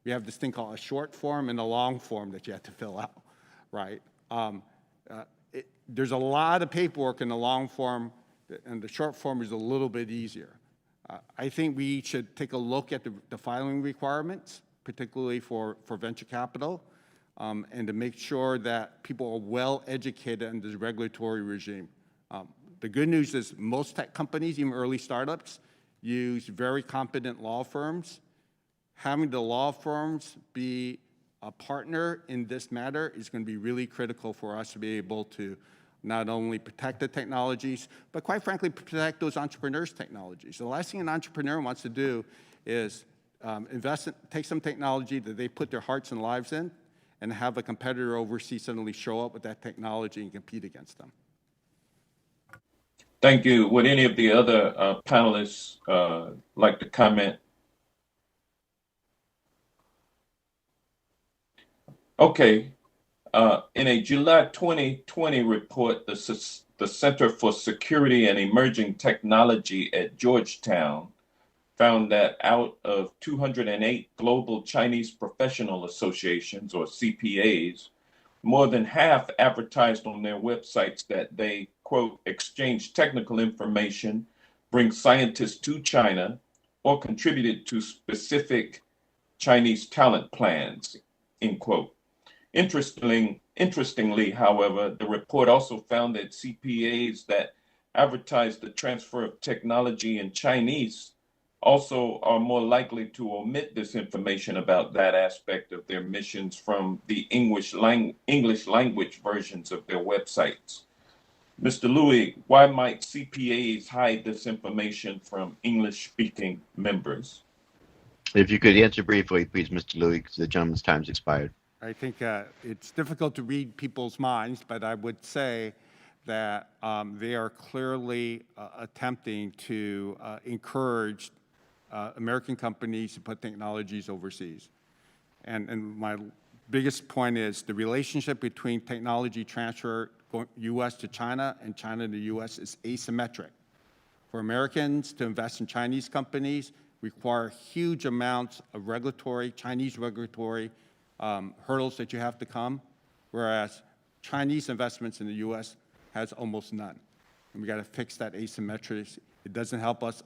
We have this thing called a short form and a long form that you have to fill out, right? There's a lot of paperwork in the long form, and the short form is a little bit easier. I think we should take a look at the filing requirements, particularly for venture capital, and to make sure that people are well educated in this regulatory regime. The good news is most tech companies, even early startups, use very competent law firms. Having the law firms be a partner in this matter is going to be really critical for us to be able to not only protect the technologies, but quite frankly, protect those entrepreneurs' technologies. The last thing an entrepreneur wants to do is take some technology that they put their hearts and lives in and have a competitor overseas suddenly show up with that technology and compete against them. Thank you. Would any of the other panelists like to comment? Okay. In a July 2020 report, the Center for Security and Emerging Technology at Georgetown found that out of 208 global Chinese professional associations, or CPAs, more than half advertised on their websites that they, quote, exchange technical information, bring scientists to China, or contributed to specific Chinese talent plans, end quote. Interestingly, however, the report also found that CPAs that advertise the transfer of technology in Chinese also are more likely to omit this information about that aspect of their missions from the English language versions of their websites. Mr. Louis, why might CPAs hide this information from English-speaking members? If you could answer briefly, please, Mr. Louis, because the gentleman's time's expired. I think it's difficult to read people's minds, but I would say that they are clearly attempting to encourage American companies to put technologies overseas. And my biggest point is the relationship between technology transfer U.S. to China and China to U.S. is asymmetric. For Americans to invest in Chinese companies require huge amounts of Chinese regulatory hurdles that you have to come, whereas Chinese investments in the U.S. has almost none. And we got to fix that asymmetry. It doesn't help us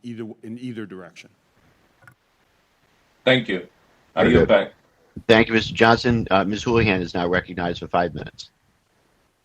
in either direction. Thank you. I yield back. Thank you, Mr. Johnson. Ms. Houlihan is now recognized for 5 minutes.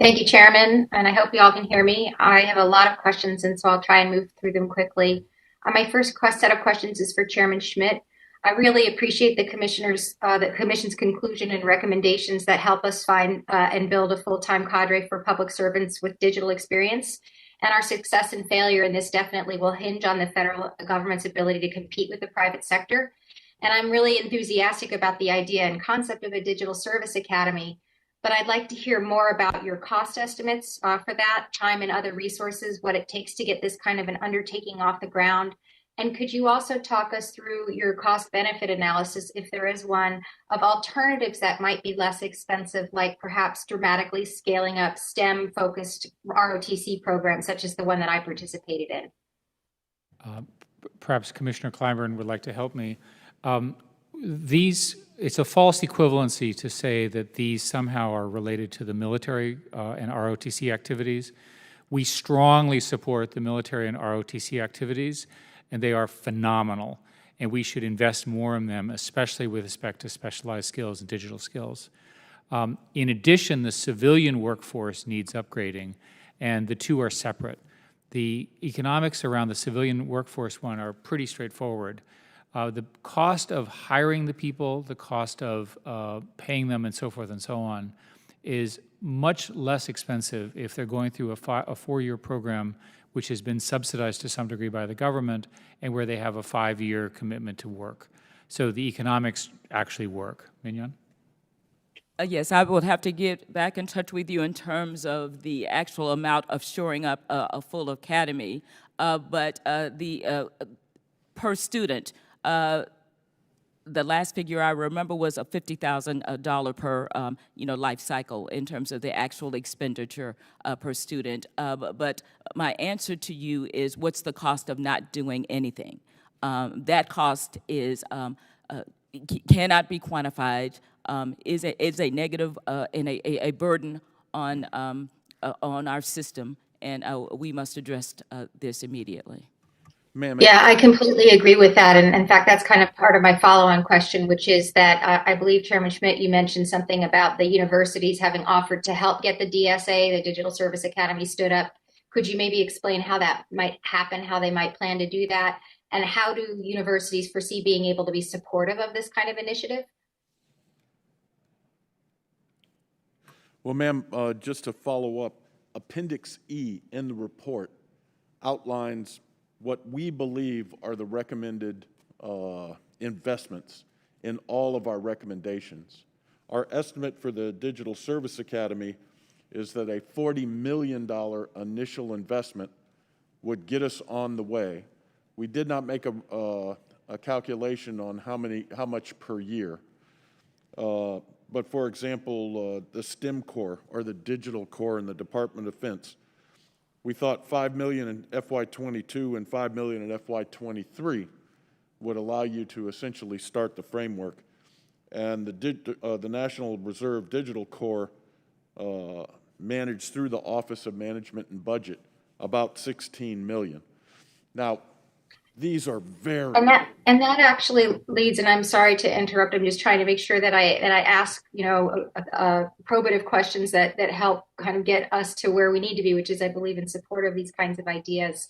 Thank you, Chairman, and I hope you all can hear me. I have a lot of questions, and so I'll try and move through them quickly. My first set of questions is for Chairman Schmidt. I really appreciate the Commission's conclusion and recommendations that help us find and build a full-time cadre for public servants with digital experience. And our success and failure in this definitely will hinge on the federal government's ability to compete with the private sector. And I'm really enthusiastic about the idea and concept of a digital service academy, but I'd like to hear more about your cost estimates for that, time and other resources, what it takes to get this kind of an undertaking off the ground. And could you also talk us through your cost-benefit analysis, if there is one, of alternatives that might be less expensive, like perhaps dramatically scaling up STEM-focused ROTC programs, such as the one that I participated in? Perhaps Commissioner Clyburn would like to help me. It's a false equivalency to say that these somehow are related to the military and ROTC activities. We strongly support the military and ROTC activities, and they are phenomenal, and we should invest more in them, especially with respect to specialized skills and digital skills. In addition, the civilian workforce needs upgrading, and the two are separate. The economics around the civilian workforce one are pretty straightforward. The cost of hiring the people, the cost of paying them, and so forth and so on, is much less expensive if they're going through a 4-year program which has been subsidized to some degree by the government and where they have a 5-year commitment to work. So the economics actually work. Mignon? Yes, I would have to get back in touch with you in terms of the actual amount of shoring up a full academy, but the per student, the last figure I remember was a $50,000 per life cycle in terms of the actual expenditure per student. But my answer to you is, what's the cost of not doing anything? That cost is cannot be quantified. Is a negative and a burden on our system, and we must address this immediately. Yeah, I completely agree with that. And in fact, that's kind of part of my follow-on question, which is that I believe, Chairman Schmidt, you mentioned something about the universities having offered to help get the DSA, the Digital Service Academy, stood up. Could you maybe explain how that might happen, how they might plan to do that, and how do universities foresee being able to be supportive of this kind of initiative? Well, ma'am, just to follow up, Appendix E in the report outlines what we believe are the recommended investments in all of our recommendations. Our estimate for the Digital Service Academy is that a $40 million initial investment would get us on the way. We did not make a calculation on how much per year. But for example, the STEM core or the digital core in the Department of Defense, we thought $5 million in FY22 and $5 million in FY23 would allow you to essentially start the framework. And the National Reserve Digital Corps managed through the Office of Management and Budget about $16 million. Now, these are very... And that actually leads, and I'm sorry to interrupt, I'm just trying to make sure that I ask, probative questions that help kind of get us to where we need to be, which is, I believe, in support of these kinds of ideas.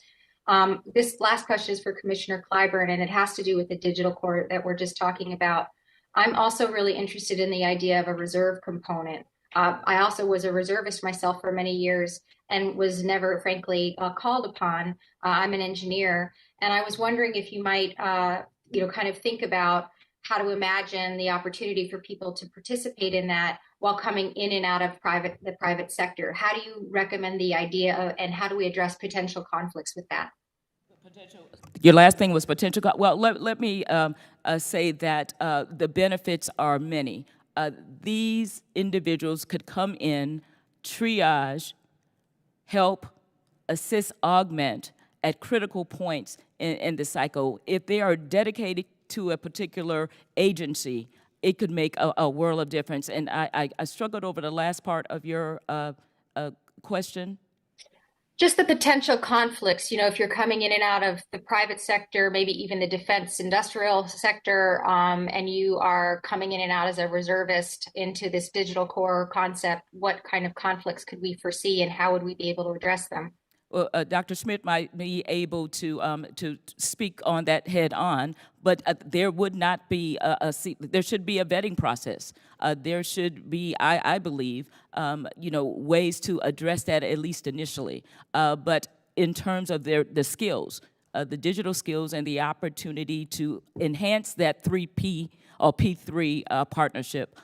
This last question is for Commissioner Clyburn, and it has to do with the digital core that we're just talking about. I'm also really interested in the idea of a reserve component. I also was a reservist myself for many years and was never, frankly, called upon. I'm an engineer, and I was wondering if you might, kind of think about how to imagine the opportunity for people to participate in that while coming in and out of the private sector. How do you recommend the idea of, and how do we address potential conflicts with that? Your last thing was potential. Well, let me say that the benefits are many. These individuals could come in, triage, help, assist, augment at critical points in the cycle. If they are dedicated to a particular agency, it could make a world of difference. And I struggled over the last part of your question. Just the potential conflicts, if you're coming in and out of the private sector, maybe even the defense industrial sector, and you are coming in and out as a reservist into this digital core concept, what kind of conflicts could we foresee and how would we be able to address them? Well, Dr. Schmidt might be able to speak on that head on, but there would not be there should be a vetting process. There should be, I believe, ways to address that at least initially. But in terms of the skills, the digital skills and the opportunity to enhance that 3P or P3 partnership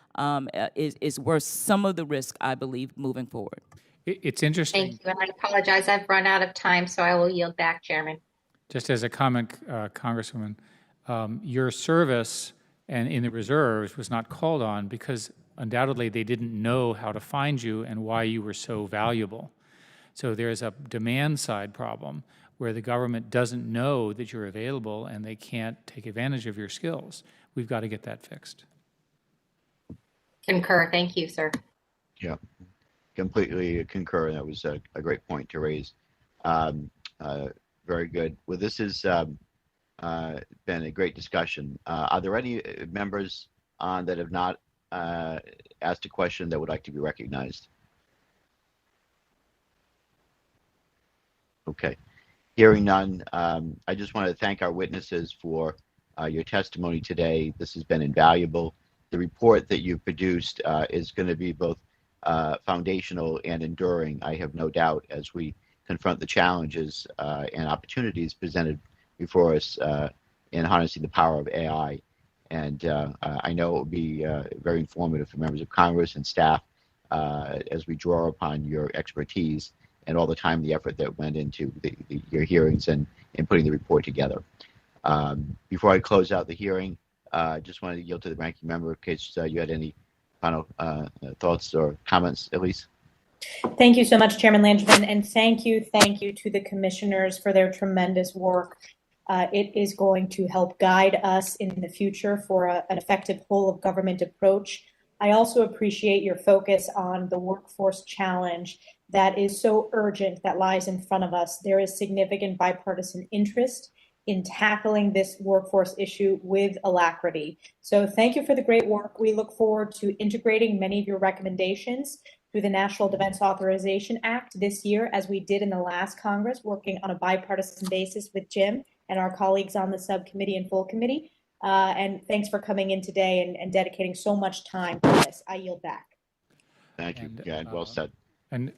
is worth some of the risk, I believe, moving forward. It's interesting. Thank you, and I apologize. I've run out of time, so I will yield back, Chairman. Just as a comment, Congresswoman, your service and in the reserves was not called on because undoubtedly they didn't know how to find you and why you were so valuable. So there's a demand side problem where the government doesn't know that you're available and they can't take advantage of your skills. We've got to get that fixed. Concur. Thank you, sir. Yeah. Completely concur. That was a great point to raise. Very good. Well, this has been a great discussion. Are there any members that have not asked a question that would like to be recognized? Okay. Hearing none, I just want to thank our witnesses for your testimony today. This has been invaluable. The report that you've produced is going to be both foundational and enduring, I have no doubt, as we confront the challenges and opportunities presented before us in harnessing the power of AI. And I know it will be very informative for members of Congress and staff as we draw upon your expertise and all the time, the effort that went into your hearings and putting the report together. Before I close out the hearing, I just wanted to yield to the ranking member in case you had any final thoughts or comments, Elise. Thank you so much, Chairman Langevin, and thank you to the commissioners for their tremendous work. It is going to help guide us in the future for an effective whole of government approach. I also appreciate your focus on the workforce challenge that is so urgent that lies in front of us. There is significant bipartisan interest in tackling this workforce issue with alacrity. So thank you for the great work. We look forward to integrating many of your recommendations through the National Defense Authorization Act this year, as we did in the last Congress, working on a bipartisan basis with Jim and our colleagues on the subcommittee and full committee. And thanks for coming in today and dedicating so much time to this. I yield back. Thank you. Yeah, well said. And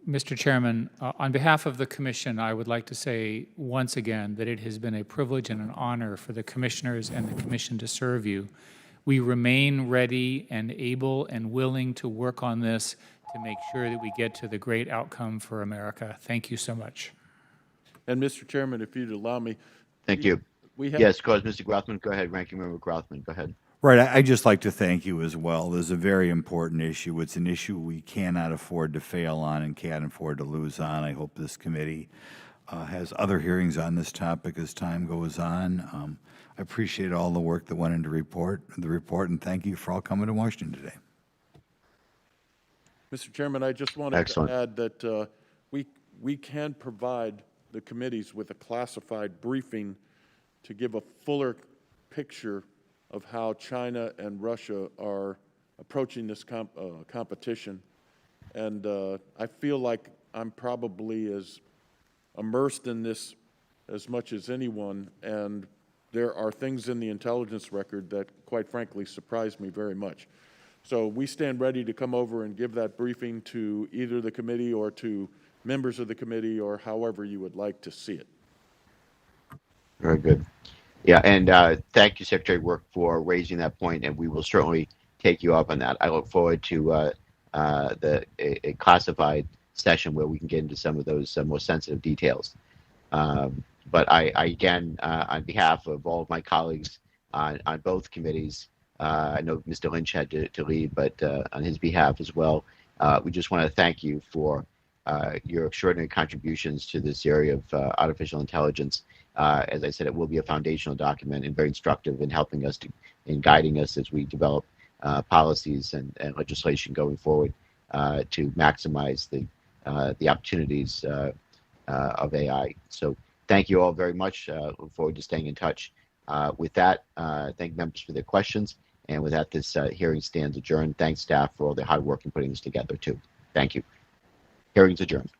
Mr. Chairman, on behalf of the Commission, I would like to say once again that it has been a privilege and an honor for the Commissioners and the Commission to serve you. We remain ready and able and willing to work on this to make sure that we get to the great outcome for America. Thank you so much. And Mr. Chairman, if you'd allow me. Thank you. Yes, because Mr. Grothman, go ahead. Ranking Member Grothman, go ahead. Right. I'd just like to thank you as well. This is a very important issue. It's an issue we cannot afford to fail on and can't afford to lose on. I hope this committee has other hearings on this topic as time goes on. I appreciate all the work that went into the report, and thank you for all coming to Washington today. Mr. Chairman, I just wanted to add that we can provide the committees with a classified briefing to give a fuller picture of how China and Russia are approaching this competition. And I feel like I'm probably as immersed in this as much as anyone, and there are things in the intelligence record that, quite frankly, surprised me very much. So we stand ready to come over and give that briefing to either the committee or to members of the committee, or however you would like to see it. Very good. Yeah, and thank you, Secretary Work, for raising that point, and we will certainly take you up on that. I look forward to a classified session where we can get into some of those more sensitive details. But I again, on behalf of all of my colleagues on both committees, I know Mr. Lynch had to leave, but on his behalf as well, we just want to thank you for your extraordinary contributions to this area of artificial intelligence. As I said, it will be a foundational document and very instructive in helping us in guiding us as we develop policies and legislation going forward to maximize the the opportunities of AI. So thank you all very much. Look forward to staying in touch. With that, thank members for their questions. And with that, this hearing stands adjourned. Thanks, staff, for all their hard work in putting this together, too. Thank you. Hearing's adjourned.